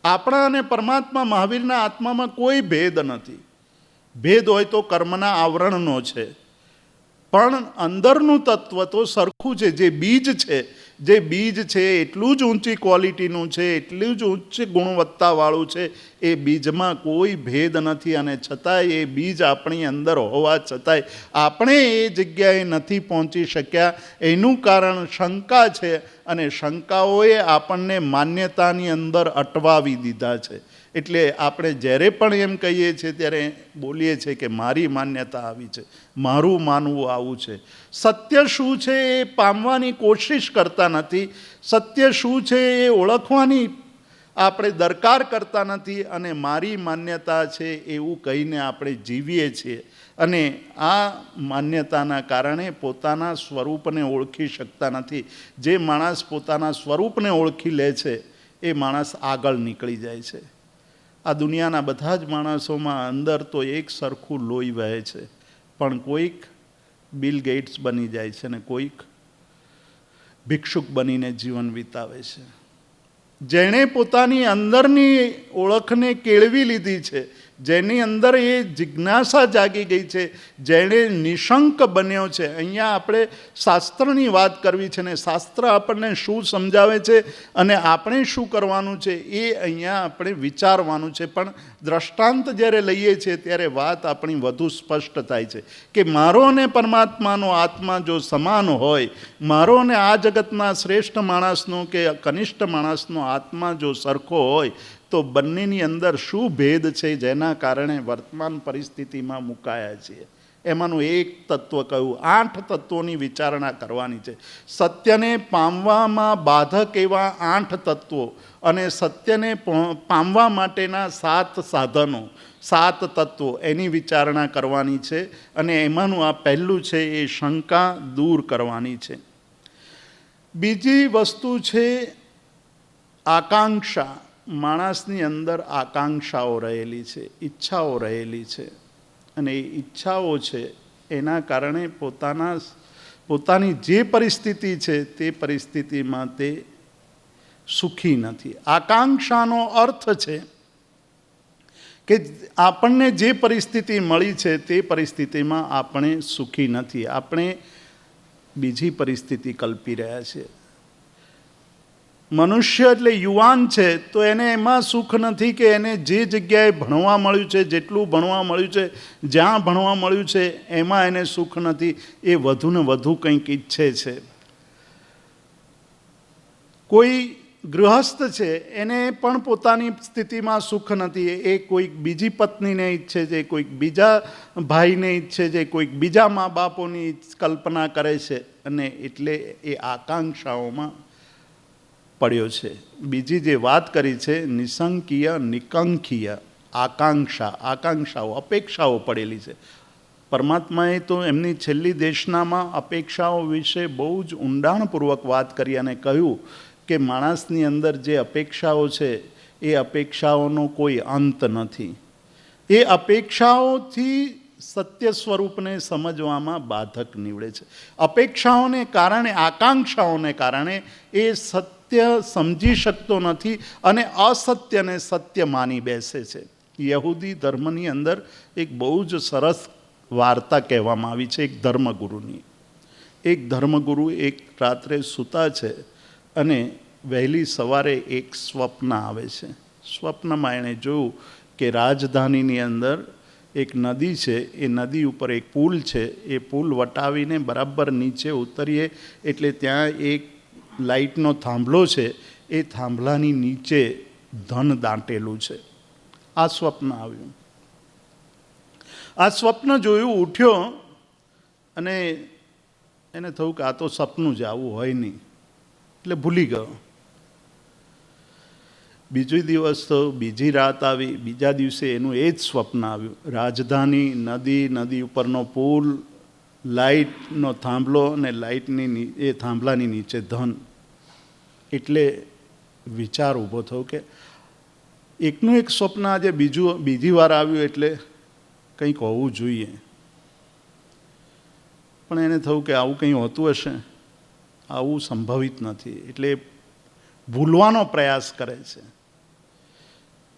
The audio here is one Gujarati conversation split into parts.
આપણા અને પરમાત્મા મહાવીરના આત્મામાં કોઈ ભેદ નથી. ભેદ હોય તો કર્મના આવરણનો છે, પણ અંદરનું તત્વ તો સરખું છે. જે બીજ છે એટલું જ ઊંચી ક્વોલિટીનું છે, એટલું જ ઉચ્ચ ગુણવત્તાવાળું છે. એ બીજમાં કોઈ ભેદ નથી, અને છતાંય એ બીજ આપણી અંદર હોવા છતાંય આપણે એ જગ્યાએ નથી પહોંચી શક્યા. એનું કારણ શંકા છે, અને શંકાઓએ આપણને માન્યતાની અંદર અટવાવી દીધા છે. એટલે આપણે જ્યારે પણ એમ કહીએ છીએ ત્યારે બોલીએ છીએ કે મારી માન્યતા આવી છે, મારું માનવું આવું છે. સત્ય શું છે એ પામવાની કોશિશ કરતા નથી, સત્ય શું છે એ ઓળખવાની આપણે દરકાર કરતા નથી, અને મારી માન્યતા છે એવું કહીને આપણે જીવીએ છીએ. અને આ માન્યતાના કારણે પોતાના સ્વરૂપને ઓળખી શકતા નથી. જે માણસ પોતાના સ્વરૂપને ઓળખી લે છે એ માણસ આગળ નીકળી જાય છે. આ દુનિયાના બધા જ માણસોમાં અંદર તો એક સરખું લોહી વહે છે, પણ કોઈક બિલ ગેટ્સ બની જાય છે ને કોઈક ભિક્ષુક બનીને જીવન વિતાવે છે. જેણે પોતાની અંદરની ઓળખને કેળવી લીધી છે, જેની અંદર એ જિજ્ઞાસા જાગી ગઈ છે, જેણે નિશંક બન્યો છે. અહીંયા આપણે શાસ્ત્રની વાત કરવી છે, ને શાસ્ત્ર આપણને શું સમજાવે છે અને આપણે શું કરવાનું છે એ અહીંયા આપણે વિચારવાનું છે. પણ દ્રષ્ટાંત જ્યારે લઈએ છીએ ત્યારે વાત આપણી વધુ સ્પષ્ટ થાય છે કે મારો અને પરમાત્માનો આત્મા જો સમાન હોય, મારો અને આ જગતના શ્રેષ્ઠ માણસનો કે કનિષ્ઠ માણસનો આત્મા જો સરખો હોય, તો બંનેની અંદર શું ભેદ છે જેના કારણે વર્તમાન પરિસ્થિતિમાં મુકાયા છીએ. એમાંનું એક તત્વ કહ્યું. 8 તત્વોની વિચારણા કરવાની છે. સત્યને પામવામાં બાધક એવા 8 તત્વો અને સત્યને પામવા માટેના 7 સાધનો, 7 તત્વો, એની વિચારણા કરવાની છે. અને એમાંનું આ પહેલું છે એ શંકા દૂર કરવાની છે. બીજી વસ્તુ છે આકાંક્ષા. માણસની અંદર આકાંક્ષાઓ રહેલી છે, ઈચ્છાઓ રહેલી છે, અને એ ઈચ્છાઓ છે એના કારણે પોતાની જે પરિસ્થિતિ છે તે પરિસ્થિતિમાં તે સુખી નથી. આકાંક્ષાનો અર્થ છે કે આપણને જે પરિસ્થિતિ મળી છે તે પરિસ્થિતિમાં આપણે સુખી નથી, આપણે બીજી પરિસ્થિતિ કલ્પી રહ્યા છીએ. મનુષ્ય એટલે યુવાન છે તો એને એમાં સુખ નથી કે એને જે જગ્યાએ ભણવા મળ્યું છે, જેટલું ભણવા મળ્યું છે, જ્યાં ભણવા મળ્યું છે એમાં એને સુખ નથી. એ વધુને વધુ કંઈક ઈચ્છે છે. કોઈ ગૃહસ્થ છે એને પણ પોતાની સ્થિતિમાં સુખ નથી. એ કોઈક બીજી પત્નીને ઈચ્છે છે, કોઈક બીજા ભાઈને ઈચ્છે છે, કોઈક બીજા મા બાપોની કલ્પના કરે છે, અને એટલે એ આકાંક્ષાઓમાં પડ્યો છે. બીજી જે વાત કરી છે નિશંકીય નિકંકીય આકાંક્ષાઓ, અપેક્ષાઓ પડેલી છે. પરમાત્માએ તો એમની છેલ્લી દેશનામાં અપેક્ષાઓ વિશે બહુ જ ઊંડાણપૂર્વક વાત કરી અને કહ્યું કે માણસની અંદર જે અપેક્ષાઓ છે એ અપેક્ષાઓનો કોઈ અંત નથી. એ અપેક્ષાઓથી સત્ય સ્વરૂપને સમજવામાં બાધક નીવડે છે. અપેક્ષાઓને કારણે, આકાંક્ષાઓને કારણે એ સત્ય સમજી શકતો નથી અને અસત્યને સત્ય માની બેસે છે. યહૂદી ધર્મની અંદર એક બહુ જ સરસ વાર્તા કહેવામાં આવી છે એક ધર્મગુરુની. એક ધર્મગુરુ એક રાત્રે સૂતા છે અને વહેલી સવારે એક સ્વપ્ન આવે છે. સ્વપ્નમાં એણે જોયું કે રાજધાનીની અંદર એક નદી છે, એ નદી ઉપર એક પુલ છે. એ પુલ વટાવીને બરાબર નીચે ઉતરીએ એટલે ત્યાં એક લાઇટનો થાંભલો છે. એ થાંભલાની નીચે ધન દાંટેલું છે. આ સ્વપ્ન આવ્યું. આ સ્વપ્ન જોયું, ઉઠ્યો અને એને થયું કે આ તો સપનું છે, આવું હોય નહીં, એટલે ભૂલી ગયો. બીજો દિવસ તો બીજી રાત આવી, બીજા દિવસે એનું એ જ સ્વપ્ન આવ્યું. રાજધાની, નદી ઉપરનો પુલ, લાઇટનો થાંભલો અને લાઇટની એ થાંભલાની નીચે ધન. એટલે વિચાર ઊભો થયો કે એકનું એક સ્વપ્ન આજે બીજી વાર આવ્યું એટલે કંઈક હોવું જોઈએ. પણ એને થયું કે આવું કંઈ હોતું હશે, આવું સંભવિત નથી. એટલે ભૂલવાનો પ્રયાસ કરે છે.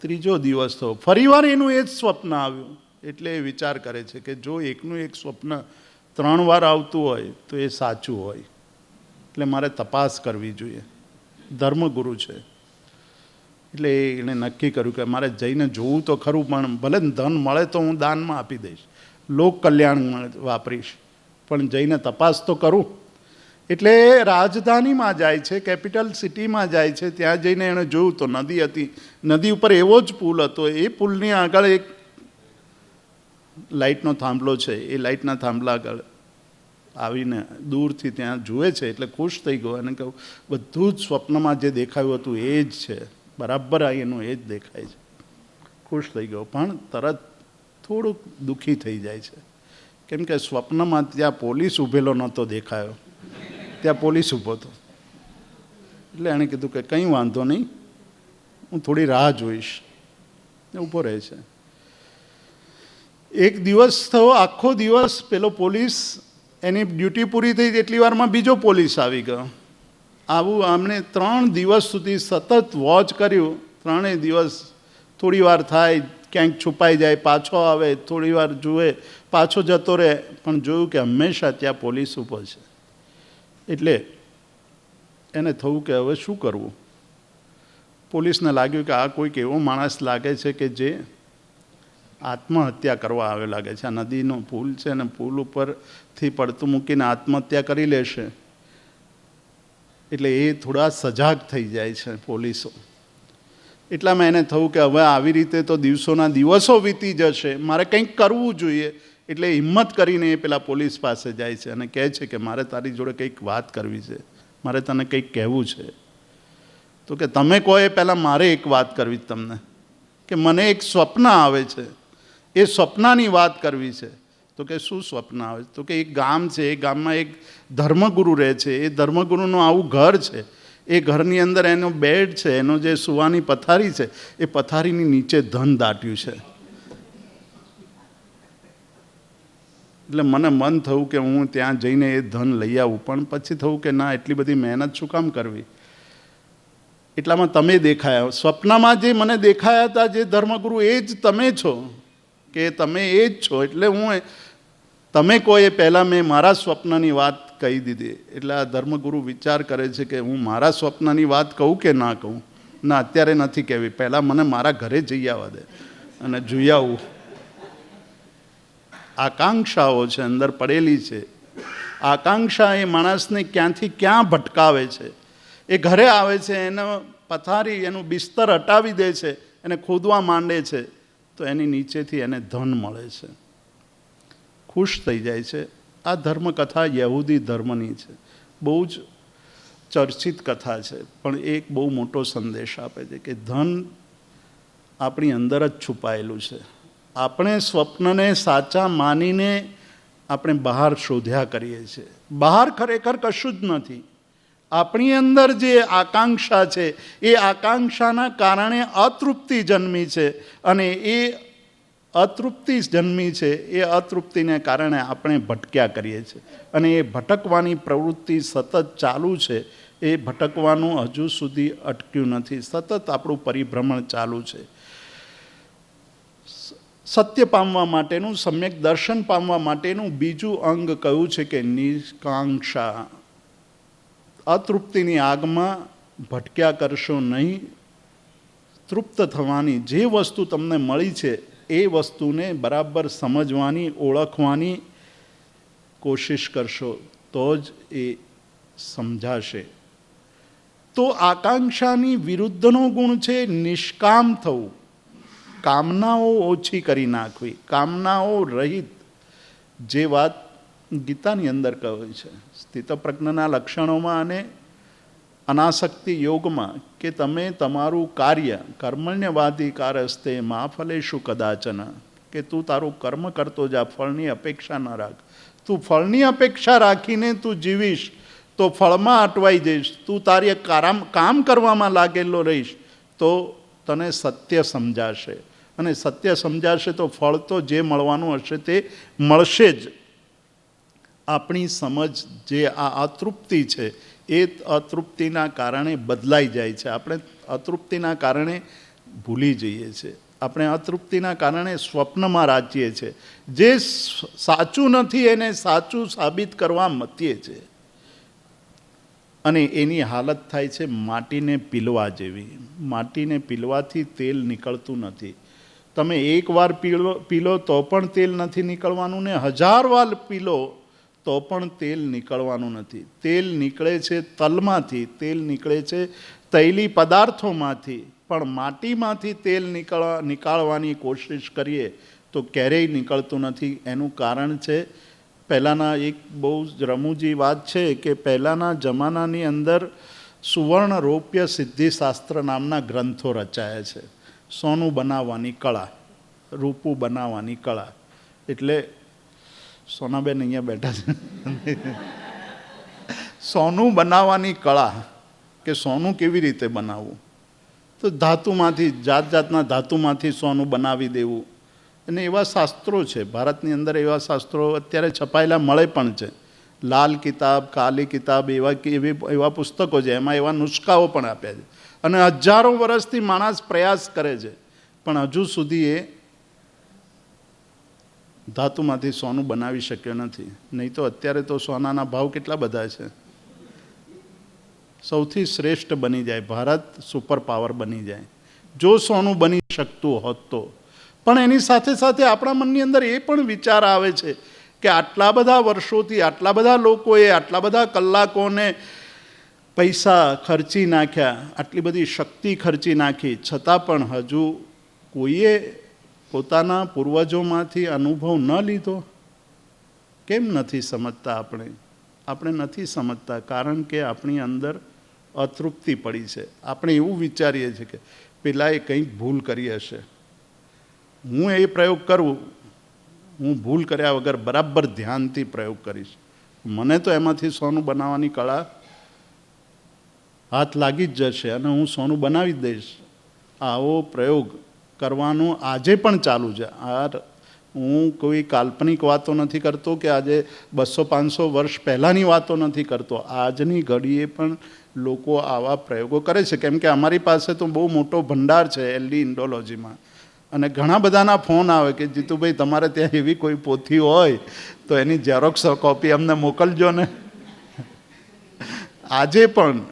ત્રીજો દિવસ થયો, ફરીવાર એનું એ જ સ્વપ્ન આવ્યું. એટલે એ વિચાર કરે છે કે જો એકનું એક સ્વપ્ન 3 વાર આવતું હોય તો એ સાચું હોય, એટલે મારે તપાસ કરવી જોઈએ. ધર્મગુરુ છે એટલે એણે નક્કી કર્યું કે મારે જઈને જોવું તો ખરું, પણ ભલે ધન મળે તો હું દાનમાં આપી દઈશ, લોક કલ્યાણ વાપરીશ, પણ જઈને તપાસ તો કરું. એટલે રાજધાનીમાં જાય છે, કેપિટલ સિટીમાં જાય છે. ત્યાં જઈને એણે જોયું તો નદી હતી, નદી ઉપર એવો જ પુલ હતો. એ પુલની આગળ એક લાઇટનો થાંભલો છે. એ લાઇટના થાંભલા આગળ આવીને દૂરથી ત્યાં જુએ છે. એટલે ખુશ થઈ ગયો અને કહ્યું બધું જ સ્વપ્નમાં જે દેખાયું હતું એ જ છે, બરાબર એનું એ જ દેખાય છે. ખુશ થઈ ગયો, પણ તરત થોડુંક દુઃખી થઈ જાય છે, કેમ કે સ્વપ્નમાં ત્યાં પોલીસ ઊભેલો નહોતો દેખાયો, ત્યાં પોલીસ ઊભો હતો. એટલે એણે કીધું કે કંઈ વાંધો નહીં, હું થોડી રાહ જોઈશ. ઊભો રહે છે. એક દિવસ થયો, આખો દિવસ પેલો પોલીસ એની ડ્યુટી પૂરી થઈ એટલી વારમાં બીજો પોલીસ આવી ગયો. આવું આમણે 3 દિવસ સુધી સતત વોચ કર્યું. 3 દિવસ થોડી વાર થાય, ક્યાંક છુપાઈ જાય, પાછો આવે, થોડી વાર જુએ, પાછો જતો રહે, પણ જોયું કે હંમેશા ત્યાં પોલીસ ઊભો છે. એટલે એને થયું કે હવે શું કરવું. પોલીસને લાગ્યું કે આ કોઈક એવો માણસ લાગે છે કે જે આત્મહત્યા કરવા આવે લાગે છે. આ નદીનો પુલ છે ને પુલ ઉપરથી પડતું મૂકીને આત્મહત્યા કરી લેશે. એટલે એ થોડા સજાગ થઈ જાય છે પોલીસો. એટલામાં એને થયું કે હવે આવી રીતે તો દિવસોના દિવસો વીતી જશે, મારે કંઈક કરવું જોઈએ. એટલે હિંમત કરીને એ પેલા પોલીસ પાસે જાય છે અને કહે છે કે મારે તારી જોડે કંઈક વાત કરવી છે, મારે તને કંઈક કહેવું છે. તો કે તમે કહો એ પહેલાં મારે એક વાત કરવી તમને, કે મને એક સ્વપ્ન આવે છે, એ સ્વપ્નની વાત કરવી છે. તો કે શું સ્વપ્ન આવે? તો કે એક ગામ છે, એ ગામમાં એક ધર્મગુરુ રહે છે. એ ધર્મગુરુનું આવું ઘર છે, એ ઘરની અંદર એનો બેડ છે, એનો જે સુવાની પથારી છે, એ પથારીની નીચે ધન દાટ્યું છે. એટલે મને મન થયું કે હું ત્યાં જઈને એ ધન લઈ આવું, પણ પછી થયું કે ના, એટલી બધી મહેનત શું કામ કરવી. એટલામાં તમે દેખાયા. સ્વપ્નમાં જે મને દેખાયા હતા જે ધર્મગુરુ, એ જ તમે છો, કે તમે એ જ છો. એટલે હું તમે કહો એ પહેલાં મેં મારા સ્વપ્નની વાત કહી દીધી. એટલે આ ધર્મગુરુ વિચાર કરે છે કે હું મારા સ્વપ્નની વાત કહું કે ના કહું. ના, અત્યારે નથી કહેવી, પહેલાં મને મારા ઘરે જઈ આવવા દે અને જોઈ આવું. આકાંક્ષાઓ છે અંદર પડેલી છે. આકાંક્ષા એ માણસને ક્યાંથી ક્યાં ભટકાવે છે. એ ઘરે આવે છે, એનો પથારી, એનું બિસ્તર હટાવી દે છે, એને ખોદવા માંડે છે, તો એની નીચેથી એને ધન મળે છે. ખુશ થઈ જાય છે. આ ધર્મકથા યહૂદી ધર્મની છે, બહુ જ ચર્ચિત કથા છે, પણ એક બહુ મોટો સંદેશ આપે છે કે ધન આપણી અંદર જ છુપાયેલું છે. આપણે સ્વપ્નને સાચા માનીને આપણે બહાર શોધ્યા કરીએ છીએ. બહાર ખરેખર કશું જ નથી. આપણી અંદર જે આકાંક્ષા છે એ આકાંક્ષાના કારણે અતૃપ્તિ જન્મી છે, અને એ અતૃપ્તિ જન્મી છે, એ અતૃપ્તિને કારણે આપણે ભટક્યા કરીએ છીએ. અને એ ભટકવાની પ્રવૃત્તિ સતત ચાલુ છે. એ ભટકવાનું હજુ સુધી અટક્યું નથી. સતત આપણું પરિભ્રમણ ચાલુ છે. સત્ય પામવા માટેનું, સમ્યક દર્શન પામવા માટેનું બીજું અંગ કયું છે કે નિષ્કાંક્ષા. અતૃપ્તિની આગમાં ભટક્યા કરશો નહીં. તૃપ્ત થવાની, જે વસ્તુ તમને મળી છે એ વસ્તુને બરાબર સમજવાની, ઓળખવાની કોશિશ કરશો તો જ એ સમજાશે. તો આકાંક્ષાની વિરુદ્ધનો ગુણ છે નિષ્કામ થવું. કામનાઓ ઓછી કરી નાખવી, કામનાઓ રહિત. જે વાત ગીતાની અંદર કહે છે સ્થિતપ્રજ્ઞના લક્ષણોમાં અને અનાસક્તિ યોગમાં, કે તમે તમારું કાર્ય કર્મણ્યવાધિકારસ્તે મા ફલેષુ કદાચન, કે તું તારું કર્મ કરતો જા, ફળની અપેક્ષા ન રાખ. તું ફળની અપેક્ષા રાખીને તું જીવીશ તો ફળમાં અટવાઈ જઈશ. તું તારી કામ કરવામાં લાગેલો રહીશ તો તને સત્ય સમજાશે, અને સત્ય સમજાશે તો ફળ તો જે મળવાનું હશે તે મળશે જ. આપણી સમજ જે આ અતૃપ્તિ છે એ અતૃપ્તિના કારણે બદલાઈ જાય છે. આપણે અતૃપ્તિના કારણે ભૂલી જઈએ છીએ. આપણે અતૃપ્તિના કારણે સ્વપ્નમાં રાચીએ છીએ. જે સાચું નથી એને સાચું સાબિત કરવા મથીએ છીએ, અને એની હાલત થાય છે માટીને પીલવા જેવી. માટીને પીલવાથી તેલ નીકળતું નથી. તમે એકવાર પીલો તો પણ તેલ નથી નીકળવાનું, ને 1000 વાર પીલો તો પણ તેલ નીકળવાનું નથી. તેલ નીકળે છે તલમાંથી, તેલ નીકળે છે તૈલી પદાર્થોમાંથી, પણ માટીમાંથી તેલ નીકાળવાની કોશિશ કરીએ તો ક્યારેય નીકળતું નથી. એનું કારણ છે, પહેલાંના એક બહુ જ રમૂજી વાત છે કે પહેલાંના જમાનાની અંદર સુવર્ણ રૌપ્ય સિદ્ધિશાસ્ત્ર નામના ગ્રંથો રચાયા છે. સોનું બનાવવાની કળા, રૂપું બનાવવાની કળા. એટલે સોનાબેન અહીંયા બેઠા છે. સોનું બનાવવાની કળા, કે સોનું કેવી રીતે બનાવવું, તો ધાતુમાંથી, જાત જાતના ધાતુમાંથી સોનું બનાવી દેવું. અને એવા શાસ્ત્રો છે ભારતની અંદર, એવા શાસ્ત્રો અત્યારે છપાયેલા મળે પણ છે. લાલ કિતાબ, કાલી કિતાબ, એવા પુસ્તકો છે, એમાં એવા નુસ્ખાઓ પણ આપ્યા છે. અને 1000 વર્ષથી માણસ પ્રયાસ કરે છે, પણ હજુ સુધી એ ધાતુમાંથી સોનું બનાવી શક્યો નથી. નહીં તો અત્યારે તો સોનાના ભાવ કેટલા બધા છે. સૌથી શ્રેષ્ઠ બની જાય, ભારત સુપર પાવર બની જાય જો સોનું બની શકતું હોત તો. પણ એની સાથે સાથે આપણા મનની અંદર એ પણ વિચાર આવે છે કે આટલા બધા વર્ષોથી આટલા બધા લોકોએ આટલા બધા કલાકોને પૈસા ખર્ચી નાખ્યા, આટલી બધી શક્તિ ખર્ચી નાખી, છતાં પણ હજુ કોઈએ પોતાના પૂર્વજોમાંથી અનુભવ ન લીધો. કેમ નથી સમજતા આપણે નથી સમજતા, કારણ કે આપણી અંદર અતૃપ્તિ પડી છે. આપણે એવું વિચારીએ છીએ કે પેલાએ કંઈક ભૂલ કરી હશે, હું એ પ્રયોગ કરું, હું ભૂલ કર્યા વગર બરાબર ધ્યાનથી પ્રયોગ કરીશ, મને તો એમાંથી સોનું બનાવવાની કળા હાથ લાગી જ જશે અને હું સોનું બનાવી જ દઈશ. આવો પ્રયોગ કરવાનું આજે પણ ચાલુ છે. હું કોઈ કાલ્પનિક વાતો નથી કરતો કે આજે 200-500 વર્ષ પહેલાંની વાતો નથી કરતો. આજની ઘડીએ પણ લોકો આવા પ્રયોગો કરે છે. કેમ કે અમારી પાસે તો બહુ મોટો ભંડાર છે એલડી ઇન્ડોલોજીમાં, અને ઘણા બધાના ફોન આવે કે જીતુભાઈ તમારે ત્યાં એવી કોઈ પોથી હોય તો એની ઝેરોક્સ કોપી અમને મોકલજો ને. આજે પણ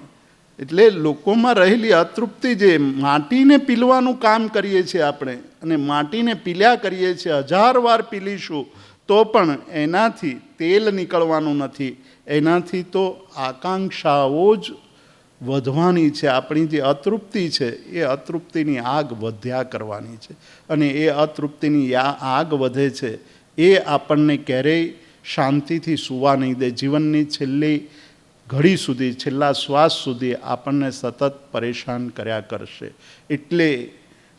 એટલે લોકોમાં રહેલી અતૃપ્તિ, જે માટીને પીલવાનું કામ કરીએ છીએ આપણે, અને માટીને પીલ્યા કરીએ છીએ, 1000 વાર પીલીશું તો પણ એનાથી તેલ નીકળવાનું નથી. એનાથી તો આકાંક્ષાઓ જ વધવાની છે. આપણી જે અતૃપ્તિ છે એ અતૃપ્તિની આગ વધ્યા કરવાની છે, અને એ અતૃપ્તિની આગ વધે છે એ આપણને ક્યારેય શાંતિથી સૂવા નહીં દે. જીવનની છેલ્લી ઘડી સુધી, છેલ્લા શ્વાસ સુધી આપણને સતત પરેશાન કર્યા કરશે. એટલે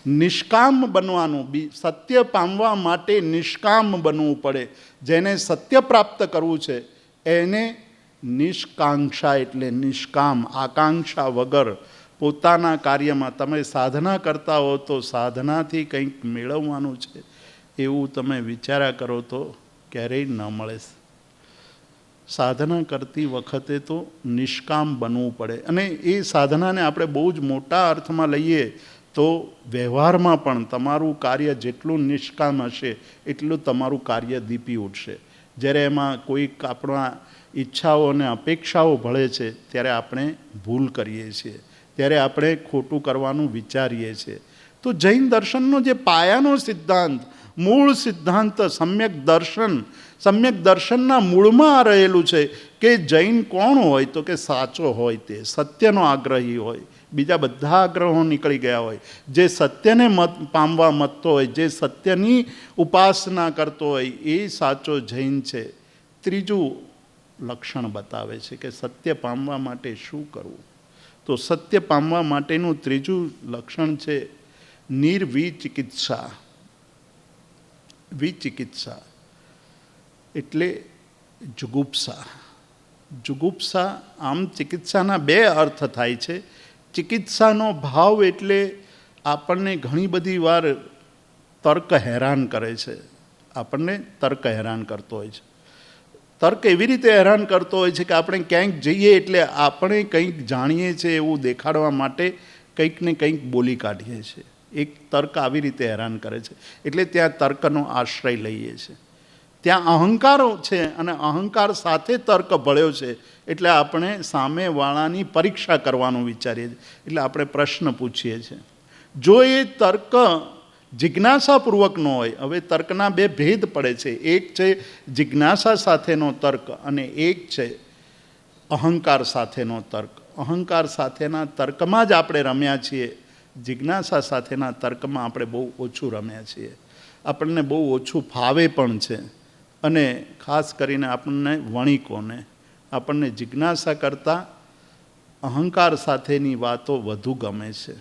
નિષ્કામ બનવાનું, સત્ય પામવા માટે નિષ્કામ બનવું પડે. જેને સત્ય પ્રાપ્ત કરવું છે એને નિષ્કાંક્ષા એટલે નિષ્કામ, આકાંક્ષા વગર પોતાના કાર્યમાં. તમે સાધના કરતા હો તો સાધનાથી કંઈક મેળવવાનું છે એવું તમે વિચાર્યા કરો તો ક્યારેય ન મળે. સાધના કરતી વખતે તો નિષ્કામ બનવું પડે. અને એ સાધનાને આપણે બહુ જ મોટા અર્થમાં લઈએ તો વ્યવહારમાં પણ તમારું કાર્ય જેટલું નિષ્કામ હશે એટલું તમારું કાર્ય દીપી ઉઠશે. જ્યારે એમાં કોઈક આપણા ઈચ્છાઓ અને અપેક્ષાઓ ભળે છે ત્યારે આપણે ભૂલ કરીએ છીએ, ત્યારે આપણે ખોટું કરવાનું વિચારીએ છીએ. તો જૈન દર્શનનો જે પાયાનો સિદ્ધાંત, મૂળ સિદ્ધાંત સમ્યક દર્શનના મૂળમાં રહેલું છે કે જૈન કોણ હોય તો કે સાચો હોય, તે સત્યનો આગ્રહી હોય. બીજા બધા આગ્રહો નીકળી ગયા હોય. જે સત્યને પામવા મથતો હોય, જે સત્યની ઉપાસના કરતો હોય એ સાચો જૈન છે. ત્રીજું લક્ષણ બતાવે છે કે સત્ય પામવા માટે શું કરવું. તો સત્ય પામવા માટેનું ત્રીજું લક્ષણ છે નિર્વિચિકિત્સા. વિચિકિત્સા એટલે જુગુપ્સા. જુગુપ્સા, આમ ચિકિત્સાના 2 અર્થ થાય છે. ચિકિત્સાનો ભાવ એટલે આપણને ઘણી બધી વાર તર્ક હેરાન કરે છે. આપણને તર્ક હેરાન કરતો હોય છે. તર્ક એવી રીતે હેરાન કરતો હોય છે કે આપણે ક્યાંક જઈએ એટલે આપણે કંઈક જાણીએ છીએ એવું દેખાડવા માટે કંઈક ને કંઈક બોલી કાઢીએ છીએ. એક તર્ક આવી રીતે હેરાન કરે છે. એટલે ત્યાં તર્કનો આશ્રય લઈએ છીએ. ત્યાં અહંકારો છે અને અહંકાર સાથે તર્ક ભળ્યો છે. એટલે આપણે સામેવાળાની પરીક્ષા કરવાનું વિચારીએ છીએ. એટલે આપણે પ્રશ્ન પૂછીએ છીએ. જો એ તર્ક જિજ્ઞાસાપૂર્વકનો હોય, હવે તર્કના બે ભેદ પડે છે. એક છે જિજ્ઞાસા સાથેનો તર્ક અને એક છે અહંકાર સાથેનો તર્ક. અહંકાર સાથેના તર્કમાં જ આપણે રમ્યા છીએ. જિજ્ઞાસા સાથેના તર્કમાં આપણે બહુ ઓછું રમ્યા છીએ. આપણને બહુ ઓછું ફાવે પણ છે. અને ખાસ કરીને આપણને વણિકોને આપણને જિજ્ઞાસા કરતાં અહંકાર સાથેની વાતો વધુ ગમે છે.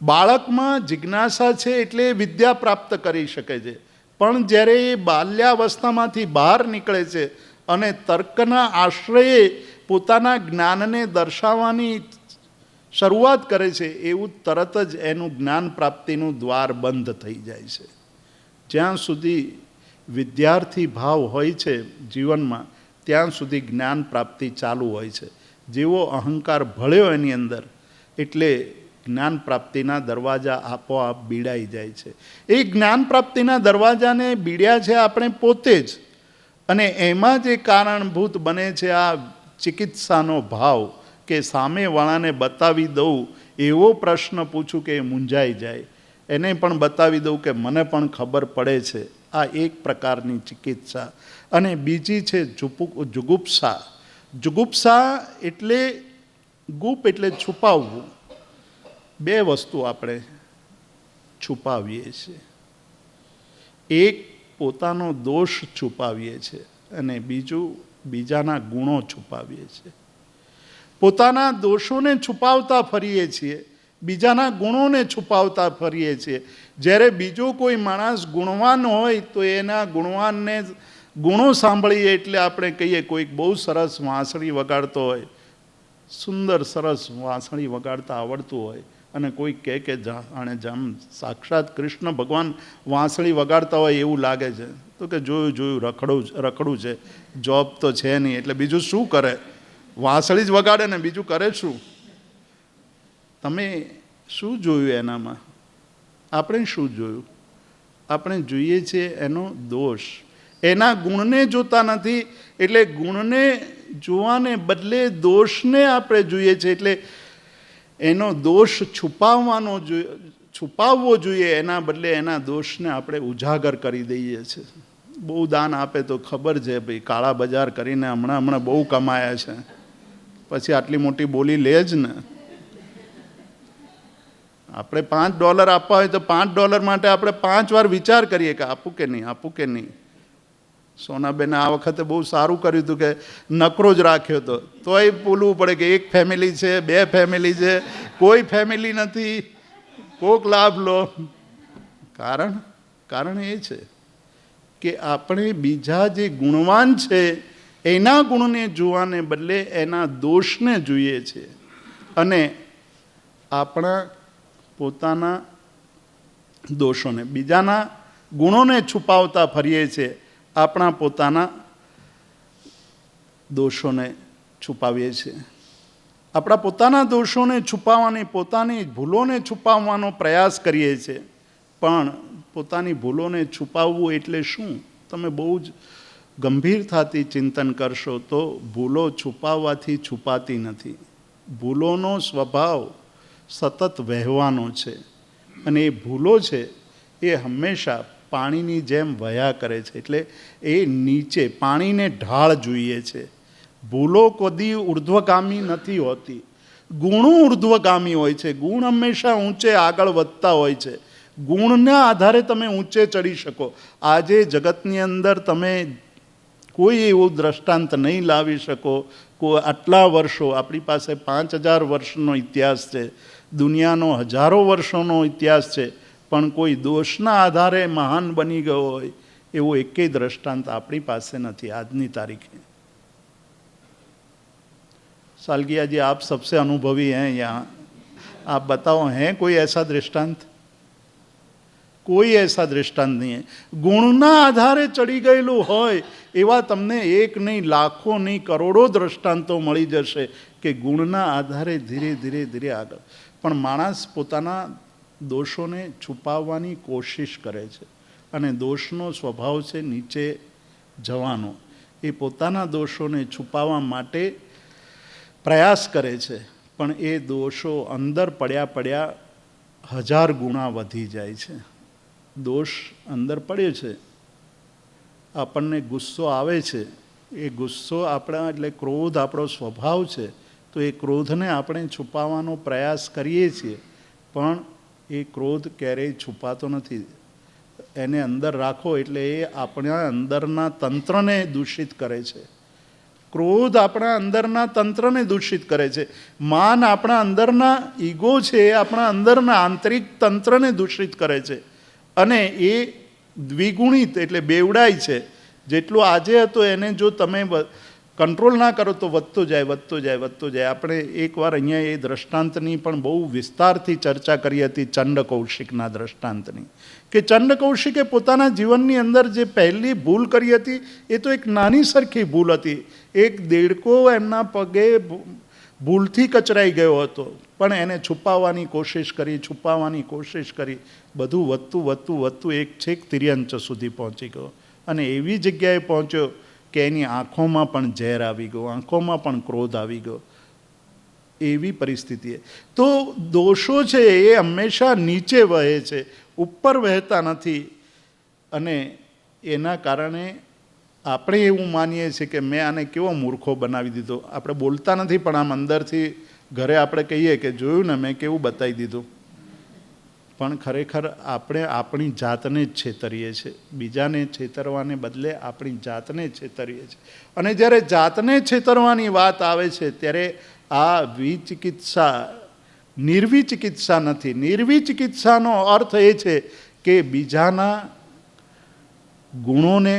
બાળકમાં જિજ્ઞાસા છે એટલે વિદ્યા પ્રાપ્ત કરી શકે છે. પણ જ્યારે એ બાલ્યાવસ્થામાંથી બહાર નીકળે છે અને તર્કના આશ્રયે પોતાના જ્ઞાનને દર્શાવવાની શરૂઆત કરે છે, એવું તરત જ એનું જ્ઞાન પ્રાપ્તિનું દ્વાર બંધ થઈ જાય છે. જ્યાં સુધી વિદ્યાર્થી ભાવ હોય છે જીવનમાં, ત્યાં સુધી જ્ઞાન પ્રાપ્તિ ચાલુ હોય છે. જેવો અહંકાર ભળ્યો એની અંદર, એટલે જ્ઞાન પ્રાપ્તિના દરવાજા આપોઆપ બીડાઈ જાય છે. એ જ્ઞાન પ્રાપ્તિના દરવાજાને બીડ્યા છે આપણે પોતે જ. અને એમાં જે કારણભૂત બને છે આ ચિકિત્સાનો ભાવ, કે સામેવાળાને બતાવી દઉં, એવો પ્રશ્ન પૂછું કે એ મૂંઝાઈ જાય, એને પણ બતાવી દઉં કે મને પણ ખબર પડે છે. આ એક પ્રકારની ચિકિત્સા. અને બીજી છે જુગુપ્સા. જુગુપ્સા એટલે ગુપ એટલે છુપાવવું. બે વસ્તુ આપણે છુપાવીએ છીએ. એક પોતાનો દોષ છુપાવીએ છીએ અને બીજું બીજાના ગુણો છુપાવીએ છીએ. પોતાના દોષોને છુપાવતા ફરીએ છીએ, બીજાના ગુણોને છુપાવતા ફરીએ છીએ. જ્યારે બીજો કોઈ માણસ ગુણવાન હોય તો એના ગુણવાનને ગુણો સાંભળીએ એટલે આપણે કહીએ કોઈક બહુ સરસ વાંસળી વગાડતો હોય, સુંદર સરસ વાંસળી વગાડતા આવડતું હોય, અને કોઈ કહે કે જાણે જામ સાક્ષાત કૃષ્ણ ભગવાન વાંસળી વગાડતા હોય એવું લાગે છે, તો કે જોયું રખડું છે, જોબ તો છે નહીં, એટલે બીજું શું કરે? વાંસળી જ વગાડે ને, બીજું કરે શું? તમે શું જોયું એનામાં? આપણે શું જોયું? આપણે જોઈએ છીએ એનો દોષ. એના ગુણને જોતા નથી. એટલે ગુણને જોવાને બદલે દોષને આપણે જોઈએ છીએ. એટલે એનો દોષ છુપાવવો જોઈએ, એના બદલે એના દોષને આપણે ઉજાગર કરી દઈએ છીએ. બહુ દાન આપે તો ખબર છે ભાઈ, કાળા બજાર કરીને હમણાં બહુ કમાયા છે, પછી આટલી મોટી બોલી લે જ ને. આપણે $5 આપવા હોય તો $5 માટે આપણે 5 વાર વિચાર કરીએ કે આપું કે નહીં. સોનાબેને આ વખતે બહુ સારું કર્યું હતું કે નકરો જ રાખ્યો હતો. તોય બોલવું પડે કે એક ફેમિલી છે, 2 ફેમિલી છે, કોઈ ફેમિલી નથી, કોક લાભ લો. કારણ એ છે કે આપણે બીજા જે ગુણવાન છે એના ગુણને જોવાને બદલે એના દોષને જોઈએ છે. અને આપણા પોતાના દોષોને, બીજાના ગુણોને છુપાવતા ફરીએ છીએ, આપણા પોતાના દોષોને છુપાવીએ છીએ. આપણા પોતાના દોષોને છુપાવવાની, પોતાની ભૂલોને છુપાવવાનો પ્રયાસ કરીએ છીએ. પણ પોતાની ભૂલોને છુપાવવું એટલે શું? તમે બહુ જ ગંભીરતાથી ચિંતન કરશો તો ભૂલો છુપાવવાથી છુપાતી નથી. ભૂલોનો સ્વભાવ સતત વહેવાનો છે. અને એ ભૂલો છે એ હંમેશા પાણીની જેમ વહ્યા કરે છે. એટલે એ નીચે પાણીને ઢાળ જોઈએ છે. ભૂલો કદી ઉર્ધ્વગામી નથી હોતી, ગુણો ઉર્ધ્વગામી હોય છે. ગુણ હંમેશા ઊંચે આગળ વધતા હોય છે. ગુણના આધારે તમે ઊંચે ચડી શકો. આજે જગતની અંદર તમે કોઈ એવું દ્રષ્ટાંત નહીં લાવી શકો. આટલા વર્ષો, આપણી પાસે 5000 વર્ષનો ઇતિહાસ છે, દુનિયાનો હજારો વર્ષોનો ઇતિહાસ છે, પણ કોઈ દોષના આધારે મહાન બની ગયો હોય એવો એકેય દ્રષ્ટાંત આપણી પાસે નથી આજની તારીખે. सालगिया जी, आप सबसे अनुभवी हैं यहाँ, आप बताओ हैं कोई ऐसा दृष्टांत? કોઈ ऐसा दृष्टांत नहीं है. ગુણના આધારે ચડી ગયેલું હોય એવા તમને એક નહીં, લાખો નહીં, કરોડો દ્રષ્ટાંતો મળી જશે કે ગુણના આધારે ધીરે ધીરે આગળ. પણ માણસ પોતાના દોષોને છુપાવવાની કોશિશ કરે છે અને દોષનો સ્વભાવ છે નીચે જવાનો. એ પોતાના દોષોને છુપાવવા માટે પ્રયાસ કરે છે, પણ એ દોષો અંદર પડ્યા 1000 ગુણા વધી જાય છે. દોષ અંદર પડ્યો છે, આપણને ગુસ્સો આવે છે, એ ગુસ્સો આપણા એટલે ક્રોધ આપણો સ્વભાવ છે, તો એ ક્રોધને આપણે છુપાવવાનો પ્રયાસ કરીએ છીએ, પણ એ ક્રોધ ક્યારેય છુપાતો નથી. એને અંદર રાખો એટલે એ આપણા અંદરના તંત્રને દૂષિત કરે છે. ક્રોધ આપણા અંદરના તંત્રને દૂષિત કરે છે. માન આપણા અંદરના ઈગો છે, એ આપણા અંદરના આંતરિક તંત્રને દૂષિત કરે છે અને એ દ્વિગુણિત એટલે બેવડાય છે. જેટલું આજે હતો એને જો તમે કંટ્રોલ ના કરો તો વધતો જાય. આપણે એકવાર અહીંયા એ દ્રષ્ટાંતની પણ બહુ વિસ્તારથી ચર્ચા કરી હતી, ચંડ કૌશિકના દ્રષ્ટાંતની, કે ચંડ કૌશિકે પોતાના જીવનની અંદર જે પહેલી ભૂલ કરી હતી એ તો એક નાની સરખી ભૂલ હતી. એક દેડકો એમના પગે ભૂલથી કચરાઈ ગયો હતો, પણ એને છુપાવવાની કોશિશ કરી, બધું વધતું એક છેક તિર્યંચ સુધી પહોંચી ગયો અને એવી જગ્યાએ પહોંચ્યો કે એની આંખોમાં પણ ઝેર આવી ગયો, આંખોમાં પણ ક્રોધ આવી ગયો. એવી પરિસ્થિતિ. તો દોષો છે એ હંમેશા નીચે વહે છે, ઉપર વહેતા નથી. અને એના કારણે આપણે એવું માનીએ છીએ કે મેં આને કેવો મૂર્ખો બનાવી દીધો. આપણે બોલતા નથી, પણ આમ અંદરથી ઘરે આપણે કહીએ કે જોયું ને મેં કેવું બતાવી દીધું. પણ ખરેખર આપણે આપણી જાતને જ છેતરીએ છીએ. બીજાને છેતરવાને બદલે આપણી જાતને છેતરીએ છીએ. અને જ્યારે જાતને છેતરવાની વાત આવે છે ત્યારે આ નિર્વિચિકિત્સા નથી. નિર્વિચિકિત્સાનો અર્થ એ છે કે બીજાના ગુણોને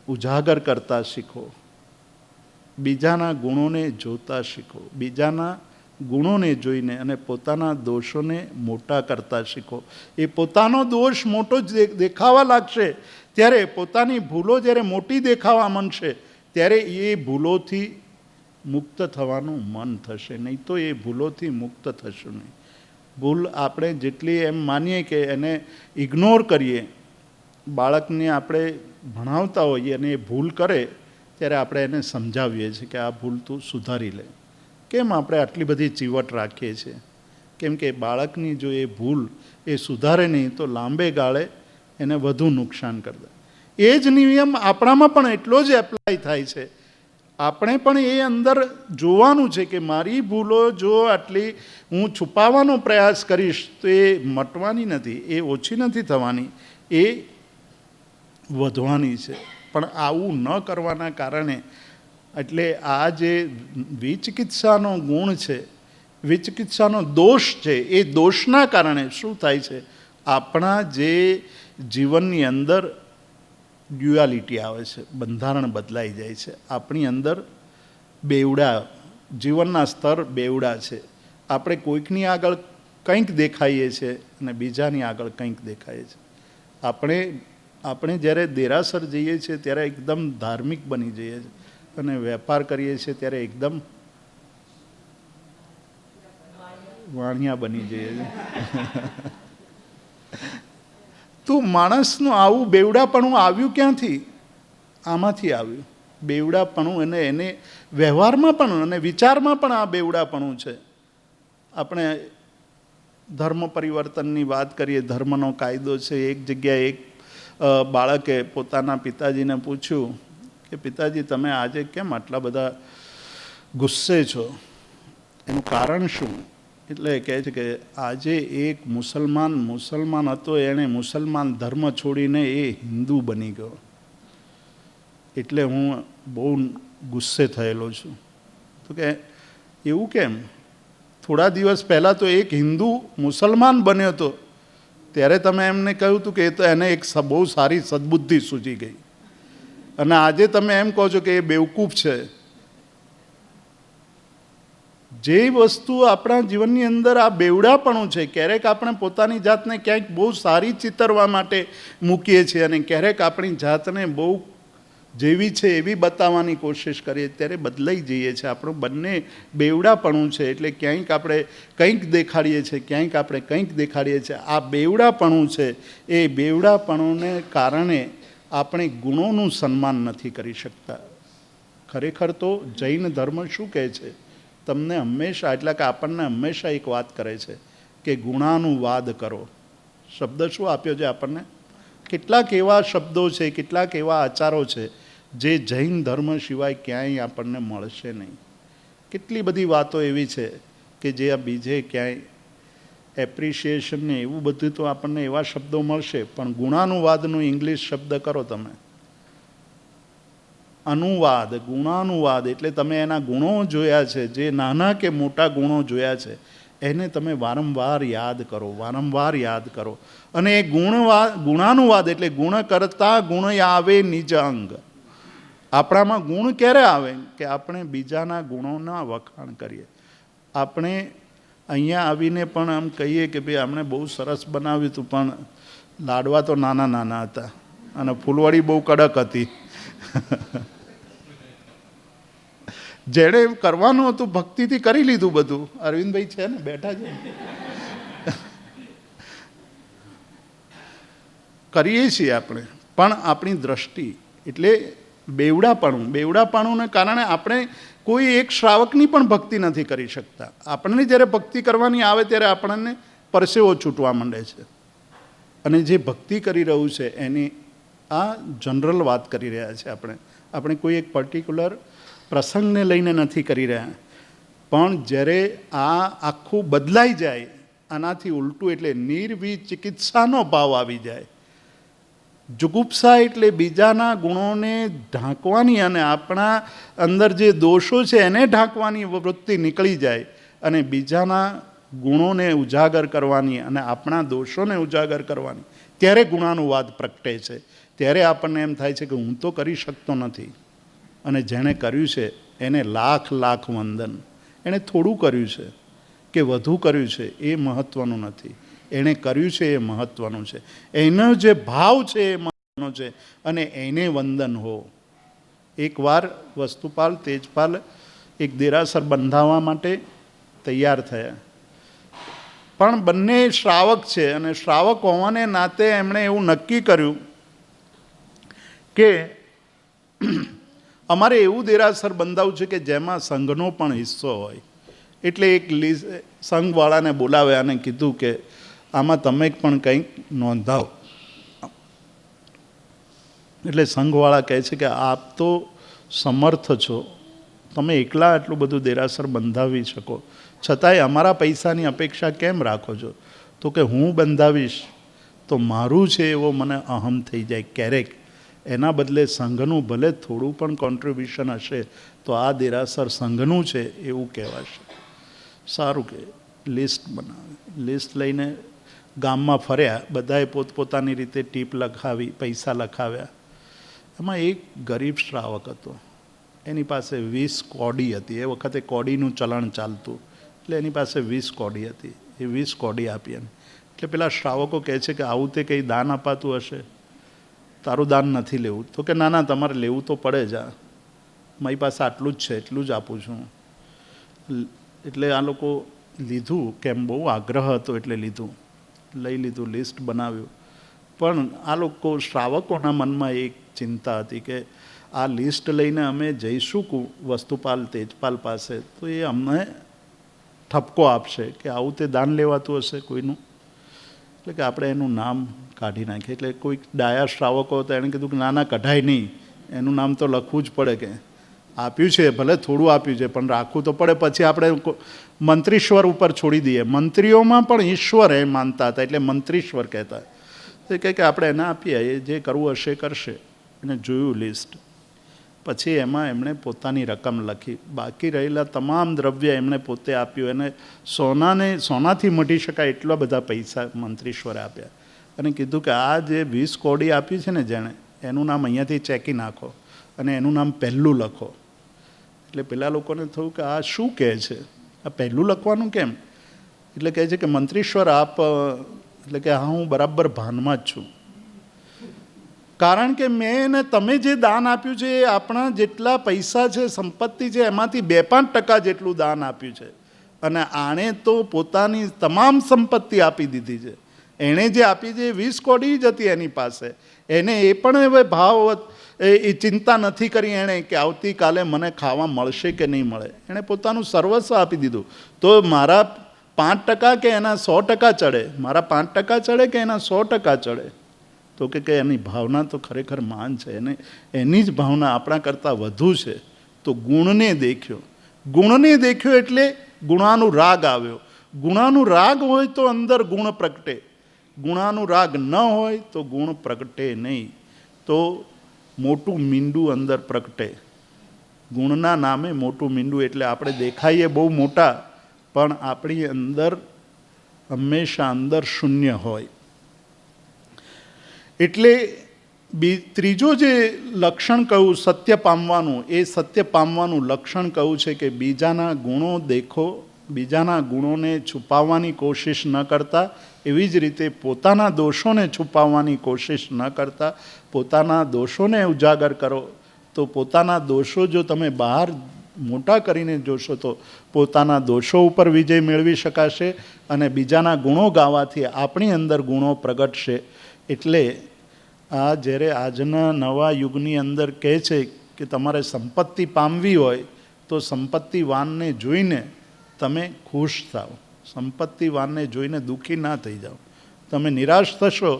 ઉજાગર કરતા શીખો, બીજાના ગુણોને જોતા શીખો, બીજાના ગુણોને જોઈને અને પોતાના દોષોને મોટા કરતા શીખો. એ પોતાનો દોષ મોટો દેખાવા લાગશે ત્યારે, પોતાની ભૂલો જ્યારે મોટી દેખાવા માંડશે ત્યારે એ ભૂલોથી મુક્ત થવાનું મન થશે, નહીં તો એ ભૂલોથી મુક્ત થશું નહીં. ભૂલ આપણે જેટલી એમ માનીએ કે એને ઇગ્નોર કરીએ, બાળકને આપણે ભણાવતા હોઈએ અને એ ભૂલ કરે ત્યારે આપણે એને સમજાવીએ છીએ કે આ ભૂલ તું સુધારી લે. કેમ આપણે આટલી બધી ચીવટ રાખીએ છીએ? કેમ કે બાળકની જો એ ભૂલ એ સુધારે નહીં તો લાંબે ગાળે એને વધુ નુકસાન કરતા. એ જ નિયમ આપણામાં પણ એટલો જ એપ્લાય થાય છે. આપણે પણ એ અંદર જોવાનું છે કે મારી ભૂલો જો આટલી હું છુપાવવાનો પ્રયાસ કરીશ તો એ મટવાની નથી, એ ઓછી નથી થવાની, એ વધવાની છે. પણ આવું ન કરવાના કારણે એટલે આ જે વિચિકિત્સાનો ગુણ છે, વિચિકિત્સાનો દોષ છે, એ દોષના કારણે શું થાય છે? આપણા જે જીવનની અંદર ડ્યુઆલિટી આવે છે, બંધારણ બદલાઈ જાય છે. આપણી અંદર બેવડા, જીવનના સ્તર બેવડા છે. આપણે કોઈકની આગળ કંઈક દેખાઈએ છીએ અને બીજાની આગળ કંઈક દેખાઈએ છીએ. આપણે જ્યારે દેરાસર જઈએ છીએ ત્યારે એકદમ ધાર્મિક બની જઈએ છીએ અને વેપાર કરીએ છીએ ત્યારે એકદમ વાણિયા બની જઈએ છીએ. તો માણસનું આવું બેવડાપણું આવ્યું ક્યાંથી? આમાંથી આવ્યું બેવડાપણું. એને વ્યવહારમાં પણ અને વિચારમાં પણ આ બેવડાપણું છે. આપણે ધર્મ પરિવર્તનની વાત કરીએ, ધર્મનો કાયદો છે. એક જગ્યાએ એક બાળકે પોતાના પિતાજીને પૂછ્યું કે પિતાજી તમે આજે કેમ આટલા બધા ગુસ્સે છો, એનું કારણ શું? એટલે કહે છે કે આજે એક મુસલમાન હતો, એણે મુસલમાન ધર્મ છોડીને એ હિન્દુ બની ગયો, એટલે હું બહુ ગુસ્સે થયેલો છું. તો કે એવું કેમ? થોડા દિવસ પહેલાં તો એક હિન્દુ મુસલમાન બન્યો હતો ત્યારે તમે એમને કહ્યું હતું કે એ તો એને એક બહુ સારી સદબુદ્ધિ સૂજી ગઈ, અને આજે તમે એમ કહો છો કે એ બેવકૂફ છે. જે વસ્તુ આપણા જીવનની અંદર આ બેવડાપણું છે, ક્યારેક આપણે પોતાની જાતને ક્યાંક બહુ સારી ચિતરવા માટે મૂકીએ છીએ અને ક્યારેક આપણી જાતને બહુ જેવી છે એવી બતાવવાની કોશિશ કરીએ ત્યારે બદલાઈ જઈએ છીએ. આપણું બંને બેવડાપણું છે. એટલે ક્યાંક આપણે કંઈક દેખાડીએ છીએ, ક્યાંક આપણે કંઈક દેખાડીએ છીએ. આ બેવડાપણું છે, એ બેવડાપણુંને કારણે આપણે ગુણોનું સન્માન નથી કરી શકતા. ખરેખર તો જૈન ધર્મ શું કહે છે? તમને હંમેશા, એટલે કે આપણને હંમેશા એક વાત કરે છે કે ગુણાનુવાદ કરો. શબ્દ શું આપ્યો છે આપણને? કેટલાક એવા શબ્દો છે, કેટલાક એવા આચારો છે જે જૈન ધર્મ સિવાય ક્યાંય આપણને મળશે નહીં. કેટલી બધી વાતો એવી છે કે જે આ બીજે ક્યાંય એપ્રિશિએશન ને એવું બધું તો આપણને એવા શબ્દો મળશે, પણ ગુણાનુવાદનું ઇંગ્લિશ શબ્દ કરો તમે, અનુવાદ, ગુણાનુવાદ, એટલે તમે એના ગુણો જોયા છે, જે નાના કે મોટા ગુણો જોયા છે, એને તમે વારંવાર યાદ કરો, વારંવાર યાદ કરો. અને એ ગુણાનુવાદ એટલે ગુણ કરતાં ગુણ આવે નિજ અંગ. આપણામાં ગુણ ક્યારે આવે? કે આપણે બીજાના ગુણોના વખાણ કરીએ. આપણે અહીંયા આવીને પણ આમ કહીએ કે ભાઈ આપણે બહુ સરસ બનાવ્યું હતું, પણ લાડવા તો નાના નાના હતા અને ફૂલવડી બહુ કડક હતી. જેણે કરવાનું હતું ભક્તિથી કરી લીધું બધું. અરવિંદભાઈ છે ને, બેઠા છે. કરીએ છીએ આપણે, પણ આપણી દ્રષ્ટિ એટલે બેવડાપણુંને કારણે આપણે કોઈ એક શ્રાવકની પણ ભક્તિ નથી કરી શકતા. આપણને જ્યારે ભક્તિ કરવાની આવે ત્યારે આપણને પરસેવો છૂટવા માંડે છે. અને જે ભક્તિ કરી રહ્યું છે એની આ જનરલ વાત કરી રહ્યા છે. આપણે કોઈ એક પર્ટિક્યુલર પ્રસંગને લઈને નથી કરી રહ્યા. પણ જ્યારે આ આખું બદલાઈ જાય, આનાથી ઉલટું, એટલે નિર્વિચિકિત્સાનો ભાવ આવી જાય, જુગુપ્સા એટલે બીજાના ગુણોને ઢાંકવાની અને આપણા અંદર જે દોષો છે એને ઢાંકવાની વૃત્તિ નીકળી જાય, અને બીજાના ગુણોને ઉજાગર કરવાની અને આપણા દોષોને ઉજાગર કરવાની, ત્યારે ગુણાનુવાદ પ્રગટે છે. ત્યારે આપણને એમ થાય છે કે હું તો કરી શકતો નથી, અને જેણે કર્યું છે એને લાખ લાખ વંદન. એણે થોડું કર્યું છે કે વધુ કર્યું છે એ મહત્ત્વનું નથી, એણે કર્યું છે એ મહત્ત્વનું છે. એનો જે ભાવ છે એ મહત્ત્વનો છે, અને એને વંદન હો. એકવાર વસ્તુપાલ તેજપાલ એક દેરાસર બંધાવવા માટે તૈયાર થયા, પણ બંને શ્રાવક છે, અને શ્રાવક હોવાને નાતે એમણે એવું નક્કી કર્યું કે અમારે એવું દેરાસર બંધાવું છે કે જેમાં સંઘનો પણ હિસ્સો હોય. એટલે એક સંઘવાળાને બોલાવ્યા અને કીધું કે આમાં તમે પણ કંઈક નોંધાવો. એટલે સંઘવાળા કહે છે કે આપ તો સમર્થ છો, તમે એકલા આટલું બધું દેરાસર બંધાવી શકો, છતાંય અમારા પૈસાની અપેક્ષા કેમ રાખો છો? તો કે હું બંધાવીશ તો મારું છે એવો મને અહમ થઈ જાય ક્યારેક. એના બદલે સંઘનું ભલે થોડું પણ કોન્ટ્રીબ્યુશન હશે તો આ દેરાસર સંઘનું છે એવું કહેવાશે. સારું કે લિસ્ટ બનાવે. લિસ્ટ લઈને ગામમાં ફર્યા, બધાએ પોતપોતાની રીતે ટીપ લખાવી, પૈસા લખાવ્યા. એમાં એક ગરીબ શ્રાવક હતો, એની પાસે 20 કોડી હતી. એ વખતે કોડીનું ચલણ ચાલતું, એટલે એની પાસે 20 કોડી હતી. એ 20 કોડી આપી એને. એટલે પેલા શ્રાવકો કહે છે કે આવું તે કંઈ દાન અપાતું હશે, તારું દાન નથી લેવું. તો કે ના ના, તમારે લેવું તો પડે જ, મારી પાસે આટલું જ છે, એટલું જ આપું છું. એટલે આ લોકો લીધું, કેમ બહુ આગ્રહ હતો એટલે લીધું, લઈ લીધું, લિસ્ટ બનાવ્યું. પણ આ લોકો શ્રાવકોના મનમાં એક ચિંતા હતી કે આ લિસ્ટ લઈને અમે જઈશું વસ્તુપાલ તેજપાલ પાસે તો એ અમને ઠપકો આપશે કે આવું તે દાન લેવાતું હશે કોઈનું. એટલે કે આપણે એનું નામ કાઢી નાખીએ. એટલે કોઈક ડાયા શ્રાવકો હતા, એણે કીધું કે ના ના, કઢાય નહીં, એનું નામ તો લખવું જ પડે. કે આપ્યું છે, ભલે થોડું આપ્યું છે, પણ રાખવું તો પડે. પછી આપણે મંત્રીશ્વર ઉપર છોડી દઈએ. મંત્રીઓમાં પણ ઈશ્વર એ માનતા હતા, એટલે મંત્રીશ્વર કહેતા. એ કહે કે આપણે એને આપીએ, એ જે કરવું હશે કરશે. એને જોયું લિસ્ટ, પછી એમાં એમણે પોતાની રકમ લખી, બાકી રહેલા તમામ દ્રવ્ય એમણે પોતે આપ્યું. એને સોનાથી મઢી શકાય એટલા બધા પૈસા મંત્રીશ્વરે આપ્યા, અને કીધું કે આ જે 20 કોડી આપી છે ને જેણે, એનું નામ અહીંયાથી ચેકી નાખો અને એનું નામ પહેલું લખો. એટલે પેલા લોકોને થયું કે આ શું કહે છે, આ પહેલું લખવાનું કેમ? એટલે કહે છે કે મંત્રીશ્વર આપ, એટલે કે હા હું બરાબર ભાનમાં જ છું. કારણ કે મેં ને તમે જે દાન આપ્યું છે એ આપણા જેટલા પૈસા છે, સંપત્તિ છે, એમાંથી 2-5% જેટલું દાન આપ્યું છે. અને આણે તો પોતાની તમામ સંપત્તિ આપી દીધી છે. એણે જે આપી છે એ 20 કોટી જ હતી એની પાસે. એને એ પણ હવે ભાવ એ ચિંતા નથી કરી એણે કે આવતીકાલે મને ખાવા મળશે કે નહીં મળે. એણે પોતાનું સર્વસ્વ આપી દીધું. તો મારા 5% કે એના 100% ચડે, મારા 5% ચડે કે એના 100% ચડે, તો કે એની ભાવના તો ખરેખર માન છે. એને એની જ ભાવના આપણા કરતાં વધુ છે. તો ગુણને દેખ્યો, ગુણને દેખ્યો એટલે ગુણાનુરાગ આવ્યો. ગુણાનુરાગ હોય તો અંદર ગુણ પ્રગટે, ગુણાનુરાગ ન હોય તો ગુણ પ્રગટે નહીં. તો મોટું મીંડું અંદર પ્રગટે. ગુણના નામે મોટું મીંડું એટલે આપણે દેખાઈએ બહુ મોટા, પણ આપણી અંદર હંમેશા અંદર શૂન્ય હોય. એટલે ત્રીજો જે લક્ષણ કહ્યું સત્ય પામવાનું, એ સત્ય પામવાનું લક્ષણ કહ્યું છે કે બીજાના ગુણો દેખો, બીજાના ગુણોને છુપાવવાની કોશિશ ન કરતા, એવી જ રીતે પોતાના દોષોને છુપાવવાની કોશિશ ન કરતા, પોતાના દોષોને ઉજાગર કરો. તો પોતાના દોષો જો તમે બહાર મોટા કરીને જોશો તો પોતાના દોષો ઉપર વિજય મેળવી શકાશે, અને બીજાના ગુણો ગાવાથી આપણી અંદર ગુણો પ્રગટશે. એટલે આ જ્યારે આજના નવા યુગની અંદર કહે છે કે તમારે સંપત્તિ પામવી હોય તો સંપત્તિવાનને જોઈને તમે ખુશ થાઓ, સંપત્તિવાનને જોઈને દુઃખી ના થઈ જાઓ. તમે નિરાશ થશો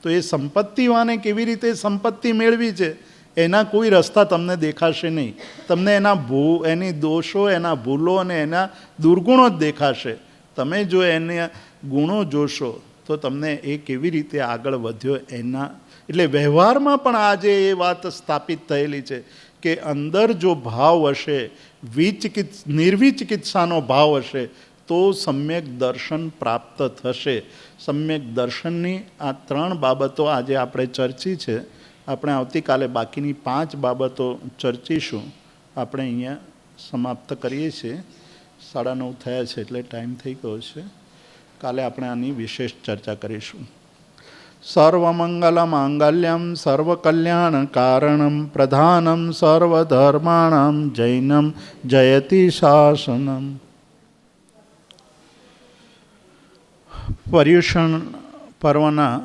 તો એ સંપત્તિવાને કેવી રીતે સંપત્તિ મેળવી છે એના કોઈ રસ્તા તમને દેખાશે નહીં. તમને એની દોષો, એના ભૂલો અને એના દુર્ગુણો જ દેખાશે. તમે જો એના ગુણો જોશો તો તમને એ કેવી રીતે આગળ વધ્યો એના, એટલે વ્યવહારમાં પણ આજે એ વાત સ્થાપિત થયેલી છે કે અંદર જો ભાવ હશે, નિર્વિચિકિત્સાનો ભાવ હશે તો સમ્યક દર્શન પ્રાપ્ત થશે. સમ્યક દર્શનની આ 3 બાબતો આજે આપણે ચર્ચી છે. આપણે આવતીકાલે બાકીની 5 બાબતો ચર્ચીશું. આપણે અહીંયા સમાપ્ત કરીએ છીએ. 9:30 થયા છે એટલે ટાઈમ થઈ ગયો છે. કાલે આપણે આની વિશેષ ચર્ચા કરીશું. સર્વમંગલ માંગલ્યમ સર્વકલ્યાણ કારણમ પ્રધાનમ સર્વધર્માણામ જૈનમ જયતિ શાસનમ. પર્યુષણ પર્વના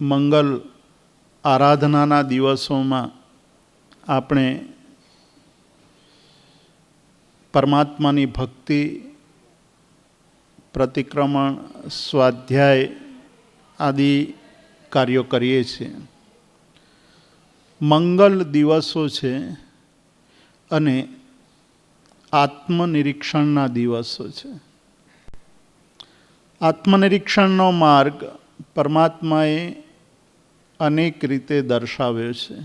મંગલ આરાધનાના દિવસોમાં આપણે પરમાત્માની ભક્તિ, પ્રતિક્રમણ, સ્વાધ્યાય આદિ કાર્યો કરીએ છીએ. મંગલ દિવસો છે અને આત્મનિરીક્ષણના દિવસો છે. આત્મનિરીક્ષણનો માર્ગ પરમાત્માએ અનેક રીતે દર્શાવ્યો છે.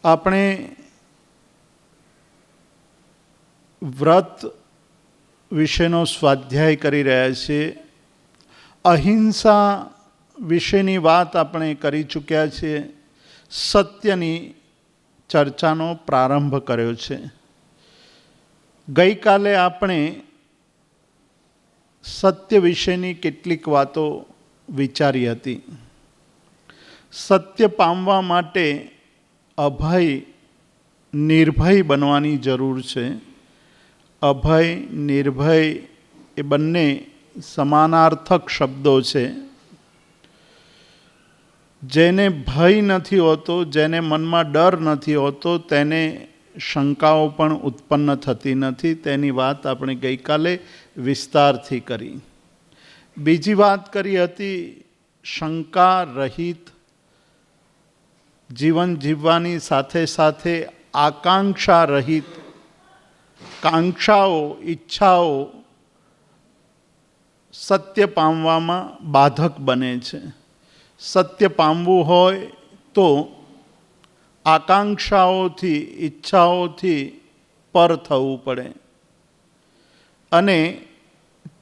આપણે વ્રત વિશેનો સ્વાધ્યાય કરી રહ્યા છીએ. અહિંસા વિશેની વાત આપણે કરી ચૂક્યા છીએ. સત્યની ચર્ચાનો પ્રારંભ કર્યો છે. ગઈકાલે આપણે સત્ય વિશેની કેટલીક વાતો વિચારી હતી. સત્ય પામવા માટે અભય, નિર્ભય બનવાની જરૂર છે. અભય, નિર્ભય એ બંને સમાનાર્થક શબ્દો છે. જેને ભય નથી હોતો, જેને મનમાં ડર નથી હોતો, તેને શંકાઓ પણ ઉત્પન્ન થતી નથી. તેની વાત આપણે ગઈકાલે વિસ્તારથી કરી. બીજી વાત કરી હતી શંકા રહિત જીવન જીવવાની સાથે સાથે આકાંક્ષા રહિત, કાંક્ષાઓ, ઈચ્છાઓ સત્ય પામવામાં બાધક બને છે. સત્ય પામવું હોય તો આકાંક્ષાઓથી, ઈચ્છાઓથી પર થવું પડે. અને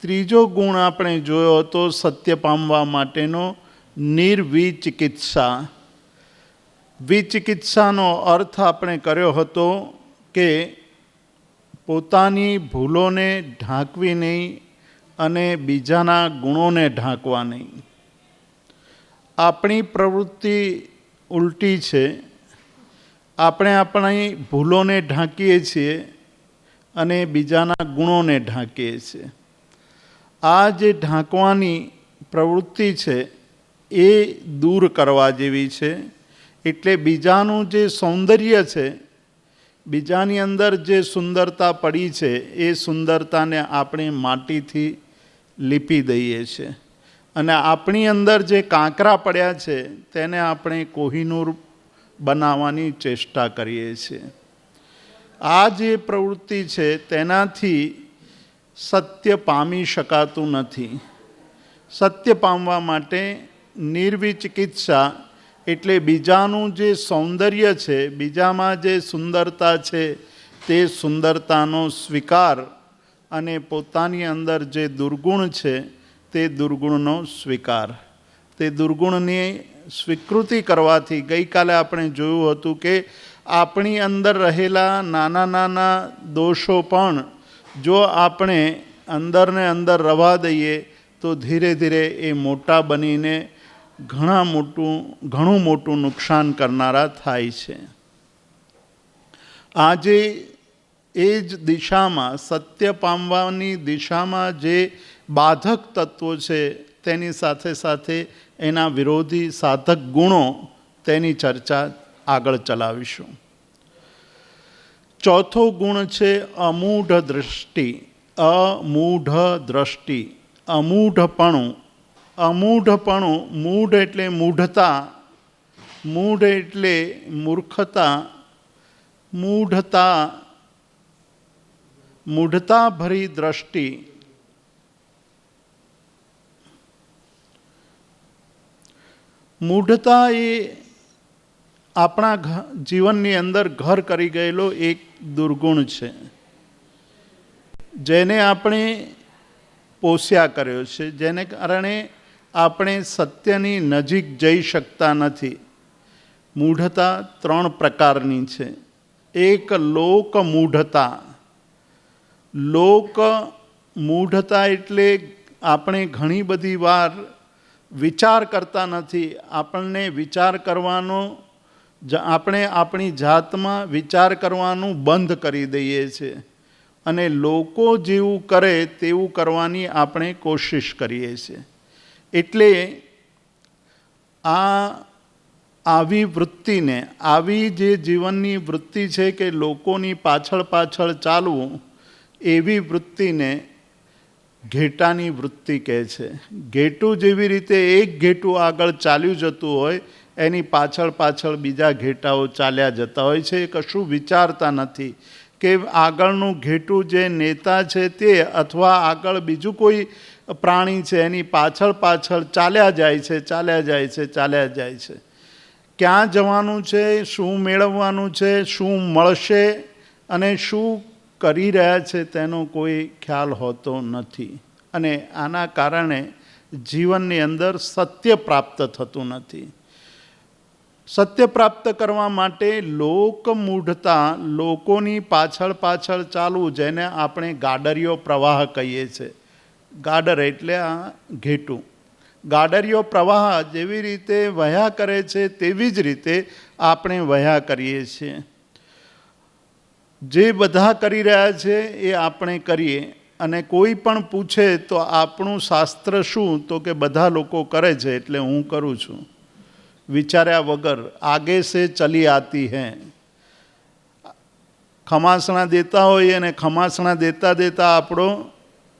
ત્રીજો ગુણ આપણે જોયો હતો સત્ય પામવા માટેનો, નિર્વિચિકિત્સા. વિચિકિત્સાનો અર્થ આપણે કર્યો હતો કે પોતાની ભૂલોને ઢાંકવી નહીં, અને બીજાના ગુણોને ઢાંકવા નહીં. આપણી પ્રવૃત્તિ ઉલટી છે. આપણે આપણી ભૂલોને ઢાંકીએ છીએ અને બીજાના ગુણોને ઢાંકીએ છીએ. આ જે ઢાંકવાની પ્રવૃત્તિ છે એ દૂર કરવા જેવી છે. એટલે બીજાનું જે સૌંદર્ય છે, બીજાની અંદર જે સુંદરતા પડી છે એ સુંદરતાને આપણે માટીથી લીપી દઈએ છીએ અને આપણી અંદર જે કાંકરા પડ્યા છે તેને આપણે કોહિનૂર બનાવવાની ચેષ્ટા કરીએ છીએ. આ જે પ્રવૃત્તિ છે તેનાથી સત્ય પામી શકાતું નથી. સત્ય પામવા માટે નિર્વિચિકિત્સા એટલે બીજાનું જે સૌંદર્ય છે, બીજામાં જે સુંદરતા છે તે સુંદરતાનો સ્વીકાર અને પોતાની અંદર જે દુર્ગુણ છે તે દુર્ગુણનો સ્વીકાર. તે દુર્ગુણની સ્વીકૃતિ કરવાથી ગઈકાલે આપણે જોયું હતું કે આપણી અંદર રહેલા નાના નાના દોષો પણ જો આપણે અંદરને અંદર રવા દઈએ તો ધીરે ધીરે એ મોટા બનીને ઘણું મોટું નુકસાન કરનારા થાય છે. આજે એ જ દિશામાં, સત્ય પામવાની દિશામાં જે બાધક તત્વો છે તેની સાથે સાથે એના વિરોધી સાધક ગુણો, તેની ચર્ચા આગળ ચલાવીશું. ચોથો ગુણ છે અમૂઢ દ્રષ્ટિ. અમૂઢ દ્રષ્ટિ, અમૂઢપણું. અમૂઢપણું, મૂઢ એટલે મૂઢતા, મૂઢ એટલે મૂર્ખતા, મૂઢતા ભરી દ્રષ્ટિ. મૂઢતા એ આપણા જીવનની અંદર ઘર કરી ગયેલો એક દુર્ગુણ છે, જેને આપણે પોષ્યા કર્યો છે, જેને કારણે આપણે સત્યની નજીક જઈ શકતા નથી. મૂઢતા 3 પ્રકારની છે. એક લોક મૂઢતા. લોક મૂઢતા એટલે આપણે ઘણી બધી વાર વિચાર કરતા નથી. આપણને વિચાર કરવાનો, આપણે આપણી જાતમાં વિચાર કરવાનું બંધ કરી દઈએ છીએ અને લોકો જેવું કરે તેવું કરવાની આપણે કોશિશ કરીએ છીએ. એટલે આવી વૃત્તિને, આવી જે જીવનની વૃત્તિ છે કે લોકોની પાછળ પાછળ ચાલવું, એવી વૃત્તિને ઘેટાની વૃત્તિ કહે છે. ઘેટું જેવી રીતે એક ઘેટું આગળ ચાલ્યું જતું હોય, એની પાછળ પાછળ બીજા ઘેટાઓ ચાલ્યા જતા હોય છે. એ કશું વિચારતા નથી કે આગળનું ઘેટું જે નેતા છે તે અથવા આગળ બીજું કોઈ પ્રાણી છે એની પાછળ પાછળ ચાલ્યા જાય છે, ચાલ્યા જાય છે, ચાલ્યા જાય છે. ક્યાં જવાનું છે, શું મેળવવાનું છે, શું મળશે અને શું કરી રહ્યા છે તેનો કોઈ ખ્યાલ હોતો નથી. અને આના કારણે જીવનની અંદર સત્ય પ્રાપ્ત થતું નથી. સત્ય પ્રાપ્ત કરવા માટે લોકમૂઢતા, લોકોની પાછળ પાછળ ચાલવું, જેને આપણે ગાડરિયો પ્રવાહ કહીએ છીએ. ગાડર એટલે આ ઘેટું. ગાડરિયો પ્રવાહ જેવી રીતે વહ્યા કરે છે તેવી જ રીતે આપણે વહ્યા કરીએ છીએ. જે બધા કરી રહ્યા છે એ આપણે કરીએ અને કોઈ પણ પૂછે તો આપણું શાસ્ત્ર શું, તો કે બધા લોકો કરે છે એટલે હું કરું છું. વિચાર્યા વગર, આગે સે ચલી આતી હૈ. ખમાસણા દેતા હોય અને ખમાસણા દેતા દેતા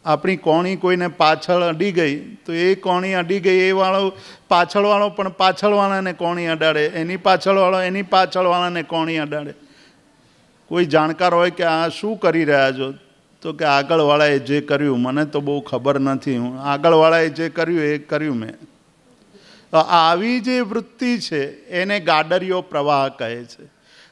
આપણી કોણી કોઈને પાછળ અડી ગઈ તો એ કોણી અડી ગઈ એ વાળો પાછળવાળો પણ પાછળવાળાને કોણી અડાડે, એની પાછળવાળો એની પાછળવાળાને કોણી અડાડે. કોઈ જાણકાર હોય કે આ શું કરી રહ્યા છો, તો કે આગળવાળાએ જે કર્યું, મને તો બહુ ખબર નથી, હું આગળવાળાએ જે કર્યું એ કર્યું મેં. આવી જે વૃત્તિ છે એને ગાડરિયો પ્રવાહ કહે છે.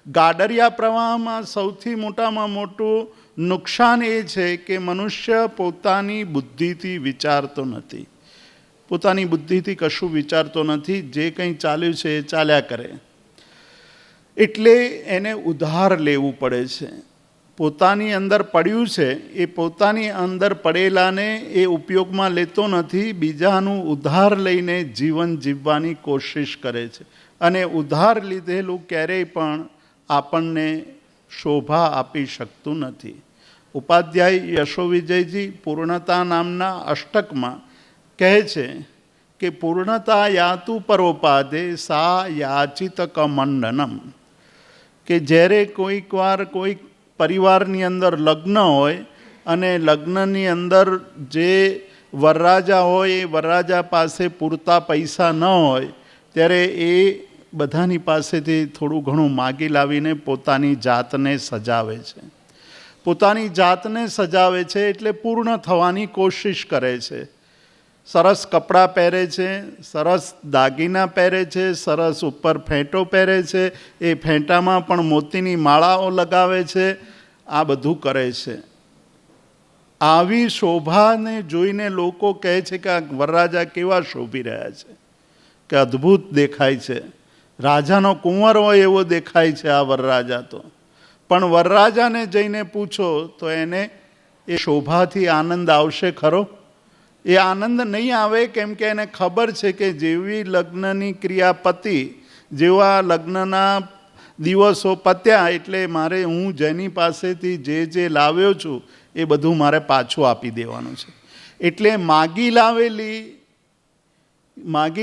ગાડરિયા પ્રવાહમાં સૌથી મોટામાં મોટું નુકસાન એ છે કે મનુષ્ય પોતાની બુદ્ધિથી વિચારતો નથી. પોતાની બુદ્ધિથી કશું વિચારતો નથી. જે કંઈ ચાલ્યું છે એ ચાલ્યા કરે. એટલે એને ઉધાર લેવું પડે છે. પોતાની અંદર પડ્યું છે એ પોતાની અંદર પડેલાને એ ઉપયોગમાં લેતો નથી, બીજાનું ઉધાર લઈને જીવન જીવવાની કોશિશ કરે છે. અને ઉધાર લીધેલું ક્યારેય પણ આપણને શોભા આપી શકતું નથી. ઉપાધ્યાય યશોવિજયજી પૂર્ણતા નામના અષ્ટકમાં કહે છે કે પૂર્ણતા યાતુ પરોપાદે સા યાચિત કમંડનમ, કે જ્યારે કોઈક વાર કોઈ પરિવારની અંદર લગ્ન હોય અને લગ્નની અંદર જે વરરાજા હોય એ વરરાજા પાસે પૂરતા પૈસા ન હોય ત્યારે એ બધાની પાસેથી થોડું ઘણું માગી લાવીને પોતાની જાતને સજાવે છે. પોતાની જાતને સજાવે છે એટલે પૂર્ણ થવાની કોશિશ કરે છે. સરસ કપડાં પહેરે છે, સરસ દાગીના પહેરે છે, સરસ ઉપર ફેંટો પહેરે છે, એ ફેંટામાં પણ મોતીની માળાઓ લગાવે છે, આ બધું કરે છે. આવી શોભાને જોઈને લોકો કહે છે કે આ વરરાજા કેવા શોભી રહ્યા છે, કે અદ્ભુત દેખાય છે, રાજાનો કુંવર હોય એવો દેખાય છે આ વરરાજા તો. પણ વરરાજાને જઈને પૂછો તો એને એ શોભાથી આનંદ આવશે ખરો? એ આનંદ નહીં આવે, કેમ કે એને ખબર છે કે જેવી લગ્નની ક્રિયા પતી, જેવા લગ્નના દિવસો પત્યા એટલે મારે હું જેની પાસેથી જે લાવ્યો છું એ બધું મારે પાછું આપી દેવાનું છે. એટલે માગી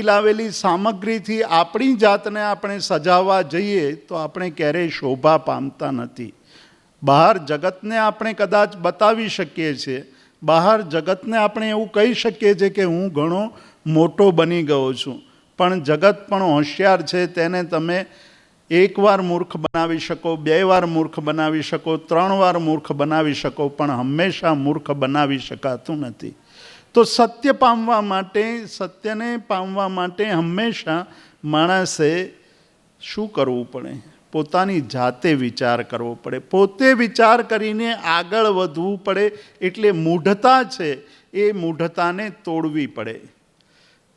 લાવેલી સામગ્રીથી આપણી જાતને આપણે સજાવવા જઈએ તો આપણે ક્યારેય શોભા પામતા નથી. બહાર જગતને આપણે કદાચ બતાવી શકીએ છીએ, બહાર જગતને આપણે એવું કહી શકીએ છીએ કે હું ઘણો મોટો બની ગયો છું, પણ જગત પણ હોશિયાર છે. તેને તમે એકવાર મૂર્ખ બનાવી શકો, 2 વાર મૂર્ખ બનાવી શકો, 3 વાર મૂર્ખ બનાવી શકો, પણ હંમેશા મૂર્ખ બનાવી શકાતું નથી. તો સત્યને પામવા માટે હંમેશા માણસે શું કરવું પડે? પોતાની જાતે વિચાર કરવો પડે, પોતે વિચાર કરીને આગળ વધવું પડે. એટલે મૂઢતા છે એ મૂઢતાને તોડવી પડે.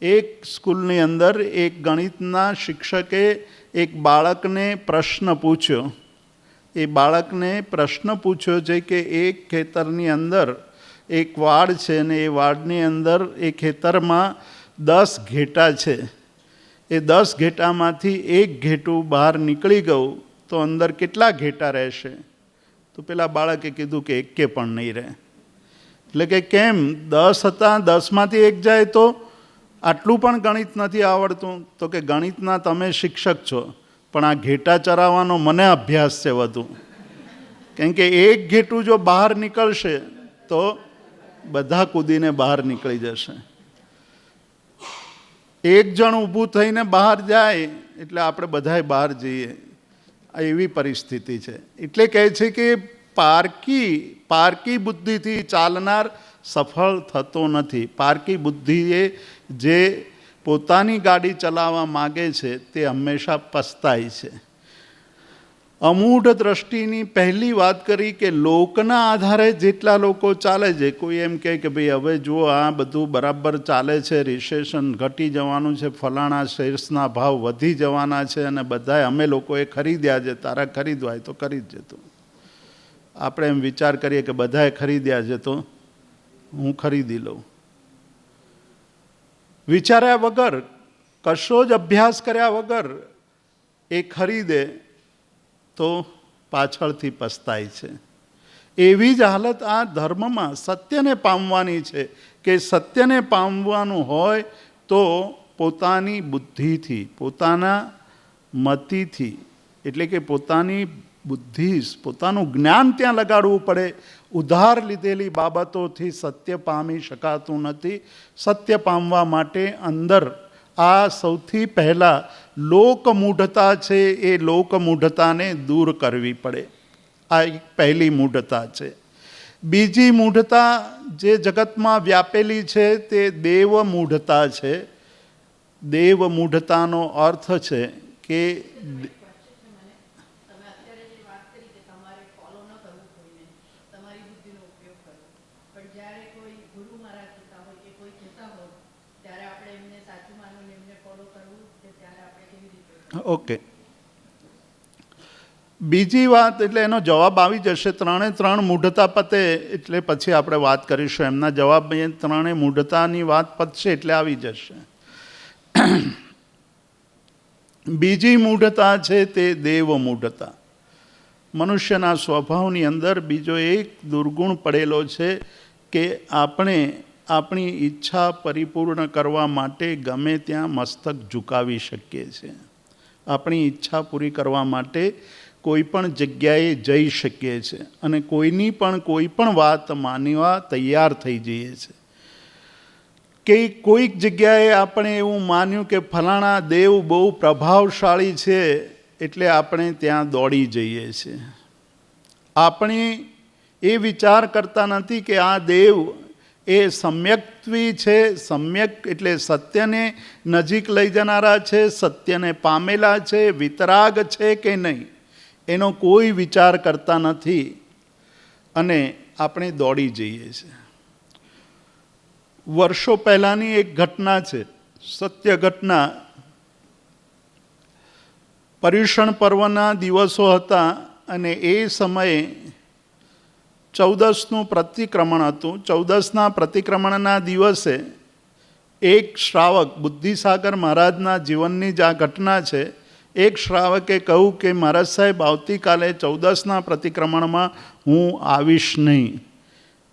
એક સ્કૂલની અંદર એક ગણિતના શિક્ષકે એક બાળકને પ્રશ્ન પૂછ્યો. એ બાળકને પ્રશ્ન પૂછ્યો છે કે એક ખેતરની અંદર એક વાડ છે અને એ વાડની અંદર એ ખેતરમાં 10 ઘેટા છે. એ 10 ઘેટામાંથી એક ઘેટું બહાર નીકળી ગયું તો અંદર કેટલા ઘેટા રહેશે? તો પેલા બાળકે કીધું કે એકે પણ નહીં રહે. એટલે કે કેમ? 10 હતા, 10માંથી એક જાય તો? આટલું પણ ગણિત નથી આવડતું? તો કે ગણિતના તમે શિક્ષક છો, પણ આ ઘેટા ચરાવવાનો મને અભ્યાસ છે વધુ. કેમ કે એક ઘેટું જો બહાર નીકળશે તો બધા કૂદીને બહાર નીકળી જશે. એક જણ ઊભું થઈને બહાર જાય એટલે આપણે બધાય બહાર જઈએ, એવી પરિસ્થિતિ છે. એટલે કહે છે કે પારકી બુદ્ધિથી ચાલનાર સફળ થતો નથી. પારકી બુદ્ધિએ જે પોતાની ગાડી ચલાવવા માગે છે તે હંમેશા પસ્તાય છે. અમૂઢ દ્રષ્ટિની પહેલી વાત કરી કે લોકના આધારે જેટલા લોકો ચાલે છે. કોઈ એમ કહે કે ભાઈ હવે જો આ બધું બરાબર ચાલે છે, રિસેશન ઘટી જવાનું છે, ફલાણા શેર્સના ભાવ વધી જવાના છે અને બધાએ અમે લોકોએ ખરીદ્યા છે, તારા ખરીદવા હોય તો ખરીદ જતું. આપણે એમ વિચાર કરીએ કે બધાએ ખરીદ્યા છે તો હું ખરીદી લઉં. વિચાર્યા વગર, કશો જ અભ્યાસ કર્યા વગર એ ખરીદે તો પાછળથી પસ્તાય છે. એવી જ હાલત આ ધર્મમાં સત્યને પામવાની છે કે સત્યને પામવાનું હોય તો પોતાની બુદ્ધિથી, પોતાના મતિથી, એટલે કે પોતાની બુદ્ધિ, પોતાનું જ્ઞાન ત્યાં લગાડવું પડે. ઉધાર લીધેલી બાબતોથી સત્ય પામી શકાતું નથી. સત્ય પામવા માટે અંદર આ સૌથી પહેલાં લોકમૂઢતા છે, એ લોકમૂઢતાને દૂર કરવી પડે. આ એક પહેલી મૂઢતા છે. બીજી મૂઢતા જે જગતમાં વ્યાપેલી છે તે દેવમૂઢતા છે. દેવમૂઢતાનો અર્થ છે કે ઓકે, બીજી વાત એટલે એનો જવાબ આવી જશે. ત્રણે ત્રણ મૂઢતા પતે એટલે પછી આપણે વાત કરીશું. એમના જવાબ ત્રણે મૂઢતાની વાત પતશે એટલે આવી જશે. બીજી મૂઢતા છે તે દેવ મૂઢતા. મનુષ્યના સ્વભાવની અંદર બીજો એક દુર્ગુણ પડેલો છે કે આપણે આપણી ઈચ્છા પરિપૂર્ણ કરવા માટે ગમે ત્યાં મસ્તક ઝુકાવી શકીએ છીએ. આપણી ઈચ્છા પૂરી કરવા માટે કોઈ પણ જગ્યાએ જઈ શકીએ છીએ અને કોઈની પણ કોઈ પણ વાત માનવા તૈયાર થઈ જઈએ છીએ. કે કોઈક જગ્યાએ આપણે એવું માન્યું કે ફલાણા દેવ બહુ પ્રભાવશાળી છે એટલે આપણે ત્યાં દોડી જઈએ છીએ. આપણે એ વિચાર કરતા નથી કે આ દેવ એ સમ્યક્ત્વી છે. સમ્યક એટલે સત્યને નજીક લઈ જનારા છે, સત્યને પામેલા છે, વિતરાગ છે કે નહીં એનો કોઈ વિચાર કરતા નથી અને આપણે દોડી જઈએ છીએ. વર્ષો પહેલાંની એક ઘટના છે, સત્ય ઘટના. પર્યુષણ પર્વના દિવસો હતા અને એ સમયે 14નું પ્રતિક્રમણ હતું. 14ના પ્રતિક્રમણના દિવસે એક શ્રાવક, બુદ્ધિસાગર મહારાજના જીવનની જ આ ઘટના છે. એક શ્રાવકે કહ્યું કે મહારાજ સાહેબ આવતીકાલે 14ના પ્રતિક્રમણમાં હું આવીશ નહીં.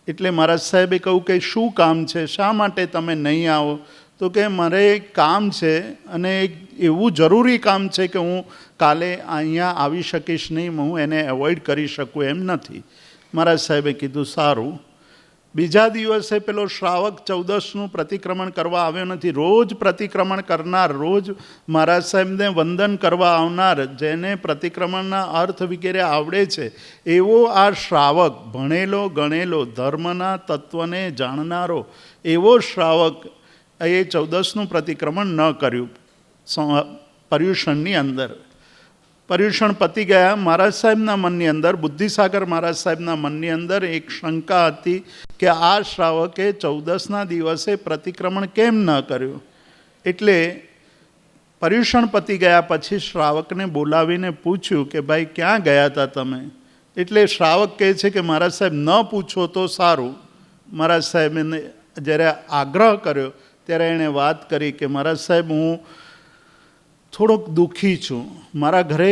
એટલે મહારાજ સાહેબે કહ્યું કે શું કામ છે, શા માટે તમે નહીં આવો? તો કે મારે કામ છે અને એવું જરૂરી કામ છે કે હું કાલે અહીંયા આવી શકીશ નહીં, હું એને એવોઇડ કરી શકું એમ નથી. મહારાજ સાહેબે કીધું સારું. બીજા દિવસે પેલો શ્રાવક 14નું પ્રતિક્રમણ કરવા આવ્યો નથી. રોજ પ્રતિક્રમણ કરનાર, રોજ મહારાજ સાહેબને વંદન કરવા આવનાર, જેને પ્રતિક્રમણના અર્થ વગેરે આવડે છે એવો આ શ્રાવક, ભણેલો ગણેલો, ધર્મના તત્વને જાણનારો એવો શ્રાવક એ 14નું પ્રતિક્રમણ ન કર્યું પર્યુષણની અંદર. પર્યુષણ પતી ગયા. મહારાજ સાહેબના મનની અંદર, બુદ્ધિસાગર મહારાજ સાહેબના મનની અંદર એક શંકા હતી કે આ શ્રાવકે 14ના દિવસે પ્રતિક્રમણ કેમ ન કર્યું. એટલે પર્યુષણ પતી ગયા પછી શ્રાવકને બોલાવીને પૂછ્યું કે ભાઈ ક્યાં ગયા હતા તમે? એટલે શ્રાવક કહે છે કે મહારાજ સાહેબ ન પૂછો તો સારું. મહારાજ સાહેબે જ્યારે આગ્રહ કર્યો ત્યારે એણે વાત કરી કે મહારાજ સાહેબ હું થોડોક દુઃખી છું. મારા ઘરે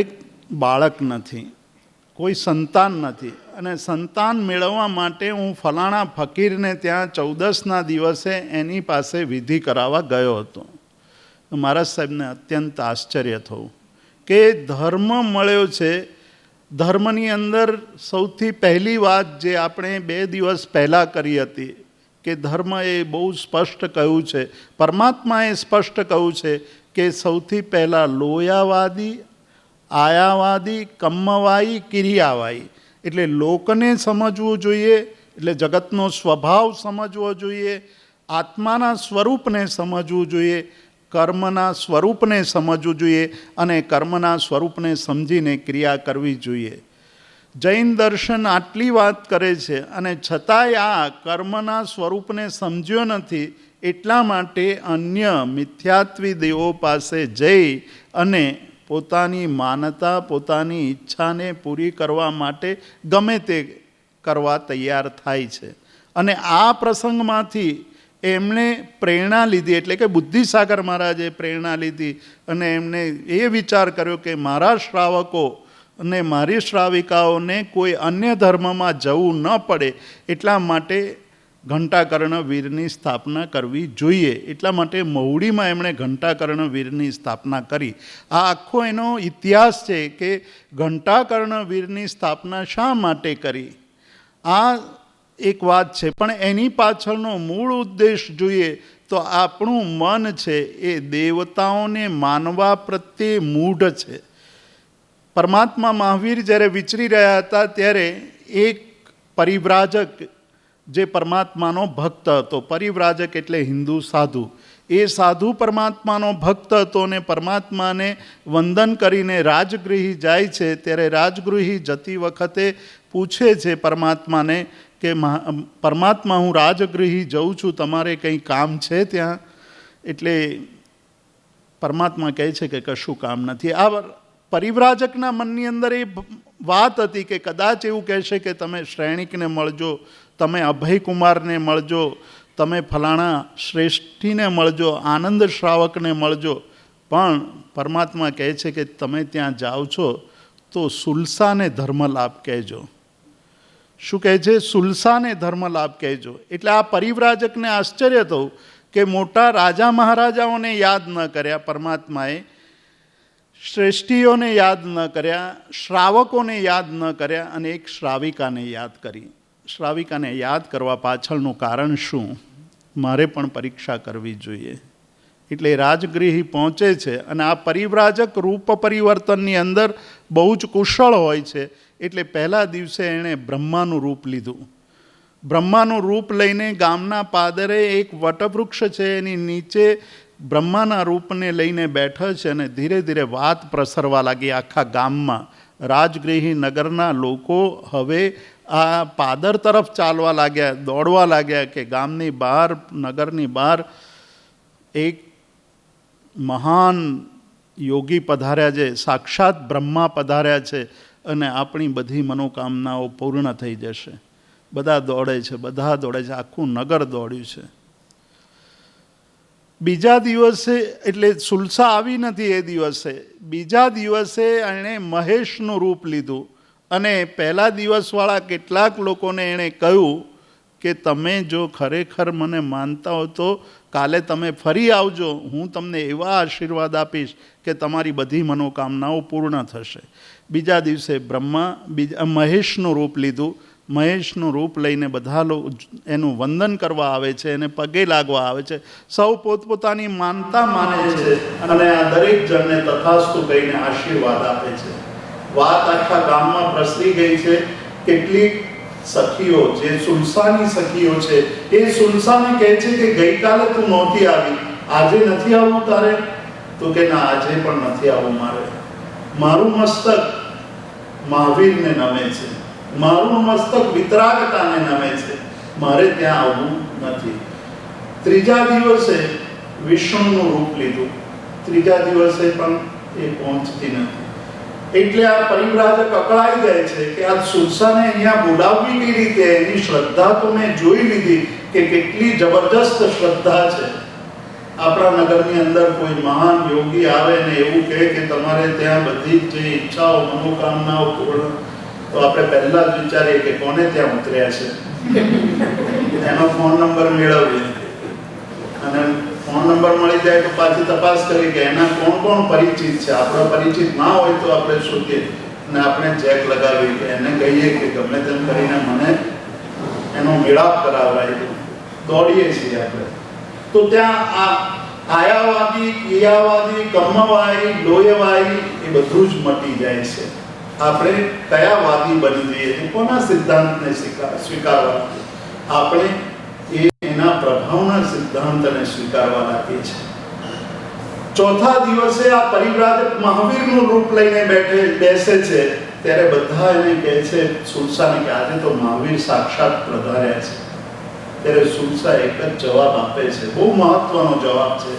બાળક નથી, કોઈ સંતાન નથી અને સંતાન મેળવવા માટે હું ફલાણા ફકીરને ત્યાં 14ના દિવસે એની પાસે વિધિ કરાવવા ગયો હતો. મહારાજ સાહેબને અત્યંત આશ્ચર્ય થયું કે ધર્મ મળ્યો છે. ધર્મની અંદર સૌથી પહેલી વાત જે આપણે 2 દિવસ પહેલાં કરી હતી કે ધર્મ એ બહુ સ્પષ્ટ કહ્યું છે, પરમાત્માએ સ્પષ્ટ કહ્યું છે કે સૌથી પહેલાં લોયાવાદી, આયાવાદી, કમ્મવાયી, કિરિયાવાયી. એટલે લોકને સમજવું જોઈએ, એટલે જગતનો સ્વભાવ સમજવો જોઈએ, આત્માના સ્વરૂપને સમજવું જોઈએ, કર્મના સ્વરૂપને સમજવું જોઈએ અને કર્મના સ્વરૂપને સમજીને ક્રિયા કરવી જોઈએ. જૈન દર્શન આટલી વાત કરે છે અને છતાંય આ કર્મના સ્વરૂપને સમજ્યો નથી. એટલા માટે અન્ય મિથ્યાત્વી દેવો પાસે જઈ અને પોતાની માનતા, પોતાની ઈચ્છાને પૂરી કરવા માટે ગમે તે કરવા તૈયાર થાય છે. અને આ પ્રસંગમાંથી એમણે પ્રેરણા લીધી, એટલે કે બુદ્ધિસાગર મહારાજે પ્રેરણા લીધી અને એમણે એ વિચાર કર્યો કે મારા શ્રાવકો અને મારી શ્રાવિકાઓને કોઈ અન્ય ધર્મમાં જવું ન પડે એટલા માટે ઘંટાકર્ણ વીરની સ્થાપના કરવી જોઈએ. એટલા માટે મહુડીમાં એમણે ઘંટાકર્ણ વીરની સ્થાપના કરી. આ આખો એનો ઇતિહાસ છે કે ઘંટાકર્ણ વીરની સ્થાપના શા માટે કરી, આ એક વાત છે. પણ એની પાછળનો મૂળ ઉદ્દેશ જોઈએ તો આપણું મન છે એ દેવતાઓને માનવા પ્રત્યે મૂઢ છે. પરમાત્મા મહાવીર જ્યારે વિચરી રહ્યા હતા ત્યારે એક પરિવ્રાજક જે પરમાત્માનો ભક્ત હતો, પરિવ્રાજક એટલે હિન્દુ સાધુ, એ સાધુ પરમાત્માનો ભક્ત હતો અને પરમાત્માને વંદન કરીને રાજગૃહી જાય છે. ત્યારે રાજગૃહી જતી વખતે પૂછે છે પરમાત્માને કે પરમાત્મા હું રાજગૃહી જઉં છું, તમારે કંઈ કામ છે ત્યાં? એટલે પરમાત્મા કહે છે કે કશું કામ નથી. આ પરિવ્રાજકના મનની અંદર એ વાત હતી કે કદાચ એવું કહેશે કે તમે શ્રેણિકને મળજો, તમે અભયકુમારને મળજો, તમે ફલાણા શ્રેષ્ઠીને મળજો, આનંદ શ્રાવકને મળજો, પણ પરમાત્મા કહે છે કે તમે ત્યાં જાઓ છો તો સુલસાને ધર્મ લાભ કહેજો. શું કહે છે? સુલસાને ધર્મ લાભ કહેજો. એટલે આ પરિવ્રાજકને આશ્ચર્ય થયું કે મોટા રાજા મહારાજાઓને યાદ ન કર્યા પરમાત્માએ, શ્રેષ્ઠીઓને યાદ ન કર્યા, શ્રાવકોને યાદ ન કર્યા, અને એક શ્રાવિકાને યાદ કરી. શ્રાવિકાને યાદ કરવા પાછળનું કારણ શું? મારે પણ પરીક્ષા કરવી જોઈએ. એટલે રાજગૃહી પહોંચે છે અને આ પરિવ્રાજક રૂપ પરિવર્તનની અંદર બહુ જ કુશળ હોય છે. એટલે પહેલા દિવસે એણે બ્રહ્માનું રૂપ લીધું. બ્રહ્માનું રૂપ લઈને ગામના પાદરે એક વટવૃક્ષ છે એની નીચે બ્રહ્માના રૂપને લઈને બેઠા છે અને ધીરે ધીરે વાત પ્રસરવા લાગી આખા ગામમાં. રાજગૃહી નગરના લોકો હવે આ પાદર તરફ ચાલવા લાગ્યા, દોડવા લાગ્યા કે ગામની બહાર, નગરની બહાર એક મહાન યોગી પધાર્યા છે, સાક્ષાત બ્રહ્મા પધાર્યા છે અને આપણી બધી મનોકામનાઓ પૂર્ણ થઈ જશે. બધા દોડે છે, બધા દોડે છે, આખું નગર દોડ્યું છે. બીજા દિવસે, એટલે સુલસા આવી નથી એ દિવસે, બીજા દિવસે એણે મહેશનું રૂપ લીધું અને પહેલા દિવસવાળા કેટલાક લોકોને એણે કહ્યું કે તમે જો ખરેખર મને માનતા હો તો કાલે તમે ફરી આવજો, હું તમને એવા આશીર્વાદ આપીશ કે તમારી બધી મનોકામનાઓ પૂર્ણ થશે. બીજા દિવસે મહેશનું રૂપ લીધું. મહેશનું રૂપ લઈને બધા લોકો એનું વંદન કરવા આવે છે, એને પગે લાગવા આવે છે. સૌ પોતપોતાની માનતા માને છે અને આ દરેક જણને તથાસ્તુ કહીને આશીર્વાદ આપે છે. વાત આખા ગામમાં પ્રસરી ગઈ છે. કેટલીક સખીઓ, જે સુલસાની સખીઓ છે, એ સુલસાને કહે છે કે ગઈકાલે તું નહોતી આવી, આજે નથી આવવું તારે? તો કે ના, આજે પણ નથી આવવું મારે. મારું મસ્તક મહાવીરને નમે છે, મારું મસ્તક વિતરાગતાને નમે છે, મારે ત્યાં આવવું નથી. ત્રીજા દિવસે વિષ્ણુનું રૂપ લીધું. ત્રીજા દિવસે પણ એ પહોંચતી નથી. એટલે આ પરિવ્રાજક અકળાઈ જાય છે કે આ સુલસાને અહીંયા બોલાવવી કઈ રીતે? એની શ્રદ્ધા તો મેં જોઈ લીધી કે કેટલી જબરજસ્ત શ્રદ્ધા છે. આપણા નગરની અંદર કોઈ મહાન યોગી આવે ને એવું કહે કે તમારે ત્યાં બધી જ જે ઈચ્છાઓ, મનોકામનાઓ પૂર્ણ, તો આપણે પહેલા જ વિચારીએ કે કોને ત્યાં ઉતર્યા છે, એનો ફોન નંબર મેળવીએ અને ફોન નંબર મળી જાય તો પાછી તપાસ કરી કે એના કોણ કોણ પરિચિત છે. આપણો પરિચિત ના હોય તો આપણે શોધીએ અને આપણે ચેક લગાવીએ કે એને કહીએ કે ગમે તેમ કરીને મને એનો મેળાપ કરાવડાવી દો. દોડીએ છીએ આપણે. તો ત્યાં આ આયાવાદી, ક્રિયાવાદી, કર્મવાદી, લોયવાદી એ બધું જ મટી જાય છે. આપણે કયા વાદી બની જઈએ? કોના સિદ્ધાંતને સ્વીકારવા? આપણે એના પ્રભાવના સિદ્ધાંતને સ્વીકારવા લાગીએ છીએ. ચોથા દિવસે આ પરિવ્રાજક મહાવીરનું રૂપ લઈને બેસે છે. ત્યારે બધા એને કહે છે, સુલસાને, કે આજે તો મહાવીર સાક્ષાત પધાર્યા છે. ત્યારે સુલસા એક જ જવાબ આપે છે, બહુ મહત્વનો જવાબ છે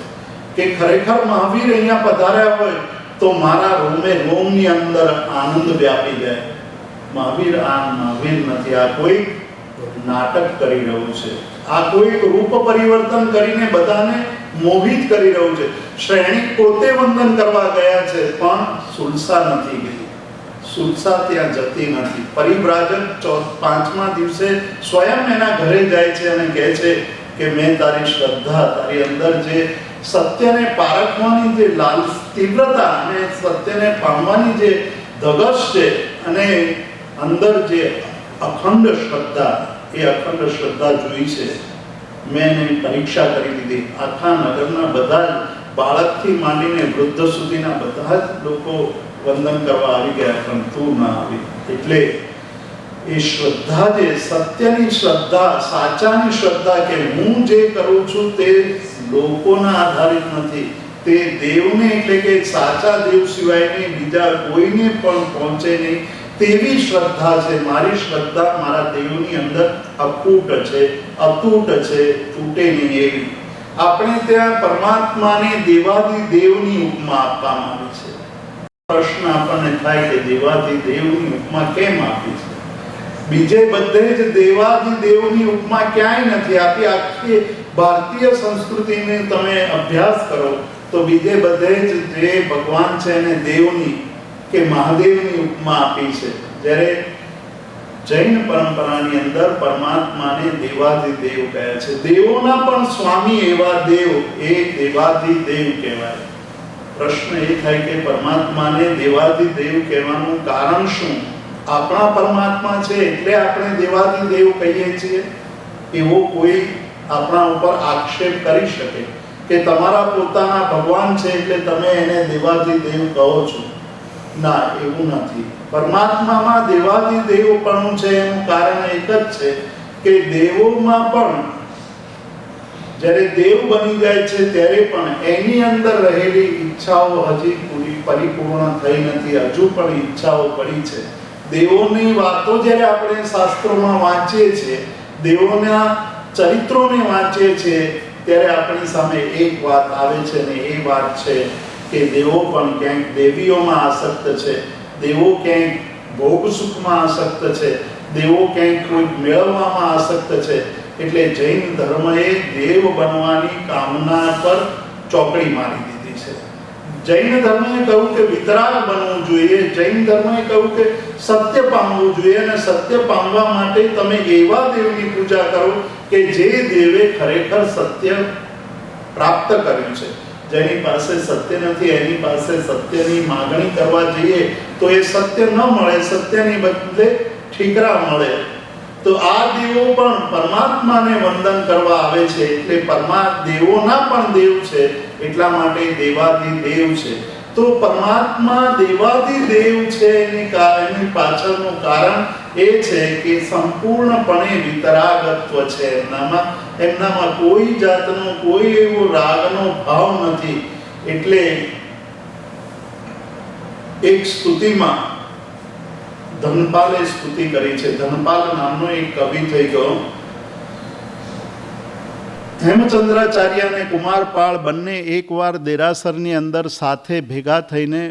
કે ખરેખર મહાવીર અહીંયા પધાર્યા હોય તો મારા રોમે રોમની અંદર આનંદ વ્યાપી જાય. મહાવીર નથી, આ કોઈ નાટક કરી રહ્યું છે, આ કોઈ રૂપ પરિવર્તન કરીને બધાને મોહિત કરી રહ્યું છે. શ્રેણિક પોતે વંદન કરવા ગયા છે પણ સુલસા નથી ગઈ, સુલસા ત્યાં જતી નથી. પરિવ્રાજક પાંચમા દિવસે સ્વયં એના ઘરે જાય છે અને કહે છે કે મેં તારી શ્રદ્ધા, તારી અંદર જે સત્યને પારખવાની જે તીવ્રતા અને સત્યને પામવાની જે ધગશ છે અને અંદર જે અખંડ શ્રદ્ધા, એ અખંડ શ્રદ્ધા જોઈ છે. મેં એની પરીક્ષા કરી લીધી. આખા નગરના બધા જ, બાળકથી માંડીને વૃદ્ધ સુધીના બધા જ લોકો વંદન કરવા આવી ગયા પણ તું ના આવી. એટલે એ શ્રદ્ધા, જે સત્યની શ્રદ્ધા, સાચાની શ્રદ્ધા કે હું જે કરું છું તે લોકોના આધારિત નથી, તે દેવને, એટલે કે સાચા દેવ સિવાયની બીજા કોઈને પણ પહોંચે નહીં તેવી શ્રદ્ધા છે. મારી શ્રદ્ધા મારા દેવની અંદર અકૂટ છે, અતૂટ છે, તૂટે નહીં એવી. આપણે ત્યાં પરમાત્માને દેવાદિ દેવની ઉપમા આપવામાં આવી છે. પ્રશ્ન આપણને થાય કે દેવાધિદેવની ઉપમા કેમ આપી છે? બીજે બધે જ દેવાધિદેવની ઉપમા ક્યાંય નથી આપી. આખી ભારતીય સંસ્કૃતિને તમે અભ્યાસ કરો તો બીજે બધે જ જે ભગવાન છે એને દેવની કે મહાદેવની ઉપમા આપી છે. જ્યારે જૈન પરંપરાની અંદર પરમાત્માને દેવાધિદેવ કહે છે. દેવોના પણ સ્વામી એવા દેવ એ દેવાધિદેવ કહેવાય. પ્રશ્ન એ થાય કે પરમાત્માને દેવાધિદેવ કહેવાનું કારણ શું? આપણા પરમાત્મા છે એટલે આપણે દેવાધિદેવ કહીએ છીએ? એવો કોઈ આપણા ઉપર આક્ષેપ કરી શકે કે તમારા પોતાના ભગવાન છે એટલે તમે એને દેવાધિદેવ કહો છો? ના, એવું નથી. પરમાત્મામાં દેવાધિદેવપણું છે એનું કારણ એક જ છે કે દેવોમાં પણ જ્યારે દેવ બની જાય છે ત્યારે પણ એની અંદર રહેલી ઈચ્છાઓ હજી પરિપૂર્ણ થઈ નથી. હજુ પણ ઈચ્છાઓ પડી છે. દેવોની વાતો જ્યારે આપણે શાસ્ત્રોમાં વાંચીએ છીએ, દેવોના ચરિત્રોને વાંચીએ છીએ, ત્યારે આપણી સામે એક વાત આવે છે ને એ વાત છે કે દેવો પણ ક્યાંક દેવીઓમાં આસક્ત છે, દેવો ક્યાંક ભોગ સુખમાં આસક્ત છે, દેવો ક્યાંક કોઈ મેળવવામાં આસક્ત છે. એટલે જૈન ધર્મએ દેવ બનવાની કામના પર ચોકડી મારી દીધી છે. જૈન ધર્મએ કહ્યું કે વિતરાગ બનવું જોઈએ. જૈન ધર્મએ કહ્યું કે સત્ય પામવું જોઈએ અને સત્ય પામવા માટે તમે એવા દેવની પૂજા કરો કે જે દેવે ખરેખર સત્ય પ્રાપ્ત કર્યું છે. જેની પાસે સત્ય નથી એની પાસે સત્યની માગણી કરવા જઈએ તો એ સત્ય ન મળે, સત્યની બદલે ઠીકરા મળે. તો આ દેવો પણ પરમાત્માને વંદન કરવા આવે છે એટલે દેવોના પણ દેવ છે એટલા માટે દેવાધિદેવ છે. તો પરમાત્મા દેવાધિદેવ છે એની પાછળનું કારણ એ છે કે સંપૂર્ણપણે વિતરાગત્વ છે એમનામાં કોઈ જાતનો કોઈ એવો રાગનો ભાવ નથી. એટલે એક સ્તુતિમાં ધનપાલે સ્તુતિ કરી છે. ધનપાલ નામનો એક કવિ થઈ ગયો. હેમચંદ્રાચાર્ય અને કુમારપાળ બંને એકવાર દેરાસરની અંદર સાથે ભેગા થઈને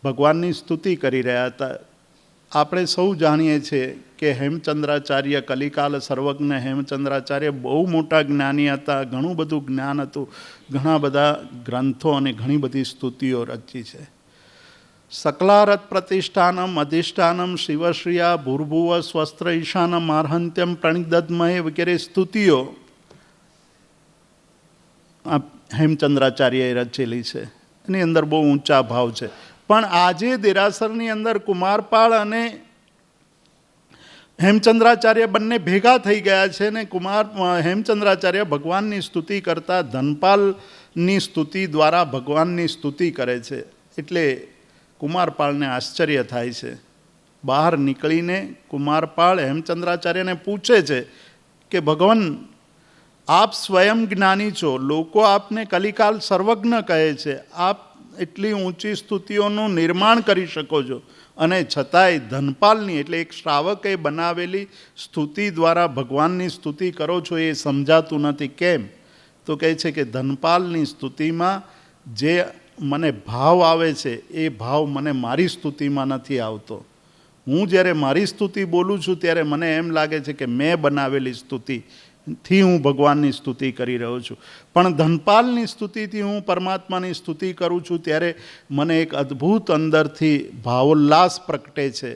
ભગવાનની સ્તુતિ કરી રહ્યા હતા. આપણે સૌ જાણીએ છીએ કે હેમચંદ્રાચાર્ય કલિકાલ સર્વજ્ઞ હેમચંદ્રાચાર્ય બહુ મોટા જ્ઞાની હતા. ઘણું બધું જ્ઞાન હતું. ઘણા બધા ગ્રંથો અને ઘણી બધી સ્તુતિઓ રચી છે. સકલારત પ્રતિષ્ઠાનમ અધિષ્ઠાનમ શિવશ્રિયા ભૂર્ભુવ સ્વસ્ત્ર ઈશાનમ આર્હંત્યમ પ્રણિદદ્મહે વગેરે સ્તુતિઓ હેમચંદ્રાચાર્યએ રચેલી છે. એની અંદર બહુ ઊંચા ભાવ છે. પણ આજે દેરાસરની અંદર કુમારપાળ અને હેમચંદ્રાચાર્ય બંને ભેગા થઈ ગયા છે ને હેમચંદ્રાચાર્ય ભગવાનની સ્તુતિ કરતા ધનપાલની સ્તુતિ દ્વારા ભગવાનની સ્તુતિ કરે છે. એટલે કુમારપાળને આશ્ચર્ય થાય છે. બહાર નીકળીને કુમારપાળ હેમચંદ્રાચાર્યને પૂછે છે કે ભગવાન, આપ સ્વયં જ્ઞાની છો, લોકો આપને કલિકાલ સર્વજ્ઞ કહે છે, આપ એટલી ઊંચી સ્તુતિઓનું નિર્માણ કરી શકો છો અને છતાંય ધનપાલની એટલે એક શ્રાવકે બનાવેલી સ્તુતિ દ્વારા ભગવાનની સ્તુતિ કરો છો એ સમજાતું નથી. કેમ? તો કહે છે કે ધનપાલની સ્તુતિમાં જે મને ભાવ આવે છે એ ભાવ મને મારી સ્તુતિમાં નથી આવતો. હું જ્યારે મારી સ્તુતિ બોલું છું ત્યારે મને એમ લાગે છે કે મેં બનાવેલી સ્તુતિથી હું ભગવાનની સ્તુતિ કરી રહ્યો છું. પણ ધનપાલની સ્તુતિથી હું પરમાત્માની સ્તુતિ કરું છું ત્યારે મને એક અદ્ભુત અંદરથી ભાવોલ્લાસ પ્રગટે છે.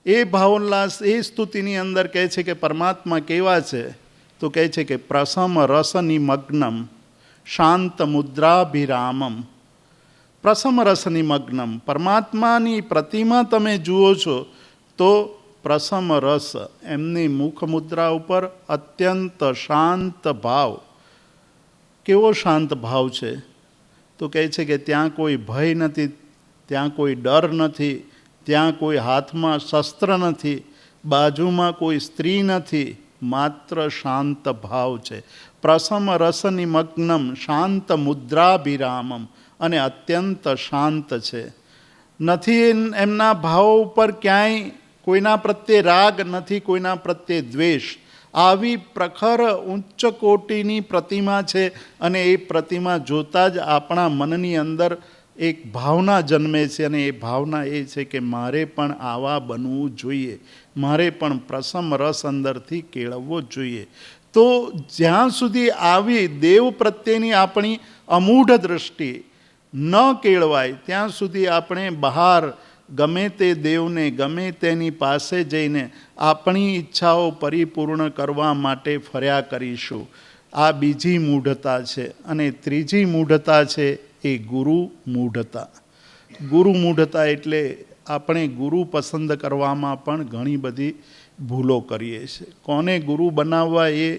એ ભાવોલ્લાસ એ સ્તુતિની અંદર કહે છે કે પરમાત્મા કેવા છે? તો કહે છે કે પ્રસમ રસ નિમગ્નમ શાંત મુદ્રાભિરામમ. પ્રસમ રસ નિમગ્નમ, પરમાત્માની પ્રતિમા તમે જુઓ છો તો પ્રસમ રસ, એમની મુખ મુદ્રા ઉપર અત્યંત શાંત ભાવ. કેવો શાંત ભાવ છે? તો કહે છે કે ત્યાં કોઈ ભય નથી, ત્યાં કોઈ ડર નથી, ત્યાં કોઈ હાથમાં શસ્ત્ર નથી, બાજુમાં કોઈ સ્ત્રી નથી, માત્ર શાંત ભાવ છે. પ્રસમ રસ નિમગ્નમ શાંત મુદ્રાભિરામમ, અને અત્યંત શાંત છે. નથી એમના ભાવો ઉપર ક્યાંય કોઈના પ્રત્યે રાગ નથી, કોઈના પ્રત્યે દ્વેષ. આવી પ્રખર ઉચ્ચ કોટીની પ્રતિમા છે અને એ પ્રતિમા જોતાં જ આપણા મનની અંદર એક ભાવના જન્મે છે, અને એ ભાવના એ છે કે મારે પણ આવા બનવું જોઈએ, મારે પણ પ્રસમ રસ અંદરથી કેળવવો જોઈએ. તો જ્યાં સુધી આવી દેવ પ્રત્યેની આપણી અમૂઢ દૃષ્ટિ ન કેળવાય ત્યાં સુધી આપણે બહાર ગમે તે દેવને ગમે તેની પાસે જઈને આપણી ઈચ્છાઓ પરિપૂર્ણ કરવા માટે ફર્યા કરીશું. આ બીજી મૂઢતા છે. અને ત્રીજી મૂઢતા છે એ ગુરુ મૂઢતા. ગુરુ મૂઢતા એટલે આપણે ગુરુ પસંદ કરવામાં પણ ઘણી બધી ભૂલો કરીએ છીએ. કોને ગુરુ બનાવવા એ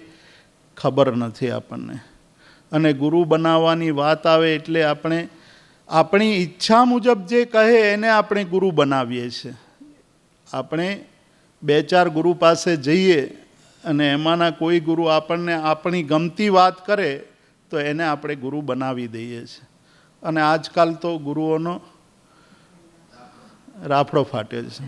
ખબર નથી આપણને. અને ગુરુ બનાવવાની વાત આવે એટલે આપણે આપણી ઈચ્છા મુજબ જે કહે એને આપણે ગુરુ બનાવીએ છીએ. આપણે 2-4 ગુરુ પાસે જઈએ અને એમાંના કોઈ ગુરુ આપણને આપણી ગમતી વાત કરે તો એને આપણે ગુરુ બનાવી દઈએ છીએ. અને આજકાલ તો ગુરુઓનો રાફડો ફાટ્યો છે.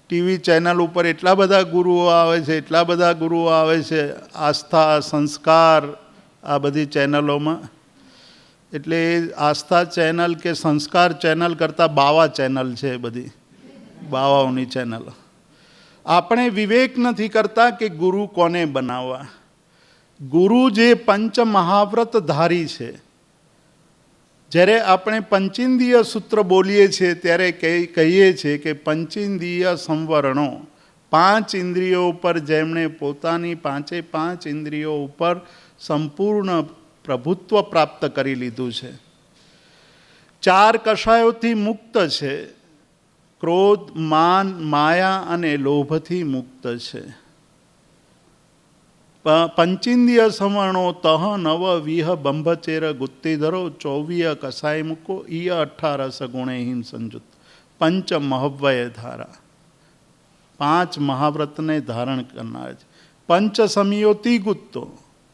ટીવી ચેનલ ઉપર એટલા બધા ગુરુઓ આવે છે, એટલા બધા ગુરુઓ આવે છે, આસ્થા, સંસ્કાર, આ બધી ચેનલોમાં. એટલે એ આસ્થા ચેનલ કે સંસ્કાર ચેનલ કરતાં બાવા ચેનલ છે બધી, બાવાઓની ચેનલ. આપણે વિવેક નથી કરતા કે ગુરુ કોને બનાવવા. ગુરુ જે પંચ મહાવ્રત ધારી છે. જ્યારે આપણે પંચેન્દ્રિય સૂત્ર બોલીએ છીએ ત્યારે કહીએ છીએ કે પંચેન્દ્રિય સંવરણો, 5 ઇન્દ્રિયો ઉપર જેમણે પોતાની 5 ઇન્દ્રિયો ઉપર સંપૂર્ણ પ્રભુત્વ પ્રાપ્ત કરી લીધું છે. 4 કષાયોથી મુક્ત છે. ક્રોધ, માન, માયા અને લોભથી મુક્ત છે. પંચેન્દ્રિય સંવરણો તહ નવ વિહ બંભચેર ગુત્તિધરો 24 કસાય મૂકો ઈય 18 ગુણેહીન સંજુત પંચ મહવ્વય ધારા. 5 મહાવ્રતને ધારણ કરનાર છે. પંચ સમિયોથી ગુપ્તો,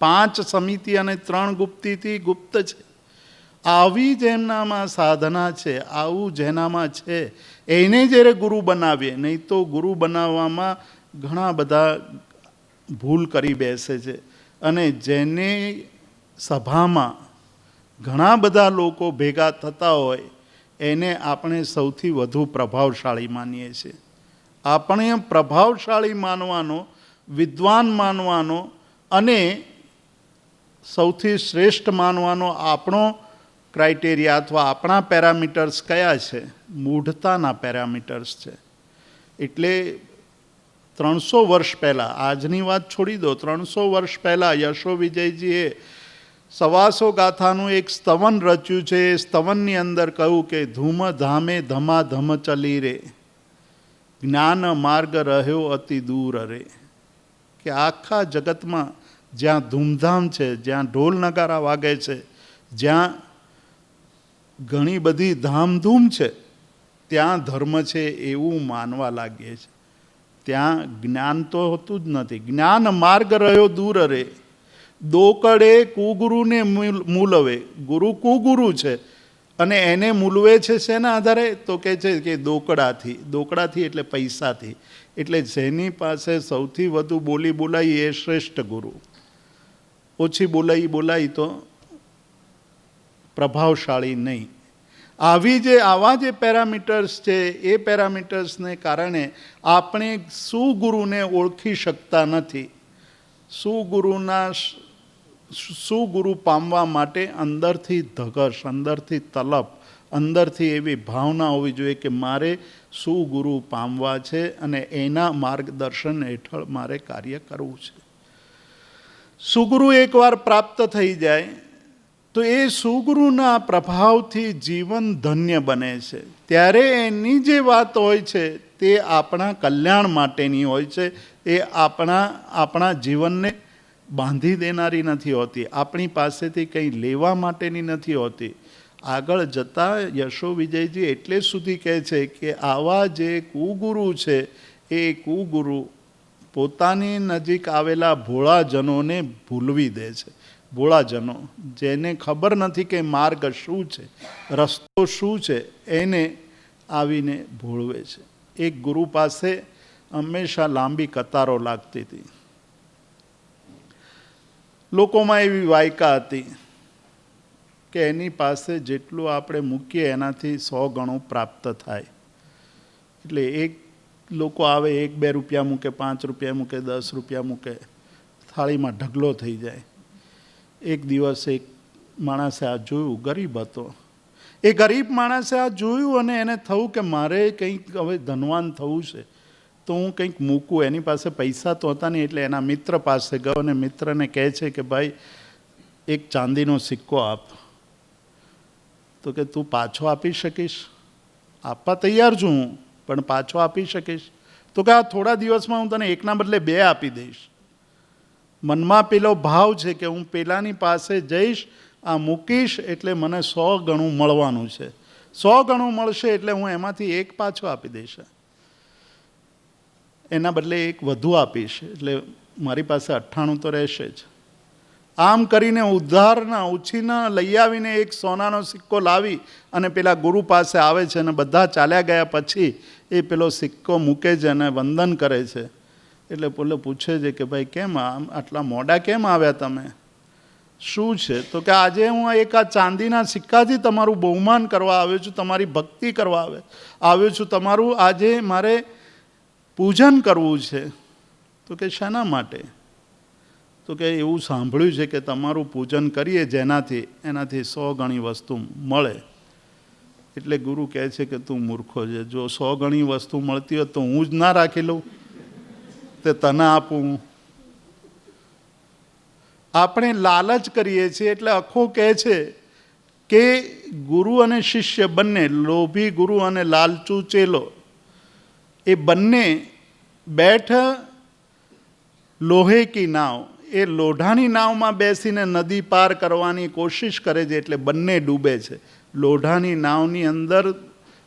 5 સમિતિ અને 3 ગુપ્તિથી ગુપ્ત છે. આવી જેમનામાં સાધના છે, આવું જેનામાં છે એને જ્યારે ગુરુ બનાવીએ. નહીં તો ગુરુ બનાવવામાં ઘણા બધા ભૂલ કરી બેસે છે. અને જેને સભામાં ઘણા બધા લોકો ભેગા થતા હોય એને આપણે સૌથી વધુ પ્રભાવશાળી માનીએ છીએ. આપણે પ્રભાવશાળી માનવાનો, વિદ્વાન માનવાનો અને સૌથી શ્રેષ્ઠ માનવાનો આપણો ક્રાઇટેરિયા અથવા આપણા પેરામીટર્સ કયા છે? મૂઢતાના પેરામીટર્સ છે. એટલે 300 વર્ષ પહેલાં, આજની વાત છોડી દો, 300 વર્ષ પહેલાં યશો વિજયજીએ સવાસો ગાથાનું એક સ્તવન રચ્યું છે. એ સ્તવનની અંદર કહ્યું કે ધૂમ ધામે ધમાધમ ચલી રે, જ્ઞાન માર્ગ રહ્યો અતિ દૂર રે. કે આખા જગતમાં જ્યાં ધૂમધામ છે, જ્યાં ઢોલ નગારા વાગે છે, જ્યાં ઘણી બધી ધામધૂમ છે, ત્યાં ધર્મ છે એવું માનવા લાગીએ છીએ. ત્યાં જ્ઞાન તો હોતું જ નથી. જ્ઞાન માર્ગ રહ્યો દૂર રે, દોકડે કુગુરુને મૂલવે. ગુરુ કુગુરુ છે અને એને મૂલવે છે શેના આધારે? તો કહે છે કે દોકડાથી. દોકડાથી એટલે પૈસાથી. એટલે જેની પાસે સૌથી વધુ બોલી બોલાઈ એ શ્રેષ્ઠ ગુરુ. ઓછી બોલાઈ તો પ્રભાવશાળી નહીં. આવા જે પેરામીટર્સ છે એ પેરામીટર્સને કારણે આપણે સુગુરુને ઓળખી શકતા નથી. સુગુરુ પામવા માટે અંદરથી ધગશ, અંદરથી તલપ, અંદરથી એવી ભાવના હોવી જોઈએ કે મારે સુગુરુ પામવા છે અને એના માર્ગદર્શન હેઠળ મારે કાર્ય કરવું છે. સુગુરુ એકવાર પ્રાપ્ત થઈ જાય તો એ સુગુરુના પ્રભાવથી જીવન ધન્ય બને છે. ત્યારે એની જે વાત હોય છે તે આપણા કલ્યાણ માટેની હોય છે. એ આપણા જીવનને બાંધી દેનારી નથી હોતી, આપણી પાસેથી કંઈ લેવા માટેની નથી હોતી. આગળ જતાં યશો વિજયજી એટલે સુધી કહે છે કે આવા જે કુગુરુ છે એ કુગુરુ પોતાની નજીક આવેલા ભોળાજનોને ભૂલવી દે છે. ભોળાજનો જેને ખબર નથી કે માર્ગ શું છે, રસ્તો શું છે, એને આવીને ભોળવે છે. એક ગુરુ પાસે હંમેશા લાંબી કતારો લાગતી હતી. લોકોમાં એવી વાયકા હતી કે એની પાસે જેટલું આપણે મૂકીએ એનાથી 100 ગણું પ્રાપ્ત થાય. એટલે એક લોકો આવે 1-2 રૂપિયા મૂકે, 5 રૂપિયા મૂકે, 10 રૂપિયા મૂકે, થાળીમાં ઢગલો થઈ જાય. એક દિવસ એક માણસે આ જોયું, ગરીબ હતો. એ ગરીબ માણસે આ જોયું અને એને થયું કે મારે કંઈક હવે ધનવાન થવું છે તો હું કંઈક મૂકું. એની પાસે પૈસા તો હતા નહીં એટલે એના મિત્ર પાસે ગયો અને મિત્રને કહે છે કે ભાઈ એક ચાંદીનો સિક્કો આપ. તો કે તું પાછો આપી શકીશ? આપવા તૈયાર છું હું, પણ પાછો આપી શકીશ? તો કે આ થોડા દિવસમાં હું તને એકના બદલે 2 આપી દઈશ. મનમાં પેલો ભાવ છે કે હું પેલાની પાસે જઈશ, આ મૂકીશ એટલે મને 100 ગણું મળવાનું છે. 100 ગણું મળશે એટલે હું એમાંથી 1 પાછો આપી દઈશ, એના બદલે 1 વધુ આપીશ એટલે મારી પાસે 98 તો રહેશે જ. આમ કરીને ઉધારના ઉછીના લઈ આવીને એક સોનાનો સિક્કો લાવી અને પેલા ગુરુ પાસે આવે છે અને બધા ચાલ્યા ગયા પછી એ પેલો સિક્કો મૂકે છે અને વંદન કરે છે. એટલે પેલો પૂછે છે કે ભાઈ કેમ આટલા મોડા કેમ આવ્યા તમે, શું છે? તો કે આજે હું એક આ ચાંદીના સિક્કાથી તમારું બહુમાન કરવા આવ્યો છું, તમારી ભક્તિ કરવા આવ્યો છું, તમારું આજે મારે પૂજન કરવું છે. તો કે શાના માટે? તો કે એવું સાંભળ્યું છે કે તમારું પૂજન કરીએ જેનાથી એનાથી 100 ગણી વસ્તુ મળે. એટલે ગુરુ કહે છે કે તું મૂર્ખો છે, જો 100 ગણી વસ્તુ મળતી હોય તો હું જ ના રાખી લઉં, તે તને આપું. આપણે લાલચ કરીએ છીએ એટલે અખો કહે છે કે ગુરુ અને શિષ્ય બંને, લોભી ગુરુ અને લાલચુ ચેલો, એ બંને બેઠ લોહે કી નાવ, એ લોઢાની નાવમાં બેસીને નદી પાર કરવાની કોશિશ કરે છે એટલે બંને ડૂબે છે. લોઢાની નાવની અંદર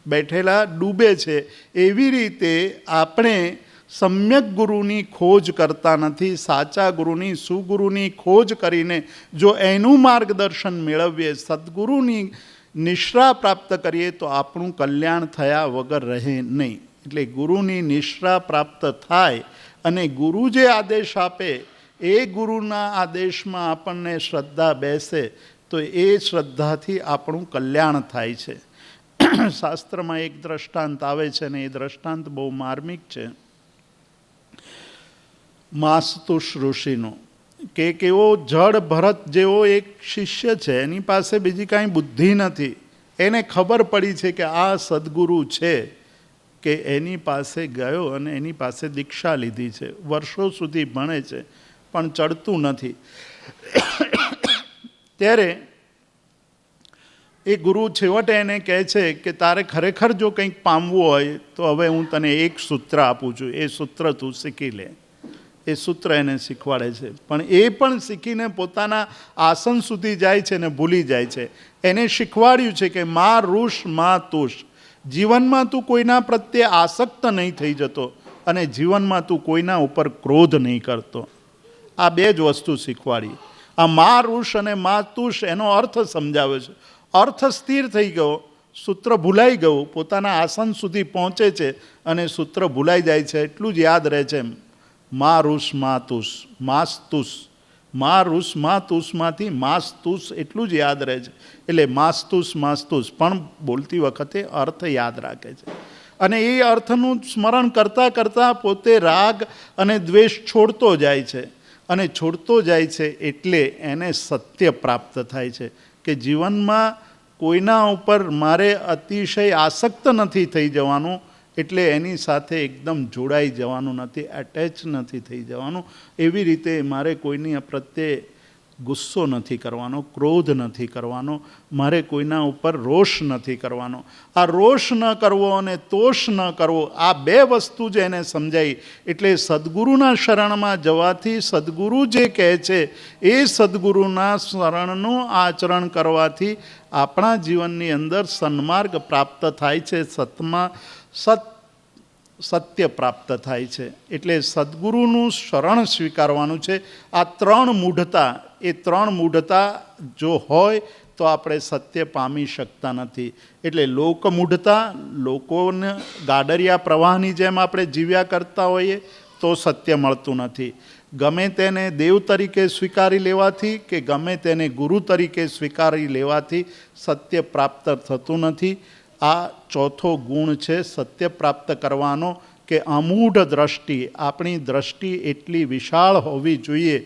બેઠેલા ડૂબે છે. એવી રીતે આપણે સમ્યક ગુરુની ખોજ કરતા નથી. સાચા ગુરુની, સુગુરુની ખોજ કરીને જો એનું માર્ગદર્શન મેળવીએ, સદગુરુની નિશ્રા પ્રાપ્ત કરીએ તો આપણું કલ્યાણ થયા વગર રહે નહીં. એટલે ગુરુની નિશ્રા પ્રાપ્ત થાય અને ગુરુ જે આદેશ આપે એ ગુરુના આદેશમાં આપણને શ્રદ્ધા બેસે તો એ શ્રદ્ધાથી આપણું કલ્યાણ થાય છે. શાસ્ત્રમાં એક દ્રષ્ટાંત આવે છે અને એ દ્રષ્ટાંત બહુ માર્મિક છે. માસ્તુષ ઋષિનો કે એવો જડ ભરત જેવો એક શિષ્ય છે, એની પાસે બીજી કાંઈ બુદ્ધિ નથી. એને ખબર પડી છે કે આ સદગુરુ છે, કે એની પાસે ગયો અને એની પાસે દીક્ષા લીધી છે, વર્ષો સુધી ભણે છે પણ ચડતું નથી. ત્યારે એ ગુરુ છેવટે એને કહે છે કે તારે ખરેખર જો કંઈક પામવું હોય તો હવે હું તને એક સૂત્ર આપું છું, એ સૂત્ર તું શીખી લે. એ સૂત્ર એને શીખવાડે છે, પણ એ પણ શીખીને પોતાના આસન સુધી જાય છે ને ભૂલી જાય છે. એને શીખવાડ્યું છે કે મા ઋષ મા તુષ, જીવનમાં તું કોઈના પ્રત્યે આસક્ત નહીં થઈ જતો અને જીવનમાં તું કોઈના ઉપર ક્રોધ નહીં કરતો. આ 2 જ વસ્તુ શીખવાડી. આ મા ઋષ અને મા તુષ એનો અર્થ સમજાવે છે. અર્થ સ્થિર થઈ ગયો, સૂત્ર ભૂલાઈ ગયું, પોતાના આસન સુધી પહોંચે છે અને સૂત્ર ભૂલાઈ જાય છે. એટલું જ યાદ રહે છે, મા ઋષ મા તુષ, માસ્તુષ. મા ઋષ મા તુષમાંથી માસ્તુષ એટલું જ યાદ રહે છે. એટલે માસ્તુષ માસ્તુષ પણ બોલતી વખતે અર્થ યાદ રાખે છે અને એ અર્થનું સ્મરણ કરતાં કરતાં પોતે રાગ અને દ્વેષ છોડતો જાય છે. અને છોડતો જાય છે એટલે એને સત્ય પ્રાપ્ત થાય છે કે જીવનમાં કોઈના ઉપર મારે અતિશય આસક્ત નથી થઈ જવાનું, એટલે એની સાથે એકદમ જોડાઈ જવાનું નથી, એટેચ નથી થઈ જવાનું. એવી રીતે મારે કોઈની પ્રત્યે ગુસ્સો નથી કરવાનો, ક્રોધ નથી કરવાનો, મારે કોઈના ઉપર રોષ નથી કરવાનો. આ રોષ ન કરવો અને તોષ ન કરવો, આ 2 વસ્તુ જ એને સમજાઈ. એટલે સદગુરુના શરણમાં જવાથી સદગુરુ જે કહે છે એ સદગુરુના શરણનું આચરણ કરવાથી આપણા જીવનની અંદર સન્માર્ગ પ્રાપ્ત થાય છે, સત્ય પ્રાપ્ત થાય છે. એટલે સદગુરુનું શરણ સ્વીકારવાનું છે. આ 3 મૂઢતા, એ 3 મૂઢતા જો હોય તો આપણે સત્ય પામી શકતા નથી. એટલે લોકમૂઢતા, લોકોને ગાડરિયા પ્રવાહની જેમ આપણે જીવ્યા કરતા હોઈએ તો સત્ય મળતું નથી. ગમે તેને દેવ તરીકે સ્વીકારી લેવાથી કે ગમે તેને ગુરુ તરીકે સ્વીકારી લેવાથી સત્ય પ્રાપ્ત થતું નથી. આ ચોથો ગુણ છે સત્ય પ્રાપ્ત કરવાનો, કે અમૂઢ દ્રષ્ટિ. આપણી દ્રષ્ટિ એટલી વિશાળ હોવી જોઈએ,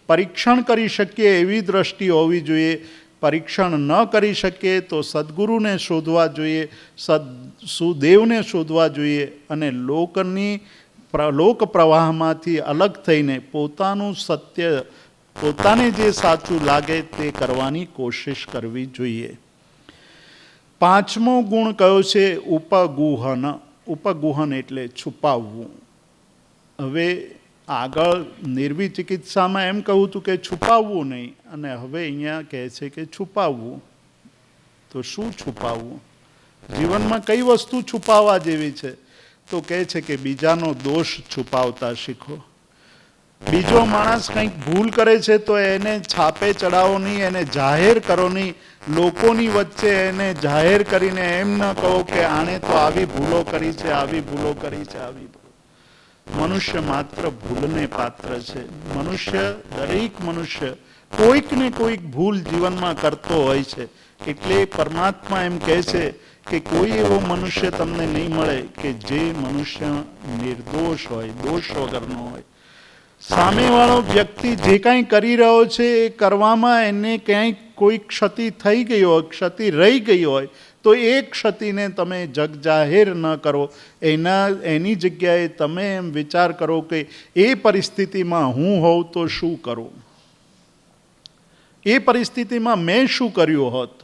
પરીક્ષણ કરી શકીએ એવી દ્રષ્ટિ હોવી જોઈએ. પરીક્ષણ ન કરી શકીએ તો સદગુરુને શોધવા જોઈએ, સુદેવને શોધવા જોઈએ અને લોક પ્રવાહમાંથી અલગ થઈને પોતાનું સત્ય, પોતાને જે સાચું લાગે તે કરવાની કોશિશ કરવી જોઈએ. પાંચમો ગુણ કયો છે? ઉપગુહન. ઉપગુહન એટલે છુપાવવું. હવે આગળ નિર્વી ચિકિત્સામાં એમ કહું હતું કે છુપાવવું નહીં, અને હવે અહીંયા કહે છે કે છુપાવવું. તો શું છુપાવવું? જીવનમાં કઈ વસ્તુ છુપાવવા જેવી છે? તો કહે છે કે બીજાનો દોષ છુપાવતા શીખો. બીજો માણસ કંઈક ભૂલ કરે છે તો એને છાપે ચડાવો નહીં, એને જાહેર કરો નહીં. લોકોની વચ્ચે એને જાહેર કરીને એમ ન કહો કે આણે તો આવી ભૂલો કરી છે, આવી ભૂલો કરી છે, આવી ભૂલો. મનુષ્ય માત્ર ભૂલને પાત્ર છે. દરેક મનુષ્ય કોઈક ને કોઈક ભૂલ જીવનમાં કરતો હોય છે. એટલે પરમાત્મા એમ કહે છે કે કોઈ એવો મનુષ્ય તમને નહીં મળે કે જે મનુષ્ય નિર્દોષ હોય, દોષ વગરનો હોય. સામેવાળો વ્યક્તિ જે કાંઈ કરી રહ્યો છે એ કરવામાં એને ક્યાંય કોઈ ક્ષતિ થઈ ગઈ હોય, ક્ષતિ રહી ગઈ હોય, તો એ ક્ષતિને તમે જગજાહેર ન કરો. એની જગ્યાએ તમે એમ વિચાર કરો કે એ પરિસ્થિતિમાં હું હોઉં તો શું કરું, એ પરિસ્થિતિમાં મેં શું કર્યું હોત.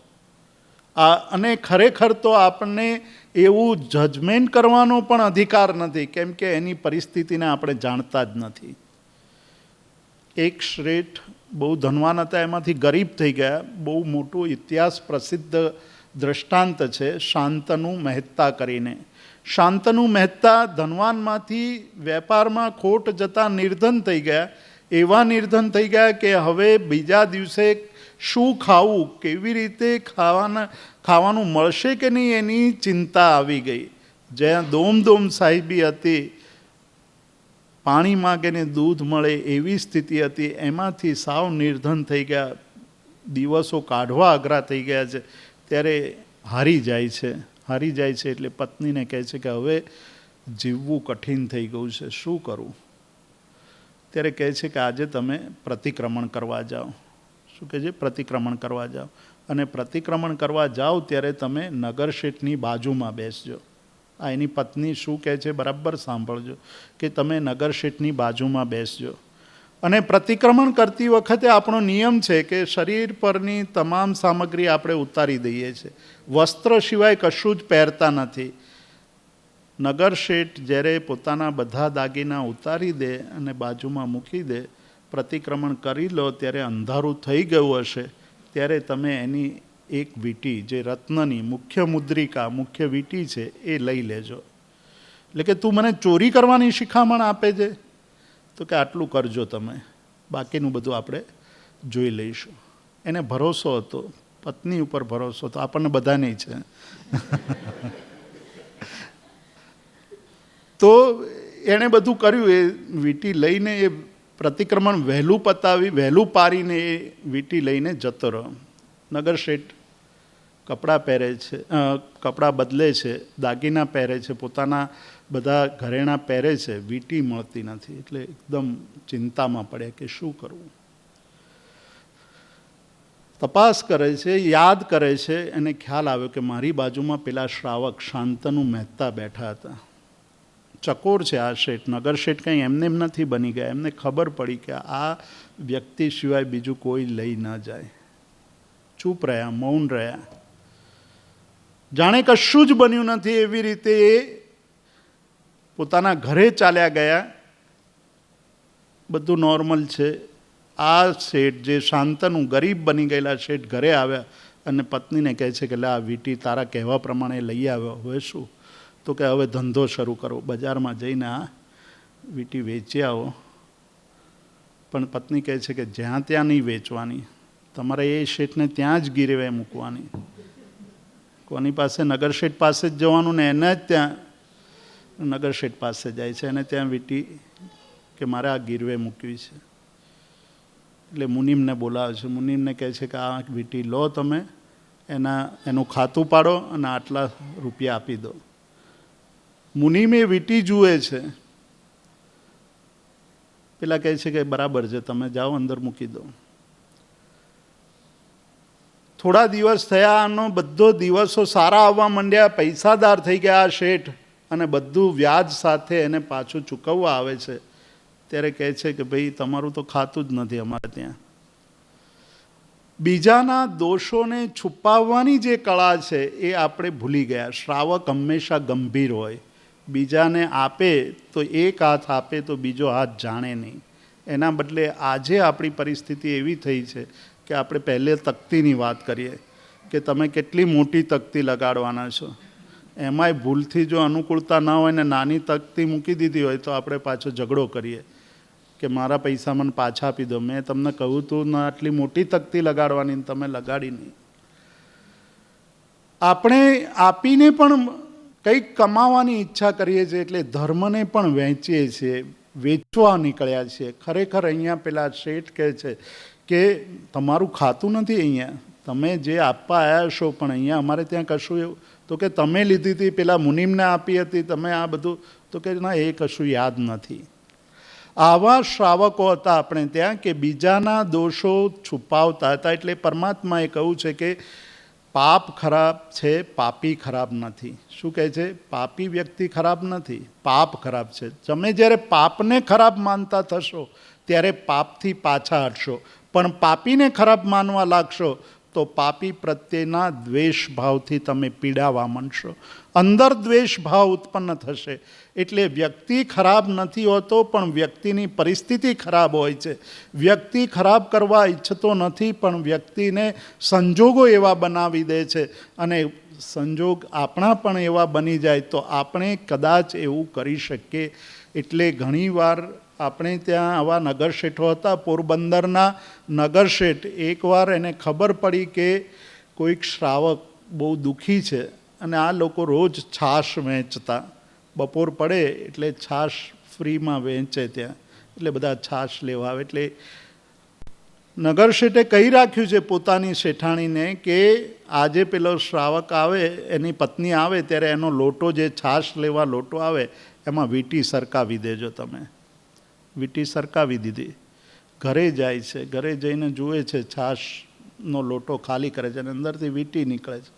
અને ખરેખર તો આપણને એવું જજમેન્ટ કરવાનો પણ અધિકાર નથી, કેમ કે એની પરિસ્થિતિને આપણે જાણતા જ નથી. એક શ્રેષ્ઠ બહુ ધનવાન હતા, એમાંથી ગરીબ થઈ ગયા. બહુ મોટું ઇતિહાસ પ્રસિદ્ધ દ્રષ્ટાંત છે શાંતનુ મહેતા કરીને. શાંતનુ મહેતા ધનવાનમાંથી વેપારમાં ખોટ જતાં નિર્ધન થઈ ગયા. એવા નિર્ધન થઈ ગયા કે હવે બીજા દિવસે શું ખાવું, કેવી રીતે ખાવાનું મળશે કે નહીં એની ચિંતા આવી ગઈ. જ્યાં દોમ સાહેબી હતી, પાણી માગે ને દૂધ મળે એવી સ્થિતિ હતી, એમાંથી સાવ નિર્ધન થઈ ગયા. દિવસો કાઢવા અઘરા થઈ ગયા છે. ત્યારે હારી જાય છે. એટલે પત્નીને કહે છે કે હવે જીવવું કઠિન થઈ ગયું છે, શું કરું? ત્યારે કહે છે કે આજે તમે પ્રતિક્રમણ કરવા જાઓ. શું કહે છે? પ્રતિક્રમણ કરવા જાઓ. અને પ્રતિક્રમણ કરવા જાઓ ત્યારે તમે નગર શેઠની બાજુમાં બેસજો. આ એની પત્ની શું કહે છે બરાબર સાંભળજો, કે તમે નગર શેઠની બાજુમાં બેસજો. અને પ્રતિક્રમણ કરતી વખતે આપણો નિયમ છે કે શરીર પરની તમામ સામગ્રી આપણે ઉતારી દઈએ છીએ, વસ્ત્ર સિવાય કશું જ પહેરતા નથી. નગર શેઠ જ્યારે પોતાના બધા દાગીના ઉતારી દે અને બાજુમાં મૂકી દે, પ્રતિક્રમણ કરી લો ત્યારે અંધારું થઈ ગયું હશે, ત્યારે તમે એની એક વીંટી, જે રત્નની મુખ્ય મુદ્રિકા, મુખ્ય વીંટી છે, એ લઈ લેજો. એટલે કે તું મને ચોરી કરવાની શિખામણ આપે છે, તો કે આટલું કરજો તમે, બાકીનું બધું આપણે જોઈ લઈશું. એને ભરોસો હતો, પત્ની ઉપર ભરોસો હતો, આપણને બધાને છે. તો એણે બધું કર્યું. એ વીંટી લઈને એ પ્રતિક્રમણ વહેલું પતાવી, વહેલું પારીને એ વીંટી લઈને જતો રહ્યો. નગર શેઠ કપડાં પહેરે છે, કપડાં બદલે છે, દાગીના પહેરે છે, પોતાના બધા ઘરેણાં પહેરે છે, વીંટી મળતી નથી. એટલે એકદમ ચિંતામાં પડ્યા કે શું કરવું. તપાસ કરે છે, યાદ કરે છે, એને ખ્યાલ આવ્યો કે મારી બાજુમાં પેલા શ્રાવક શાંતનુ મહેતા બેઠા હતા. ચકોર છે આ શેઠ, નગર શેઠ કંઈ એમને એમ નથી બની ગયા. એમને ખબર પડી કે આ વ્યક્તિ સિવાય બીજું કોઈ લઈ ન જાય. ચૂપ રહ્યા, મૌન રહ્યા, જાણે કશું જ બન્યું નથી એવી રીતે એ પોતાના ઘરે ચાલ્યા ગયા. બધું નોર્મલ છે. આ શેઠ, જે શાંતનુ ગરીબ બની ગયેલા શેઠ, ઘરે આવ્યા અને પત્નીને કહે છે કે લે આ વીંટી તારા કહેવા પ્રમાણે લઈ આવ્યો, હવે શું? તો કે હવે ધંધો શરૂ કરો, બજારમાં જઈને આ વીંટી વેચી આવો. પણ પત્ની કહે છે કે જ્યાં ત્યાં નહીં વેચવાની, તમારે એ શેઠને ત્યાં જ ગીરવે મૂકવાની. કોની પાસે? નગર શેઠ પાસે જ જવાનું ને એને જ ત્યાં નગર શેઠ પાસે જાય છે. અને ત્યાં વીંટી કે મારે આ ગીરવે મૂકવી છે. એટલે મુનિમને બોલાવે છે. મુનિમને કહે છે કે આ વીંટી લો, તમે એનું ખાતું પાડો અને આટલા રૂપિયા આપી દો. મુનિમ એ વીંટી જુએ છે. પેલા કહે છે કે બરાબર છે, તમે જાઓ અંદર મૂકી દો. થોડા દિવસ થયા, આનો બધો દિવસો સારા આવવા માંડ્યા, પૈસાદાર થઈ ગયા શેઠ, અને બધું વ્યાજ સાથે એને પાછું ચૂકવવા આવે છે. ત્યારે કહે છે કે ભાઈ તમારું તો ખાતું જ નથી અમારે ત્યાં. બીજાના દોષોને છુપાવવાની જે કળા છે એ આપણે ભૂલી ગયા. શ્રાવક હંમેશા ગંભીર હોય. બીજાને આપે તો એક હાથ આપે તો બીજો હાથ જાણે નહીં. એના બદલે આજે આપણી પરિસ્થિતિ એવી થઈ છે કે આપણે પહેલે તકતીની વાત કરીએ કે તમે કેટલી મોટી તકતી લગાડવાના છો. એમાંય ભૂલથી જો અનુકૂળતા ન હોય ને નાની તકતી મૂકી દીધી હોય તો આપણે પાછો ઝઘડો કરીએ કે મારા પૈસા મને પાછા આપી દો. મેં તમને કહ્યું તું ને આટલી મોટી તકતી લગાડવાની, તમે લગાડી નહીં. આપણે આપીને પણ કંઈક કમાવાની ઈચ્છા કરીએ છીએ, એટલે ધર્મને પણ વહેંચીએ છીએ, વેચવા નીકળ્યા છીએ. ખરેખર અહીંયા પેલા શેઠ કહે છે કે તમારું ખાતું નથી અહીંયા, તમે જે આપવા આવ્યા છો, પણ અહીંયા અમારે ત્યાં કશું એવું તો કે તમે લીધી હતી, પેલા મુનિમને આપી હતી, તમે આ બધું, તો કે ના એ કશું યાદ નથી. આવા શ્રાવકો હતા આપણે ત્યાં કે બીજાના દોષો છુપાવતા હતા. એટલે પરમાત્માએ કહ્યું છે કે પાપ ખરાબ છે, પાપી ખરાબ નથી. શું કહે છે? પાપી વ્યક્તિ ખરાબ નથી, પાપ ખરાબ છે. તમે જ્યારે પાપને ખરાબ માનતા થશો ત્યારે પાપથી પાછા હટશો, પણ પાપીને ખરાબ માનવા લાગશો તો પાપી પ્રત્યેના દ્વેષ ભાવથી તમે પીડાવા માંડશો. અંદર દ્વેષ ભાવ ઉત્પન્ન થશે. એટલે વ્યક્તિ ખરાબ નથી હોતો, પણ વ્યક્તિની પરિસ્થિતિ ખરાબ હોય છે. વ્યક્તિ ખરાબ કરવા ઈચ્છતો નથી, પણ વ્યક્તિને સંજોગો એવા બનાવી દે છે, અને સંજોગ આપણા પણ એવા બની જાય તો આપણે કદાચ એવું કરી શકીએ. એટલે ઘણીવાર આપણે ત્યાં આવા નગરશેઠો હતા. પોરબંદરના નગરશેઠ, એકવાર એને ખબર પડી કે કોઈક શ્રાવક બહુ દુઃખી છે અને આ લોકો રોજ છાશ વહેંચતા. બપોર પડે એટલે છાશ ફ્રીમાં વહેંચે ત્યાં, એટલે બધા છાશ લેવા આવે. એટલે નગરશેઠે કહી રાખ્યું છે પોતાની શેઠાણીને કે આજે પેલો શ્રાવક આવે, એની પત્ની આવે ત્યારે એનો લોટો, જે છાશ લેવા લોટો આવે, એમાં વીંટી સરકાવી દેજો. તમે વીંટી સરકાવી દીધી. ઘરે જાય છે, ઘરે જઈને જુએ છે છાશનો લોટો ખાલી કરે છે અને અંદરથી વીંટી નીકળે છે.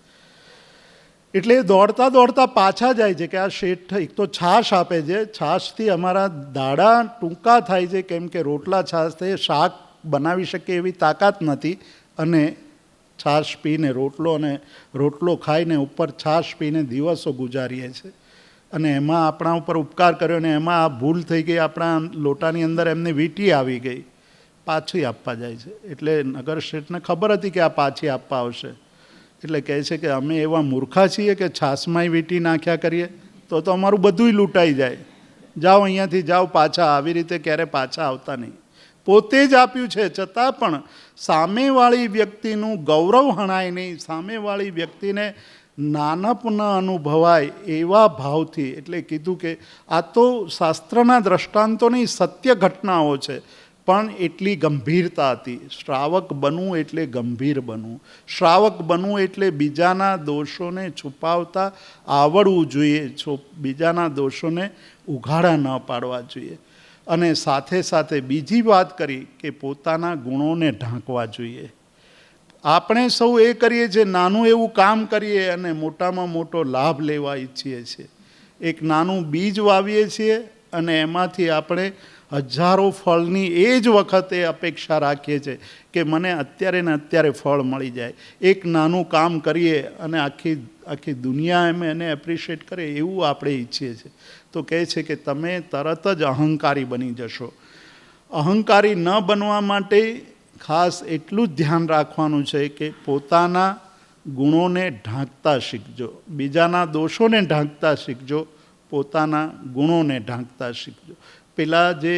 એટલે દોડતા દોડતા પાછા જાય છે કે આ શેઠ એક તો છાશ આપે છે, છાશથી અમારા દાડા ટૂંકા થાય છે, કેમ કે રોટલા છાશથી શાક બનાવી શકે એવી તાકાત નથી, અને છાશ પીને રોટલો ખાઈને ઉપર છાશ પીને દિવસો ગુજારીએ છીએ. અને એમાં આપણા ઉપર ઉપકાર કર્યો ને એમાં આ ભૂલ થઈ ગઈ, આપણા લોટાની અંદર એમને વીંટી આવી ગઈ, પાછી આપવા જાય છે. એટલે નગર શેઠને ખબર હતી કે આ પાછી આપવા આવશે, એટલે કહે છે કે અમે એવા મૂર્ખા છીએ કે છાશમાંય વીંટી નાખ્યા કરીએ, તો અમારું બધુંય લૂંટાઈ જાય. જાઓ અહીંયાથી, જાઓ પાછા. આવી રીતે ક્યારે પાછા આવતા નહીં. પોતે જ આપ્યું છે છતાં પણ સામેવાળી વ્યક્તિનું ગૌરવ હણાય નહીં, સામેવાળી વ્યક્તિને નાનપ ન અનુભવાય એવા ભાવથી. એટલે કીધું કે આ તો શાસ્ત્રના દ્રષ્ટાંતો નહીં, સત્ય ઘટનાઓ છે, પણ એટલી ગંભીરતા હતી. શ્રાવક બનવું એટલે ગંભીર બનવું. શ્રાવક બનવું એટલે બીજાના દોષોને છુપાવતા આવડવું જોઈએ, બીજાના દોષોને ઉઘાડા ન પાડવા જોઈએ. અને સાથે સાથે બીજી વાત કરી કે પોતાના ગુણોને ઢાંકવા જોઈએ. આપણે સૌ એ કરીએ છીએ, નાનું એવું કામ કરીએ અને મોટામાં મોટો લાભ લેવા ઈચ્છીએ છીએ. એક નાનું બીજ વાવીએ છીએ અને એમાંથી આપણે હજારો ફળની એ જ વખતે અપેક્ષા રાખીએ છીએ કે મને અત્યારે ને અત્યારે ફળ મળી જાય. એક નાનું કામ કરીએ અને આખી દુનિયા એને એપ્રિશિએટ કરે એવું આપણે ઈચ્છીએ છીએ. તો કહે છે કે તમે તરત જ અહંકારી બની જશો. અહંકારી ન બનવા માટે ખાસ એટલું જ ધ્યાન રાખવાનું છે કે પોતાના ગુણોને ઢાંકતા શીખજો, બીજાના દોષોને ઢાંકતા શીખજો, પોતાના ગુણોને ઢાંકતા શીખજો. પેલા જે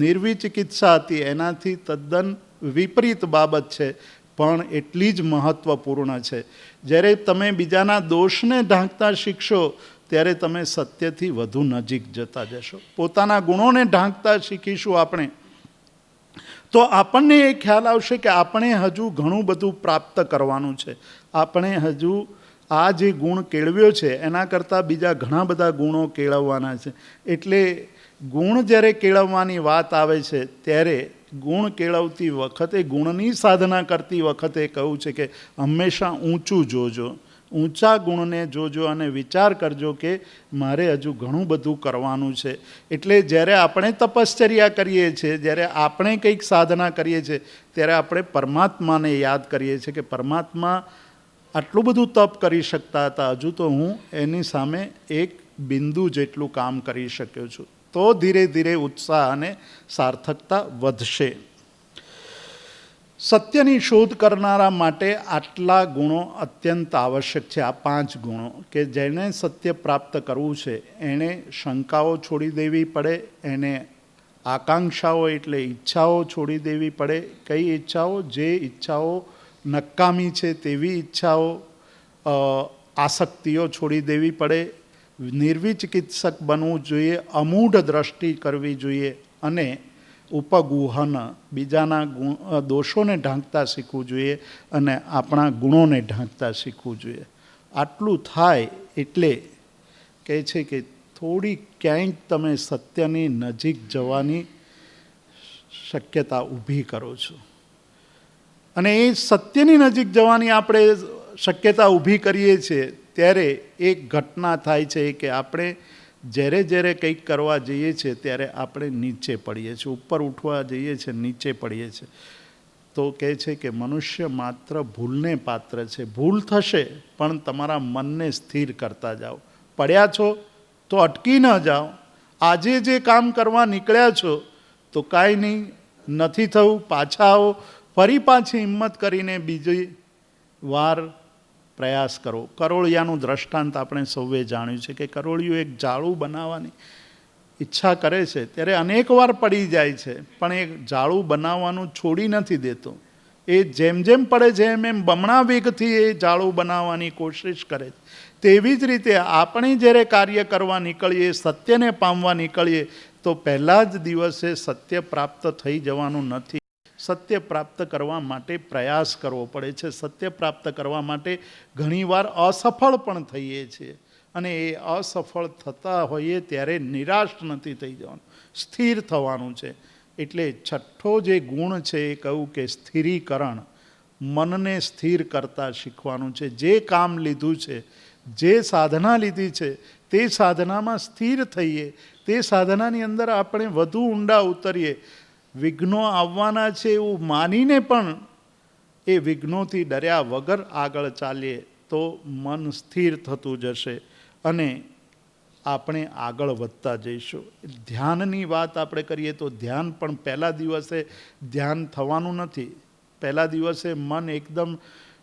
નિર્વિચિકિત્સા હતી એનાથી તદ્દન વિપરીત બાબત છે, પણ એટલી જ મહત્ત્વપૂર્ણ છે. જ્યારે તમે બીજાના દોષને ઢાંકતા શીખશો ત્યારે તમે સત્યથી વધુ નજીક જતા જશો. પોતાના ગુણોને ઢાંકતા શીખીશું આપણે, તો આપણને એ ખ્યાલ આવશે કે આપણે હજુ ઘણું બધું પ્રાપ્ત કરવાનું છે. આપણે હજુ આ જે ગુણ કેળવ્યો છે એના કરતાં બીજા ઘણા બધા ગુણો કેળવવાના છે. એટલે ગુણ જ્યારે કેળવવાની વાત આવે છે ત્યારે ગુણ કેળવતી વખતે, ગુણની સાધના કરતી વખતે કહ્યું છે કે હંમેશા ઊંચું જોજો, ઊંચા ગુણને જોજો અને વિચાર કરજો કે મારે હજુ ઘણું બધું કરવાનું છે. એટલે જ્યારે આપણે તપશ્ચર્યા કરીએ છીએ, જ્યારે આપણે કંઈક સાધના કરીએ છીએ, ત્યારે આપણે પરમાત્માને યાદ કરીએ છીએ કે પરમાત્મા આટલું બધું તપ કરી શકતા હતા, હજુ તો હું એની સામે એક બિંદુ જેટલું કામ કરી શક્યો છું. તો ધીરે ધીરે ઉત્સાહ અને સાર્થકતા વધશે. સત્યની શોધ કરનારા માટે આટલા ગુણો અત્યંત આવશ્યક છે. આ 5 ગુણો કે જેને સત્ય પ્રાપ્ત કરવું છે એણે શંકાઓ છોડી દેવી પડે, એને આકાંક્ષાઓ એટલે ઈચ્છાઓ છોડી દેવી પડે. કઈ ઈચ્છાઓ? જે ઈચ્છાઓ નકામી છે તેવી ઈચ્છાઓ, આસક્તિઓ છોડી દેવી પડે. નિર્વિચિકિત્સક બનવું જોઈએ, અમૂઢ દ્રષ્ટિ કરવી જોઈએ અને ઉપગુહન, બીજાના દોષોને ઢાંકતા શીખવું જોઈએ અને આપણા ગુણોને ઢાંકતા શીખવું જોઈએ. આટલું થાય એટલે કહે છે કે થોડી ક્યાંક તમે સત્યની નજીક જવાની શક્યતા ઊભી કરો છો. અને એ સત્યની નજીક જવાની આપણે શક્યતા ઊભી કરીએ છીએ ત્યારે એક ઘટના થાય છે કે આપણે જ્યારે જ્યારે કંઈક કરવા જઈએ છીએ ત્યારે આપણે નીચે પડીએ છીએ, ઉપર ઉઠવા જઈએ છીએ નીચે પડીએ છીએ. તો કહે છે કે મનુષ્ય માત્ર ભૂલને પાત્ર છે. ભૂલ થશે પણ તમારા મનને સ્થિર કરતા જાઓ. પડ્યા છો તો અટકી ન જાઓ. આજે જે કામ કરવા નીકળ્યા છો તો કાંઈ નહીં, નથી થયું, પાછા આવો, ફરી પાછી હિંમત કરીને બીજી વાર પ્રયાસ કરો. કરોળિયાનું દ્રષ્ટાંત આપણે સૌએ જાણ્યું છે કે કરોળિયું એક જાળું બનાવવાની ઈચ્છા કરે છે ત્યારે અનેક વાર પડી જાય છે, પણ એ જાળું બનાવવાનું છોડી નથી દેતો. એ જેમ જેમ પડે છે એમ એમ બમણા વેગથી એ જાળું બનાવવાની કોશિશ કરે છે. તેવી જ રીતે આપણે જ્યારે કાર્ય કરવા નીકળીએ, સત્યને પામવા નીકળીએ, તો પહેલા જ દિવસે સત્ય પ્રાપ્ત થઈ જવાનું નથી. સત્ય પ્રાપ્ત કરવા માટે પ્રયાસ કરવો પડે છે. સત્ય પ્રાપ્ત કરવા માટે ઘણીવાર અસફળ પણ થઈએ છીએ અને એ અસફળ થતા હોઈએ ત્યારે નિરાશ નથી થઈ જવાનું, સ્થિર થવાનું છે. એટલે છઠ્ઠો જે ગુણ છે એ કહું કે સ્થિરીકરણ, મનને સ્થિર કરતા શીખવાનું છે. જે કામ લીધું છે, જે સાધના લીધી છે તે સાધનામાં સ્થિર થઈએ, તે સાધનાની અંદર આપણે વધુ ઊંડા ઉતરીએ. વિઘ્નો આવવાના છે એવું માનીને પણ એ વિઘ્નોથી ડર્યા વગર આગળ ચાલીએ તો મન સ્થિર થતું જશે અને આપણે આગળ વધતા જઈશું. ધ્યાનની વાત આપણે કરીએ તો ધ્યાન પણ પહેલા દિવસે ધ્યાન થવાનું નથી. પહેલા દિવસે મન એકદમ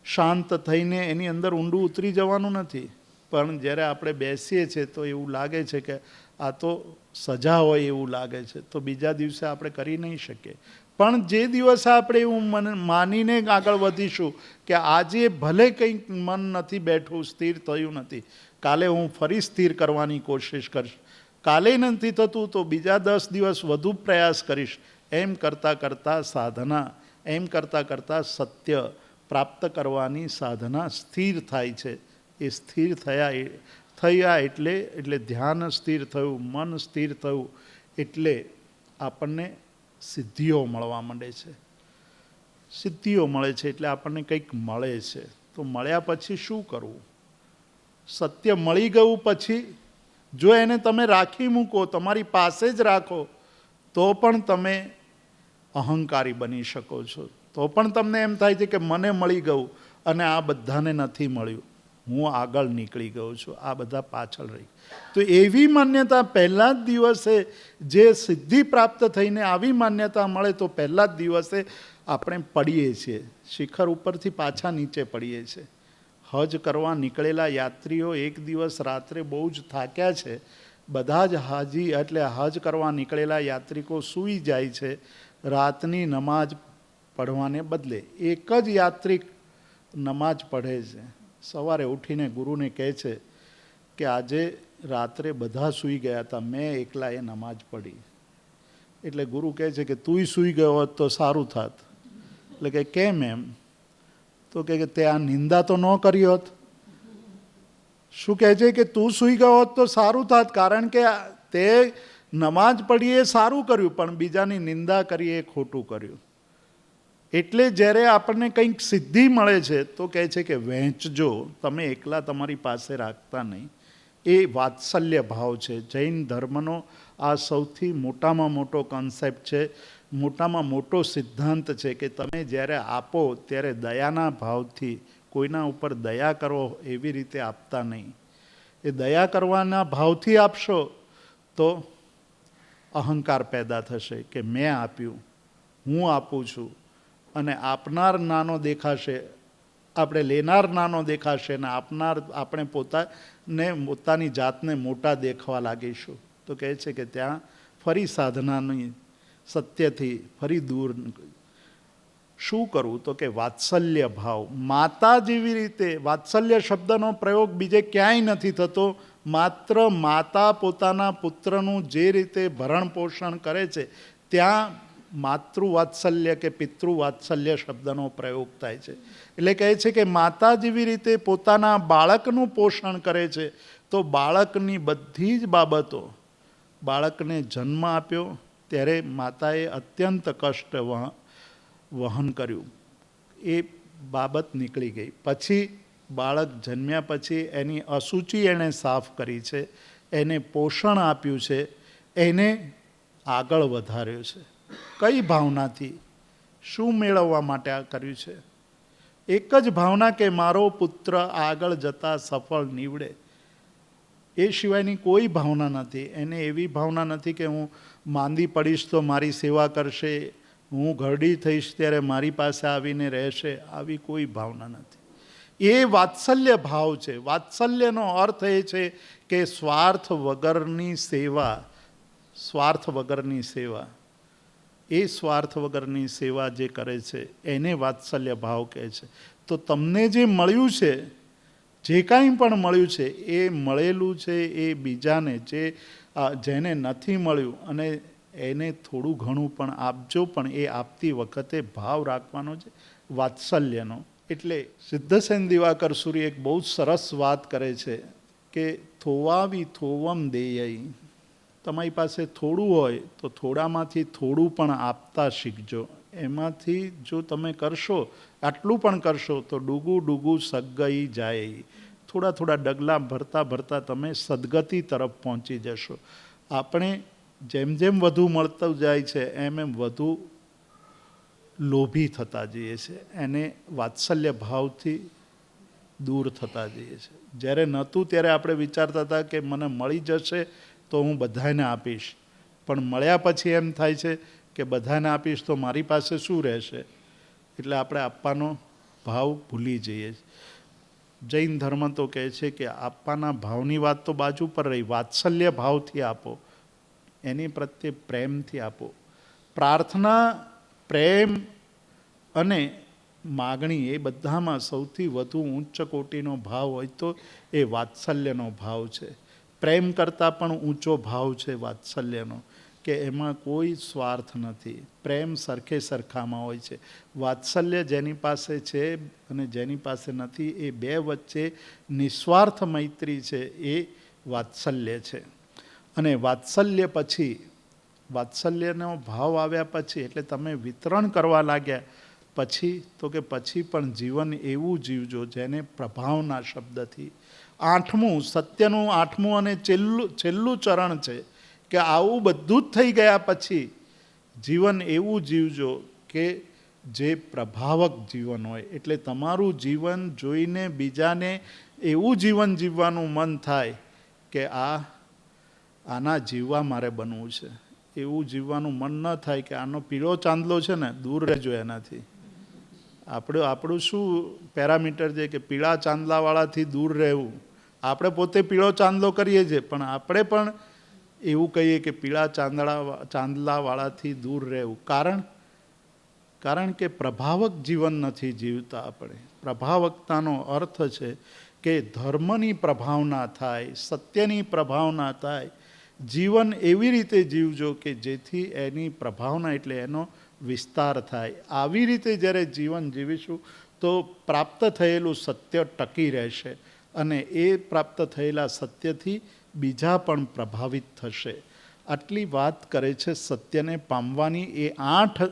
શાંત થઈને એની અંદર ઊંડું ઉતરી જવાનું નથી. પણ જ્યારે આપણે બેસીએ છીએ તો એવું લાગે છે કે આ તો સજા હોય એવું લાગે છે, તો બીજા દિવસે આપણે કરી નહીં શકીએ. પણ જે દિવસે આપણે એવું માનીને આગળ વધીશું કે આજે ભલે કંઈક મન નથી બેઠું, સ્થિર થયું નથી, કાલે હું ફરી સ્થિર કરવાની કોશિશ કરીશ, કાલે નથી થતું તો બીજા 10 દિવસ વધુ પ્રયાસ કરીશ, એમ કરતાં કરતાં સાધના, એમ કરતાં કરતાં સત્ય પ્રાપ્ત કરવાની સાધના સ્થિર થાય છે. એ સ્થિર થયા એટલે ધ્યાન સ્થિર થયું, મન સ્થિર થયું એટલે આપણને સિદ્ધિઓ મળવા માંડે છે. સિદ્ધિઓ મળે છે એટલે આપણને કંઈક મળે છે. તો મળ્યા પછી શું કરવું? સત્ય મળી ગયું પછી જો એને તમે રાખી મૂકો, તમારી પાસે જ રાખો, તો પણ તમે અહંકારી બની શકો છો. તો પણ તમને એમ થાય છે કે મને મળી ગયું અને આ બધાને નથી મળ્યું, હું આગળ નીકળી ગયો છું, આ બધા પાછળ રહી. તો એવી માન્યતા પહેલા જ દિવસે જે સિદ્ધિ પ્રાપ્ત થઈને આવી માન્યતા મળે તો પહેલા જ દિવસે આપણે પડીએ છીએ, શિખર ઉપરથી પાછા નીચે પડીએ છીએ. હજ કરવા નીકળેલા યાત્રીઓ એક દિવસ રાત્રે બહુ જ થાક્યા છે. બધા જ હાજી એટલે હજ કરવા નીકળેલા યાત્રિકો સૂઈ જાય છે રાતની નમાજ પઢવાને બદલે. એક જ યાત્રિક નમાજ પઢે છે. સવારે ઉઠીને ગુરુને કહે છે કે આજે રાત્રે બધા સૂઈ ગયા હતા, મેં એકલાએ નમાજ પઢી. એટલે ગુરુ કહે છે કે તુંય સૂઈ ગયો હોત તો સારું થાત. એટલે કે કેમ એમ? તો કે તે આ નિંદા તો ન કરી હોત. શું કહે છે કે તું સૂઈ ગયો હોત તો સારું થાત, કારણ કે તે નમાજ પઢી એ સારું કર્યું, પણ બીજાની નિંદા કરી એ ખોટું કર્યું. એટલે જ્યારે આપણને કંઈક સિદ્ધિ મળે છે તો કહે છે કે વહેંચજો, તમે એકલા તમારી પાસે રાખતા નહીં. એ વાત્સલ્ય ભાવ છે. જૈન ધર્મનો આ સૌથી મોટામાં મોટો કોન્સેપ્ટ છે, મોટામાં મોટો સિદ્ધાંત છે કે તમે જ્યારે આપો ત્યારે દયાના ભાવથી, કોઈના ઉપર દયા કરો એવી રીતે આપતા નહીં. એ દયા કરવાના ભાવથી આપશો તો અહંકાર પેદા થશે કે મેં આપ્યું, હું આપું છું, અને આપનાર નાનો દેખાશે, આપણે લેનાર નાનો દેખાશે, અને આપનાર આપણે પોતાની જાતને મોટા દેખવા લાગીશું. તો કહે છે કે ત્યાં ફરી સાધનાની સત્યથી ફરી દૂર. શું કરવું? તો કે વાત્સલ્ય ભાવ. માતા જેવી રીતે, વાત્સલ્ય શબ્દનો પ્રયોગ બીજે ક્યાંય નથી થતો. માત્ર માતા પોતાના પુત્રનું જે રીતે ભરણ પોષણ કરે છે ત્યાં માતૃવાત્સલ્ય કે પિતૃવાત્સલ્ય શબ્દનો પ્રયોગ થાય છે. એટલે કહે છે કે માતા જેવી રીતે પોતાના બાળકનું પોષણ કરે છે, તો બાળકની બધી જ બાબતો, બાળકને જન્મ આપ્યો ત્યારે માતાએ અત્યંત કષ્ટ વહન કર્યું, એ બાબત નીકળી ગઈ. પછી બાળક જન્મ્યા પછી એની અશુચિ એણે સાફ કરી છે, એને પોષણ આપ્યું છે, એને આગળ વધાર્યો છે. કઈ ભાવનાથી? શું મેળવવા માટે આ કર્યું છે? એક જ ભાવના કે મારો પુત્ર આગળ જતા સફળ નીવડે. એ સિવાયની કોઈ ભાવના નથી. એને એવી ભાવના નથી કે હું માંદી પડીશ તો મારી સેવા કરશે, હું ઘરડી થઈશ ત્યારે મારી પાસે આવીને રહેશે, આવી કોઈ ભાવના નથી. એ વાત્સલ્ય ભાવ છે. વાત્સલ્યનો અર્થ એ છે કે સ્વાર્થ વગરની સેવા. સ્વાર્થ વગરની સેવા, એ સ્વાર્થ વગરની સેવા જે કરે છે એને વાત્સલ્ય ભાવ કહે છે. તો તમને જે મળ્યું છે, જે કાંઈ પણ મળ્યું છે, એ મળેલું છે એ બીજાને, જેને નથી મળ્યું, અને એને થોડું ઘણું પણ આપજો, પણ એ આપતી વખતે ભાવ રાખવાનો છે વાત્સલ્યનો. એટલે સિદ્ધસેન દિવાકર સૂરી એક બહુ સરસ વાત કરે છે કે થોવાવી થોવમ દેયઈ. તમારી પાસે થોડું હોય તો થોડામાંથી થોડું પણ આપતા શીખજો. એમાંથી જો તમે કરશો, આટલું પણ કરશો તો ડૂગું ડૂગું સદગઈ જાય. થોડા થોડા ડગલા ભરતા ભરતા તમે સદગતિ તરફ પહોંચી જશો. આપણે જેમ જેમ વધુ મળતું જાય છે એમ એમ વધુ લોભી થતા જઈએ છીએ, એને વાત્સલ્ય ભાવથી દૂર થતા જઈએ છીએ. જ્યારે નહોતું ત્યારે આપણે વિચારતા હતા કે મને મળી જશે તો હું બધાને આપીશ, પણ મળ્યા પછી એમ થાય છે કે બધાને આપીશ તો મારી પાસે શું રહેશે? એટલે આપણે આપવાનો ભાવ ભૂલી જઈએ. જૈન ધર્મ તો કહે છે કે આપવાના ભાવની વાત તો બાજુ પર રહી, વાત્સલ્ય ભાવથી આપો, એની પ્રત્યે પ્રેમથી આપો. પ્રાર્થના, પ્રેમ અને માગણી, એ બધામાં સૌથી વધુ ઉચ્ચ કોટીનો ભાવ હોય તો એ વાત્સલ્યનો ભાવ છે. પ્રેમ કરતાં પણ ઊંચો ભાવ છે વાત્સલ્યનો, કે એમાં કોઈ સ્વાર્થ નથી. પ્રેમ સરખે સરખામાં હોય છે. વાત્સલ્ય જેની પાસે છે અને જેની પાસે નથી, એ બે વચ્ચે નિસ્વાર્થ મૈત્રી છે, એ વાત્સલ્ય છે. અને વાત્સલ્ય પછી, વાત્સલ્યનો ભાવ આવ્યા પછી, એટલે તમે વિતરણ કરવા લાગ્યા પછી, તો કે પછી પણ જીવન એવું જીવજો જેને પ્રભાવના શબ્દથી. આઠમું, સત્યનું આઠમું અને છેલ્લું ચરણ છે કે આવું બધું જ થઈ ગયા પછી જીવન એવું જીવજો કે જે પ્રભાવક જીવન હોય. એટલે તમારું જીવન જોઈને બીજાને એવું જીવન જીવવાનું મન થાય કે આના જીવવા મારે બનવું છે. એવું જીવવાનું મન ન થાય કે આનો પીળો ચાંદલો છે ને, દૂર રહેજો એનાથી. આપણું શું પેરામીટર છે કે પીળા ચાંદલાવાળાથી દૂર રહેવું. આપણે પોતે પીળો ચાંદલો કરીએ છીએ, પણ આપણે પણ એવું કહીએ કે પીળા ચાંદલાવાળાથી દૂર રહેવું. કારણ કે પ્રભાવક જીવન નથી જીવતા આપણે. પ્રભાવકતાનો અર્થ છે કે ધર્મની પ્રભાવના થાય, સત્યની પ્રભાવના થાય, જીવન એવી રીતે જીવજો કે જેથી એની પ્રભાવના એટલે એનો વિસ્તાર થાય. આવી રીતે જ્યારે જીવન જીવીશું તો પ્રાપ્ત થયેલું સત્ય ટકી રહેશે અને એ પ્રાપ્ત થયેલા સત્યથી બીજા પણ પ્રભાવિત થશે. આટલી વાત કરે છે સત્યને પામવાની. એ 8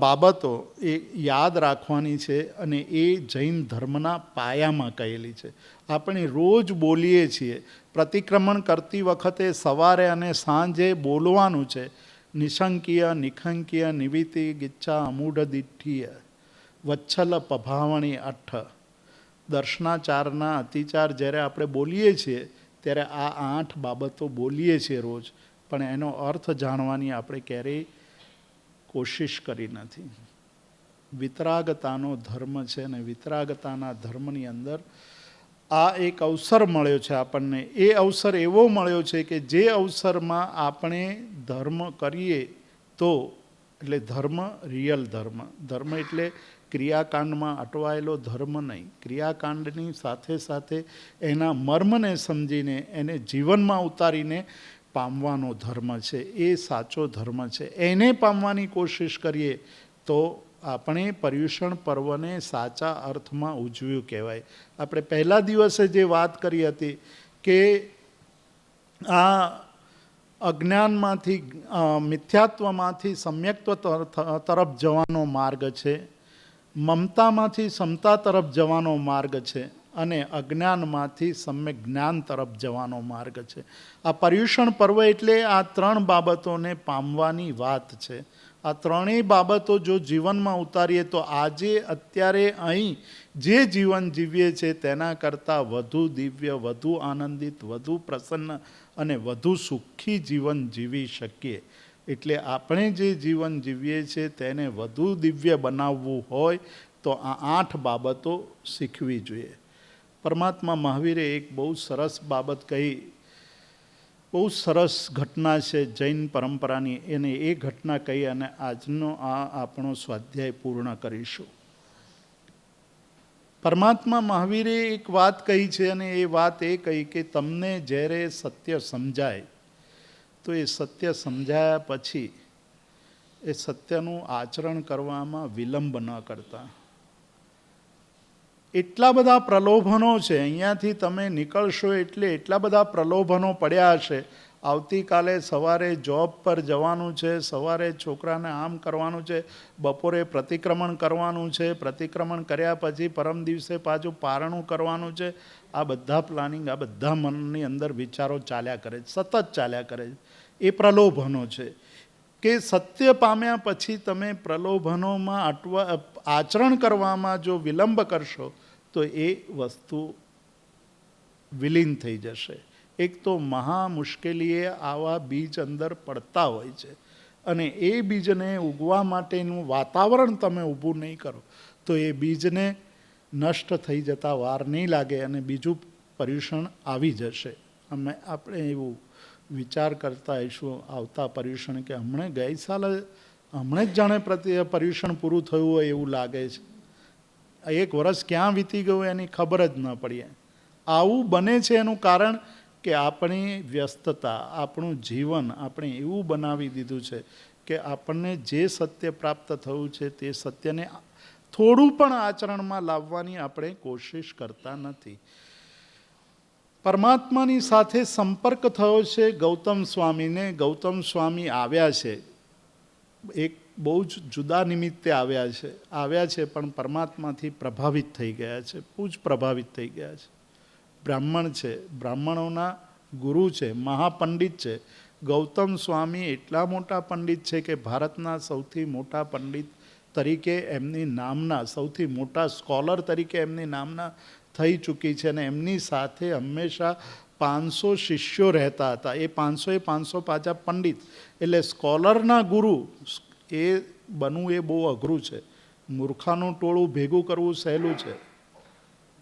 બાબતો એ યાદ રાખવાની છે અને એ જૈન ધર્મના પાયામાં કહેલી છે. આપણે રોજ બોલીએ છીએ, પ્રતિક્રમણ કરતી વખતે સવારે અને સાંજે બોલવાનું છે. નિશંકીય નિખંકીય નિવિતિ ગિચ્છા અમૂઢ દિઠ્ઠીય વચ્છલ પભાવણી અઠ. દર્શનાચારના અતિચાર જ્યારે આપણે બોલીએ છીએ ત્યારે આ 8 બાબતો બોલીએ છીએ રોજ, પણ એનો અર્થ જાણવાની આપણે ક્યારેય કોશિશ કરી નથી. વિતરાગતાનો ધર્મ છે અને વિતરાગતાના ધર્મની અંદર આ એક અવસર મળ્યો છે આપણને. એ અવસર એવો મળ્યો છે કે જે અવસરમાં આપણે ધર્મ કરીએ તો, એટલે ધર્મ રિયલ ધર્મ, ધર્મ એટલે ક્રિયાકાંડમાં અટવાયેલો ધર્મ નહીં, ક્રિયાકાંડની સાથે સાથે એના મર્મને સમજીને એને જીવનમાં ઉતારીને પામવાનો ધર્મ છે. એ સાચો ધર્મ છે. એને પામવાની કોશિશ કરીએ તો આપણે પર્યુષણ પર્વને સાચા અર્થમાં ઉજવ્યું કહેવાય. આપણે પહેલા દિવસે જે વાત કરી હતી કે આ અજ્ઞાનમાંથી મિથ્યાત્વમાંથી સમ્યક્ત્વ તરફ જવાનો માર્ગ છે, મમતામાંથી સમતા તરફ જવાનો માર્ગ છે અને અજ્ઞાનમાંથી સમ્યક જ્ઞાન તરફ જવાનો માર્ગ છે. આ પર્યુષણ પર્વ એટલે આ 3 બાબતોને પામવાની વાત છે. આ 3 બાબતો જો જીવનમાં ઉતારીએ તો આજે અત્યારે અહીં જે જીવન જીવીએ છીએ તેના કરતાં વધુ દિવ્ય, વધુ આનંદિત, વધુ પ્રસન્ન અને વધુ સુખી જીવન જીવી શકીએ. એટલે આપણે જે જીવન જીવીએ છીએ તેને વધુ દિવ્ય બનાવવું હોય તો આ 8 બાબતો શીખવી જોઈએ. પરમાત્મા મહાવીરે એક બહુ સરસ બાબત કહી, બહુ સરસ ઘટના છે જૈન પરંપરાની, એને એ ઘટના કહી અને આજનો આ આપણો સ્વાધ્યાય પૂર્ણ કરીશું. પરમાત્મા મહાવીરે એક વાત કહી છે અને એ વાત એ કહી કે તમને જ્યારે સત્ય સમજાય તો એ સત્ય સમજાયા પછી એ સત્યનું આચરણ કરવામાં વિલંબ ન કરતા. એટલા બધા પ્રલોભનો છે, અહીંયાથી તમે નીકળશો એટલે એટલા બધા પ્રલોભનો પડ્યા હશે. આવતીકાલે સવારે જોબ પર જવાનું છે, સવારે છોકરાને આમ કરવાનું છે, બપોરે પ્રતિક્રમણ કરવાનું છે, પ્રતિક્રમણ કર્યા પછી પરમ દિવસે પાછું પારણું કરવાનું છે. આ બધા પ્લાનિંગ, આ બધા મનની અંદર વિચારો ચાલ્યા કરે છે, સતત ચાલ્યા કરે છે. એ પ્રલોભનો છે કે સત્ય પામ્યા પછી તમે પ્રલોભનોમાં આચરણ કરવામાં જો વિલંબ કરશો તો એ વસ્તુ વિલીન થઈ જશે. એક તો મહા મુશ્કેલીએ આવા બીજ અંદર પડતા હોય છે અને એ બીજને ઉગવા માટેનું વાતાવરણ તમે ઊભું નહીં કરો તો એ બીજને નષ્ટ થઈ જતા વાર નહીં લાગે અને બીજું પર્યુષણ આવી જશે. આપણે એવું વિચાર કરતા હશું આવતા પર્યુષણ કે હમણાં ગઈ સાલે જ જાણે પર્યુષણ પૂરું થયું હોય એવું લાગે છે. 1 વર્ષ ક્યાં વીતી ગયું એની ખબર જ ન પડી. આવું બને છે એનું કારણ કે આપણી વ્યસ્તતા, આપણું જીવન આપણે એવું બનાવી દીધું છે કે આપણને જે સત્ય પ્રાપ્ત થયું છે તે સત્યને થોડું પણ આચરણમાં લાવવાની આપણે કોશિશ કરતા નથી. પરમાત્માની સાથે સંપર્ક થયો છે ગૌતમ સ્વામીને. ગૌતમ સ્વામી આવ્યા છે, એક બહુ જ જુદા નિમિત્તે આવ્યા છે પણ પરમાત્માથી પ્રભાવિત થઈ ગયા છે, બહુ જ પ્રભાવિત થઈ ગયા છે. બ્રાહ્મણ છે, બ્રાહ્મણોના ગુરુ છે, મહાપંડિત છે. ગૌતમ સ્વામી એટલા મોટા પંડિત છે કે ભારતના સૌથી મોટા પંડિત તરીકે એમની નામના, સૌથી મોટા સ્કોલર તરીકે એમની નામના થઈ ચૂકી છે અને એમની સાથે હંમેશા 500 શિષ્યો રહેતા હતા. એ 500 પાછા પંડિત. એટલે સ્કોલરના ગુરુ એ બનવું એ બહુ અઘરું છે. મૂર્ખાનું ટોળું ભેગું કરવું સહેલું છે.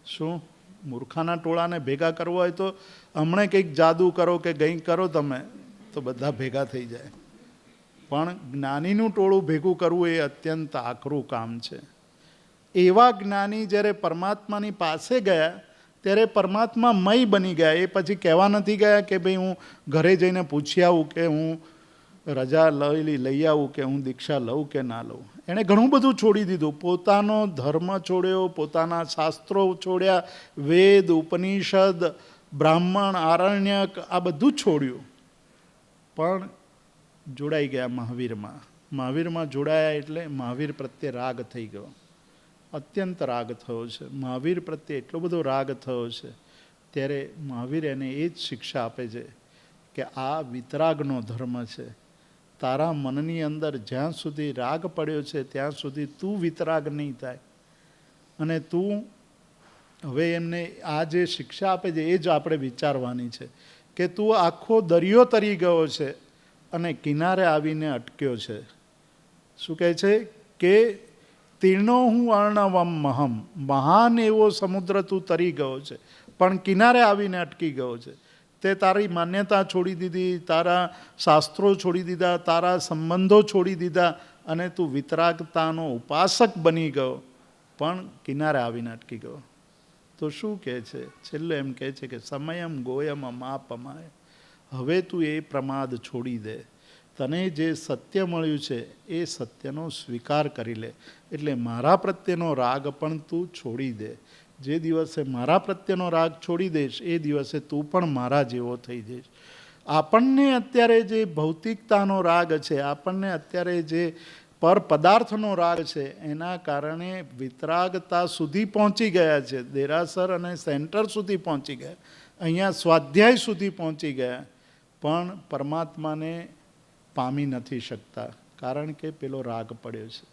શું મૂર્ખાના ટોળાને ભેગા કરવો હોય તો હમણાં કંઈક જાદુ કરો કે કંઈક કરો તમે તો બધા ભેગા થઈ જાય, પણ જ્ઞાનીનું ટોળું ભેગું કરવું એ અત્યંત આકરું કામ છે. એવા જ્ઞાની જ્યારે પરમાત્માની પાસે ગયા ત્યારે પરમાત્મા મય બની ગયા. એ પછી કહેવા નથી ગયા કે ભાઈ હું ઘરે જઈને પૂછી આવું કે હું રજા લઈ આવું કે હું દીક્ષા લઉં કે ના લઉં. એણે ઘણું બધું છોડી દીધું. પોતાનો ધર્મ છોડ્યો, પોતાના શાસ્ત્રો છોડ્યા, વેદ, ઉપનિષદ, બ્રાહ્મણ, આરણ્યક, આ બધું જ છોડ્યું. પણ જોડાઈ ગયા મહાવીરમાં. મહાવીરમાં જોડાયા એટલે મહાવીર પ્રત્યે રાગ થઈ ગયો, અત્યંત રાગ થયો છે. મહાવીર પ્રત્યે એટલો બધો રાગ થયો છે. ત્યારે મહાવીર એને એ જ શિક્ષા આપે છે કે આ વિતરાગનો ધર્મ છે. તારા મનની અંદર જ્યાં સુધી રાગ પડ્યો છે ત્યાં સુધી તું વિતરાગ નહીં થાય. અને તું હવે એમને આ જે શિક્ષા આપે છે એ જ આપણે વિચારવાની છે કે તું આખો દરિયો તરી ગયો છે અને કિનારે આવીને અટક્યો છે. શું કહે છે કે તીર્ણો હું અર્ણવમ મહમ, મહાન એવો સમુદ્ર તું તરી ગયો છે પણ કિનારે આવીને અટકી ગયો છે. તે તારી માન્યતા છોડી દીધી, તારા શાસ્ત્રો છોડી દીધા, તારા સંબંધો છોડી દીધા અને તું વિતરાગતાનો ઉપાસક બની ગયો પણ કિનારે આવીને અટકી ગયો. તો શું કહે છે છેલ્લે? એમ કહે છે કે સમયમ ગોયમ માપમાય. હવે તું એ પ્રમાદ છોડી દે. તને જે સત્ય મળ્યું છે એ સત્યનો સ્વીકાર કરી લે. એટલે મારા પ્રત્યેનો રાગ પણ તું છોડી દે. જે દિવસે મારા પ્રત્યેનો રાગ છોડી દઈશ એ દિવસે તું પણ મારા જેવો થઈ જઈશ. આપણને અત્યારે જે ભૌતિકતાનો રાગ છે, આપણને અત્યારે જે પર પદાર્થનો રાગ છે, એના કારણે વિતરાગતા સુધી પહોંચી ગયા છે. દેરાસર અને સેન્ટર સુધી પહોંચી ગયા, અહીંયા સ્વાધ્યાય સુધી પહોંચી ગયા, પણ પરમાત્માને પામી નથી શકતા કારણ કે પેલો રાગ પડ્યો છે.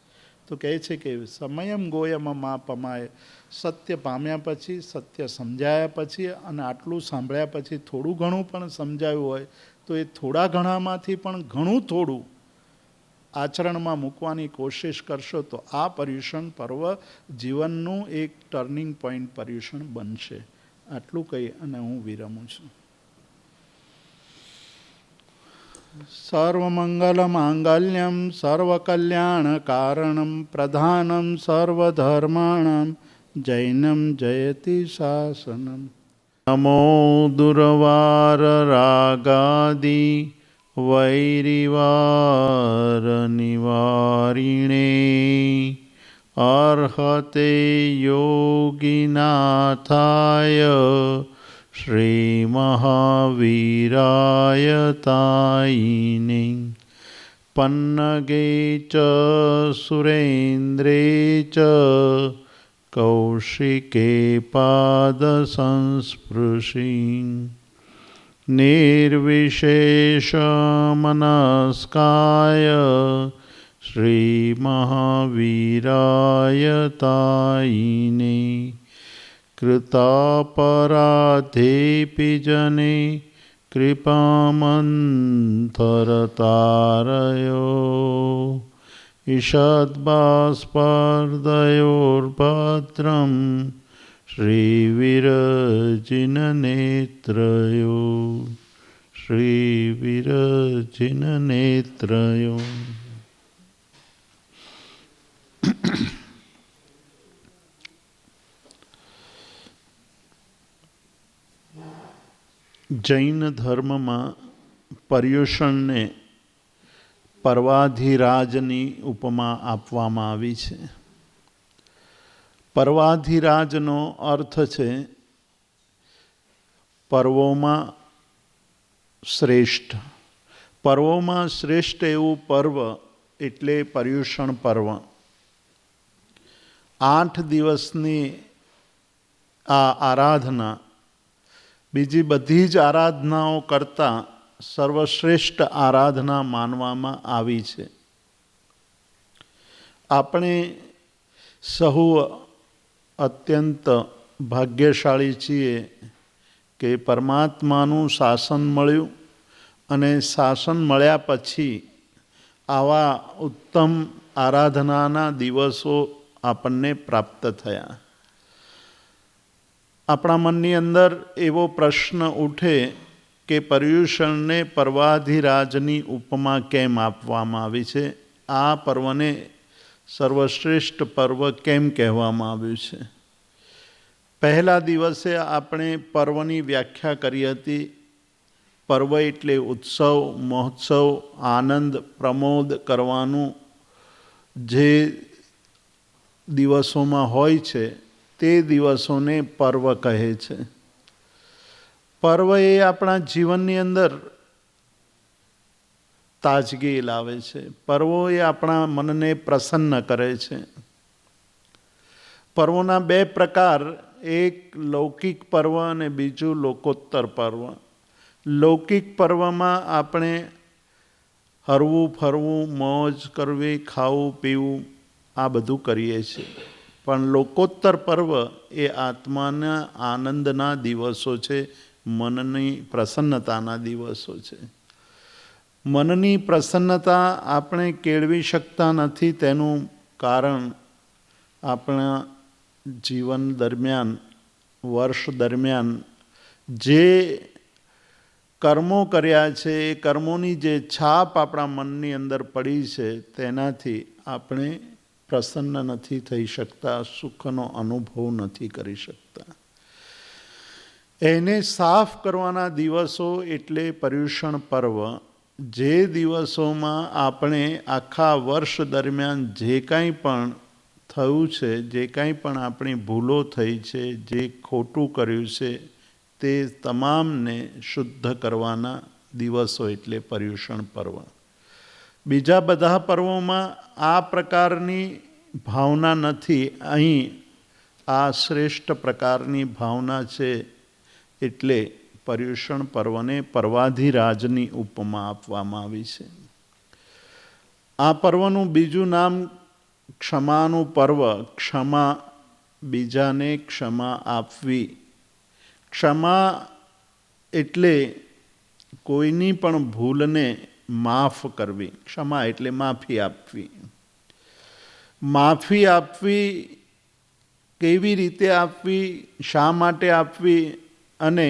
તો કહે છે કે સમયમ ગોયમમાં પમાય. સત્ય પામ્યા પછી, સત્ય સમજાયા પછી અને આટલું સાંભળ્યા પછી થોડું ઘણું પણ સમજાયું હોય તો એ થોડા ઘણામાંથી પણ ઘણું થોડું આચરણમાં મૂકવાની કોશિશ કરશો તો આ પર્યુષણ પર્વ જીવનનું એક ટર્નિંગ પોઈન્ટ પર્યુષણ બનશે. આટલું કહી અને હું વિરમું છું. સર્વમંગલ માંગલ્યમ સર્વકલ્યાણ કારણમ પ્રધાનમ સર્વધર્માણમ જૈનમ જયતિ શાસનમ. નમો દુર્વાર રાગાદી વૈરિવાર નિવારિણે અર્હતે યોગિનાથાય શ્રી મહાવીરાય તાયિને. પન્નગે ચ સુરેન્દ્રે ચ કૌશિકે પાદ સંસ્પૃશી નિર્વિશેષ મનસ્કાય શ્રી મહાવીરાય તાયિને. કૃતાપરાધેપી જને કૃપામંતરતારયો ઈષદ્બાષ્પર્દયોર્ભદ્રમ શ્રીવિરજિનનેત્રયો શ્રીવિરજિનનેત્રયો. જૈન ધર્મમાં પર્યુષણને પર્વાધિરાજની ઉપમા આપવામાં આવી છે. પર્વાધિરાજનો અર્થ છે પર્વોમાં શ્રેષ્ઠ. પર્વોમાં શ્રેષ્ઠ એવું પર્વ એટલે પર્યુષણ પર્વ. 8 દિવસની આ આરાધના બીજી બધી જ આરાધનાઓ કરતાં સર્વશ્રેષ્ઠ આરાધના માનવામાં આવી છે. આપણે સહુ અત્યંત ભાગ્યશાળી છીએ કે પરમાત્માનું શાસન મળ્યું અને શાસન મળ્યા પછી આવા ઉત્તમ આરાધનાના દિવસો આપણને પ્રાપ્ત થયા. આપણા મનની અંદર એવો પ્રશ્ન ઉઠે કે પર્યુષણને પર્વાધિરાજની ઉપમા કેમ આપવામાં આવી છે? આ પર્વને સર્વશ્રેષ્ઠ પર્વ કેમ કહેવામાં આવ્યું છે? પહેલા દિવસે આપણે પર્વની વ્યાખ્યા કરી હતી. પર્વ એટલે ઉત્સવ, મહોત્સવ, આનંદ, પ્રમોદ કરવાનું જે દિવસોમાં હોય છે તે દિવસોને પર્વ કહે છે. પર્વ એ આપણા જીવનની અંદર તાજગી લાવે છે. પર્વો એ આપણા મનને પ્રસન્ન કરે છે. પર્વોના બે પ્રકાર, એક લૌકિક પર્વ અને બીજું લોકોત્તર પર્વ. લૌકિક પર્વમાં આપણે હરવું ફરવું, મોજ કરવી, ખાવું પીવું આ બધું કરીએ છીએ. પણ લોકોત્તર પર્વ એ આત્માના આનંદના દિવસો છે, મનની પ્રસન્નતાના દિવસો છે. મનની પ્રસન્નતા આપણે કેળવી શકતા નથી. તેનું કારણ આપણા જીવન દરમિયાન, વર્ષ દરમિયાન જે કર્મો કર્યા છે એ કર્મોની જે છાપ આપણા મનની અંદર પડી છે તેનાથી આપણે પ્રસન્ન નથી થઈ શકતા, સુખનો અનુભવ નથી કરી શકતા. એને સાફ કરવાના દિવસો એટલે પર્યુષણ પર્વ. જે દિવસોમાં આપણે આખા વર્ષ દરમિયાન જે કાંઈ પણ થયું છે, જે કાંઈ પણ આપણી ભૂલો થઈ છે, જે ખોટું કર્યું છે તે તમામને શુદ્ધ કરવાના દિવસો એટલે પર્યુષણ પર્વ. બીજા બધા પર્વોમાં આ પ્રકારની ભાવના નથી. અહીં આ શ્રેષ્ઠ પ્રકારની ભાવના છે એટલે પર્યુષણ પર્વને પર્વાધિરાજની ઉપમા આપવામાં આવી છે. આ પર્વનું બીજું નામ ક્ષમાનું પર્વ. ક્ષમા, બીજાને ક્ષમા આપવી. ક્ષમા એટલે કોઈની પણ ભૂલને માફ કરવી. ક્ષમા એટલે માફી આપવી. માફી આપવી કેવી રીતે આપવી, શા માટે આપવી અને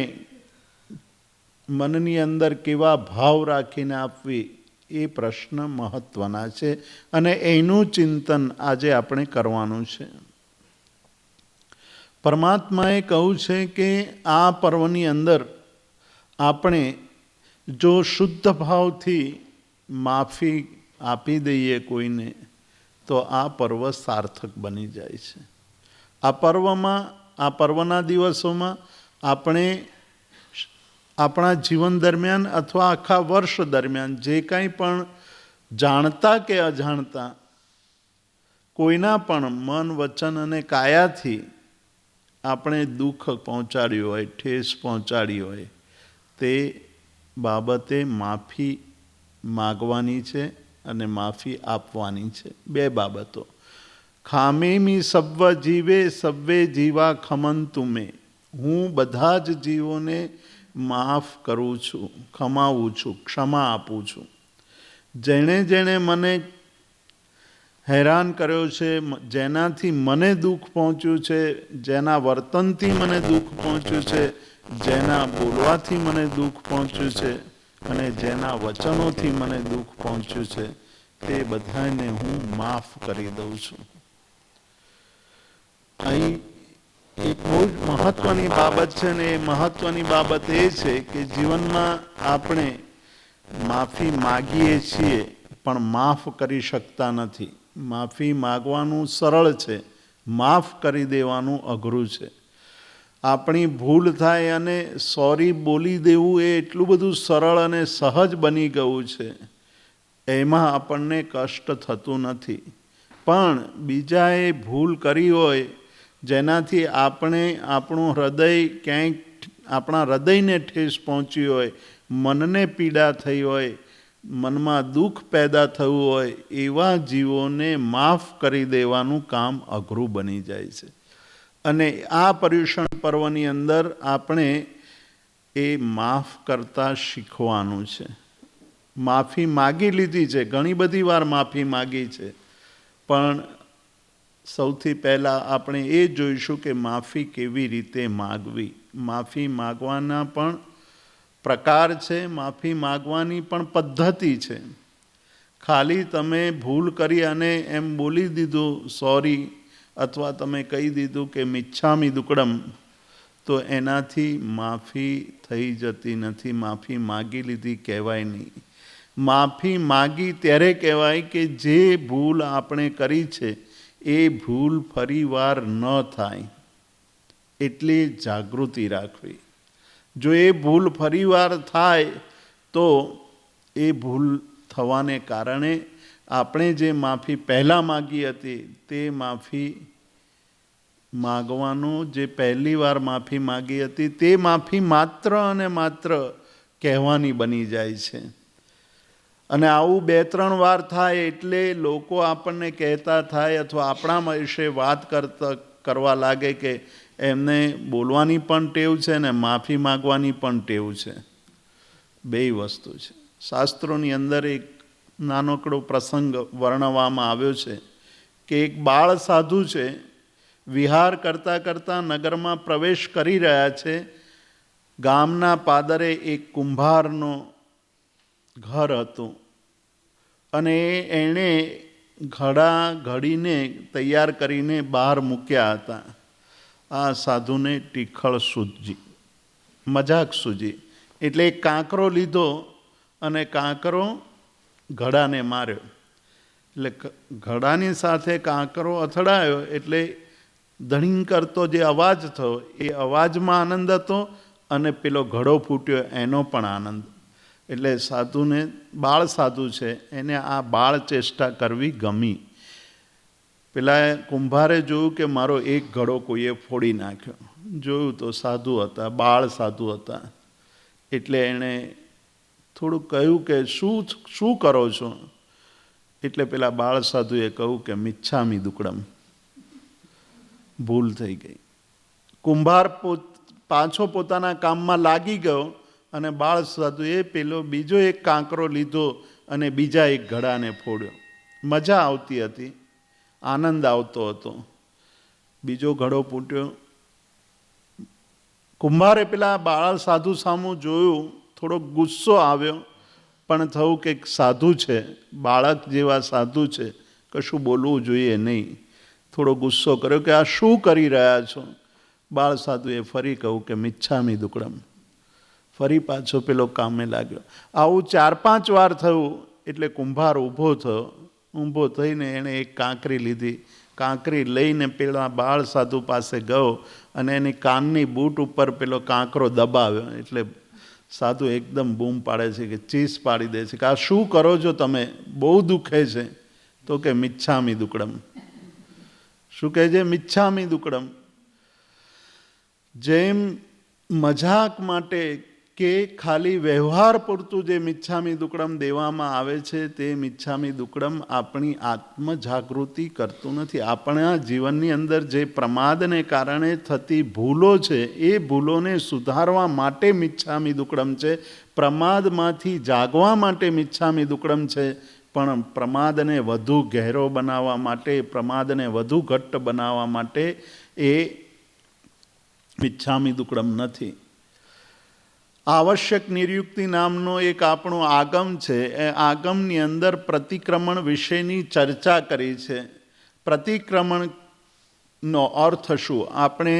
મનની અંદર કેવા ભાવ રાખીને આપવી એ પ્રશ્ન મહત્ત્વના છે અને એનું ચિંતન આજે આપણે કરવાનું છે. પરમાત્માએ કહ્યું છે કે આ પર્વની અંદર આપણે જો શુદ્ધ ભાવથી માફી આપી દઈએ કોઈને તો આ પર્વ સાર્થક બની જાય છે. આ પર્વમાં, આ પર્વના દિવસોમાં આપણે આપણા જીવન દરમિયાન અથવા આખા વર્ષ દરમિયાન જે કાંઈ પણ જાણતા કે અજાણતા કોઈના પણ મન, વચન અને કાયાથી આપણે દુઃખ પહોંચાડ્યું હોય, ઠેસ પહોંચાડી હોય તે બાબતે માફી માગવાની છે અને માફી આપવાની છે. બે બાબતો. ખામેમી સવ્વ જીવે સવ્વે જીવા ખમંતુ મે. હું બધા જ જીવોને માફ કરું છું, ખમાવું છું, ક્ષમા આપું છું. જેણે જેણે મને હેરાન કર્યો છે, જેનાથી મને દુઃખ પહોંચ્યું છે, જેના વર્તનથી મને દુઃખ પહોંચ્યું છે, જેના બોલવાથી મને દુઃખ પહોંચ્યું છે અને જેના વચનોથી મને દુઃખ પહોંચ્યું છે તે બધાને હું માફ કરી દઉં છું. અહીં એક બહુ જ મહત્વની બાબત છે ને એ મહત્વની બાબત એ છે કે જીવનમાં આપણે માફી માગીએ છીએ પણ માફ કરી શકતા નથી. માફી માગવાનું સરળ છે, માફ કરી દેવાનું અઘરું છે. આપણી ભૂલ થાય અને સોરી બોલી દેવું એ એટલું બધું સરળ અને સહજ બની ગયું છે, એમાં આપણને કષ્ટ થતું નથી. પણ બીજાએ ભૂલ કરી હોય જેનાથી આપણે આપણું હૃદય ક્યાંક, આપણા હૃદયને ઠેસ પહોંચી હોય, મનને પીડા થઈ હોય, મનમાં દુઃખ પેદા થયું હોય, એવા જીવોને માફ કરી દેવાનું કામ અઘરું બની જાય છે. અને આ પર્યુષણ પર્વની અંદર આપણે એ માફ કરતાં શીખવાનું છે. માફી માગી લીધી છે, ઘણી બધી વાર માફી માગી છે, પણ સૌથી પહેલાં આપણે એ જોઈશું કે માફી કેવી રીતે માગવી. માફી માગવાના પણ પ્રકાર છે, માફી માગવાની પણ પદ્ધતિ છે. ખાલી તમે ભૂલ કરી અને એમ બોલી દીધું સોરી, અથવા તમે કહી દીધું કે મિચ્છામી દુક્કડમ, તો એનાથી માફી થઈ જતી નથી. માફી માગી લીધી કહેવાય નહીં. માફી માગી ત્યારે કહેવાય કે જે ભૂલ આપણે કરી છે એ ભૂલ ફરીવાર ન થાય એટલી જાગૃતિ રાખવી. જો એ ભૂલ ફરીવાર થાય તો એ ભૂલ થવાને કારણે આપણે જે માફી પહેલાં માગી હતી તે માફી માગવાનું, જે પહેલી વાર માફી માગી હતી તે માફી માત્ર અને માત્ર કહેવાની બની જાય છે. અને આવું 2-3 વાર થાય એટલે લોકો આપણને કહેતા થાય અથવા આપણા વિશે વાત કરવા લાગે કે એમને બોલવાની પણ ટેવ છે ને માફી માગવાની પણ ટેવ છે. બેય વસ્તુ છે. શાસ્ત્રોની અંદર એક નાનકડો પ્રસંગ વર્ણવવામાં આવ્યો છે કે એક બાળ સાધુ છે, વિહાર કરતાં કરતાં નગરમાં પ્રવેશ કરી રહ્યા છે. ગામના પાદરે એક કુંભારનો ઘર હતું અને એણે ઘડા ઘડીને તૈયાર કરીને બહાર મૂક્યા હતા. આ સાધુને ટીખળ સૂજી, મજાક સૂજી. એટલે એક કાંકરો લીધો અને કાંકરો ઘડાને માર્યો. એટલે ઘડાની સાથે કાંકરો અથડાયો એટલે ધણીંગ કરતો જે અવાજ થયો એ અવાજમાં આનંદ હતો અને પેલો ઘડો ફૂટ્યો એનો પણ આનંદ. એટલે સાધુને, બાળ સાધુ છે, એને આ બાળ ચેષ્ટા કરવી ગમી. પેલા કુંભારે જોયું કે મારો એક ઘડો કોઈએ ફોડી નાખ્યો. જોયું તો સાધુ હતા, બાળ સાધુ હતા. એટલે એણે થોડુંક કહ્યું કે શું કરો છો? એટલે પેલા બાળ સાધુએ કહ્યું કે મિચ્છામી દુક્કડમ. ભૂલ થઈ ગઈ. કુંભાર પાછો પોતાના કામમાં લાગી ગયો અને બાળ સાધુએ પેલો બીજો એક કાંકરો લીધો અને બીજા એક ઘડાને ફોડ્યો. મજા આવતી હતી, આનંદ આવતો હતો. બીજો ઘડો ફૂટ્યો. કુંભારે પેલા બાળ સાધુ સામું જોયું, થોડો ગુસ્સો આવ્યો, પણ થયું કે સાધુ છે, બાળક જેવા સાધુ છે, કશું બોલવું જોઈએ નહીં. થોડો ગુસ્સો કર્યો કે આ શું કરી રહ્યા છો? બાળ સાધુએ ફરી કહ્યું કે મિચ્છામી દુક્કડમ. ફરી પાછો પેલો કામે લાગ્યો. આવું 4-5 વાર થયું એટલે કુંભાર ઊભો થયો. ઊભો થઈને એણે એક કાંકરી લીધી. કાંકરી લઈને પેલા બાળ સાધુ પાસે ગયો અને એની કાનની બૂટ ઉપર પેલો કાંકરો દબાવ્યો. એટલે સાધુ એકદમ બૂમ પાડે છે કે ચીસ પાડી દે છે કે આ શું કરો છો તમે? બહુ દુખે છે. તો કે મિચ્છામી દુક્કડમ. શું કહે છે? મિચ્છામી દુક્કડમ. જેમ મજાક માટે કે ખાલી વ્યવહાર પૂરતું જે મિચ્છામી દુક્કડમ દેવામાં આવે છે તે મિચ્છામી દુક્કડમ આપણી આત્મજાગૃતિ કરતું નથી. આપણા જીવનની અંદર જે પ્રમાદને કારણે થતી ભૂલો છે એ ભૂલોને સુધારવા માટે મિચ્છામી દુક્કડમ છે. પ્રમાદમાંથી જાગવા માટે મિચ્છામી દુક્કડમ છે. પણ પ્રમાદને વધુ ગહેરો બનાવવા માટે, પ્રમાદને વધુ ઘટ્ટ બનાવવા માટે એ મિચ્છામી દુક્કડમ નથી. આવશ્યક નિર્યુક્તિ નામનો એક આપણો આગમ છે. એ આગમની અંદર પ્રતિક્રમણ વિશેની ચર્ચા કરી છે. પ્રતિક્રમણનો અર્થ શું? આપણે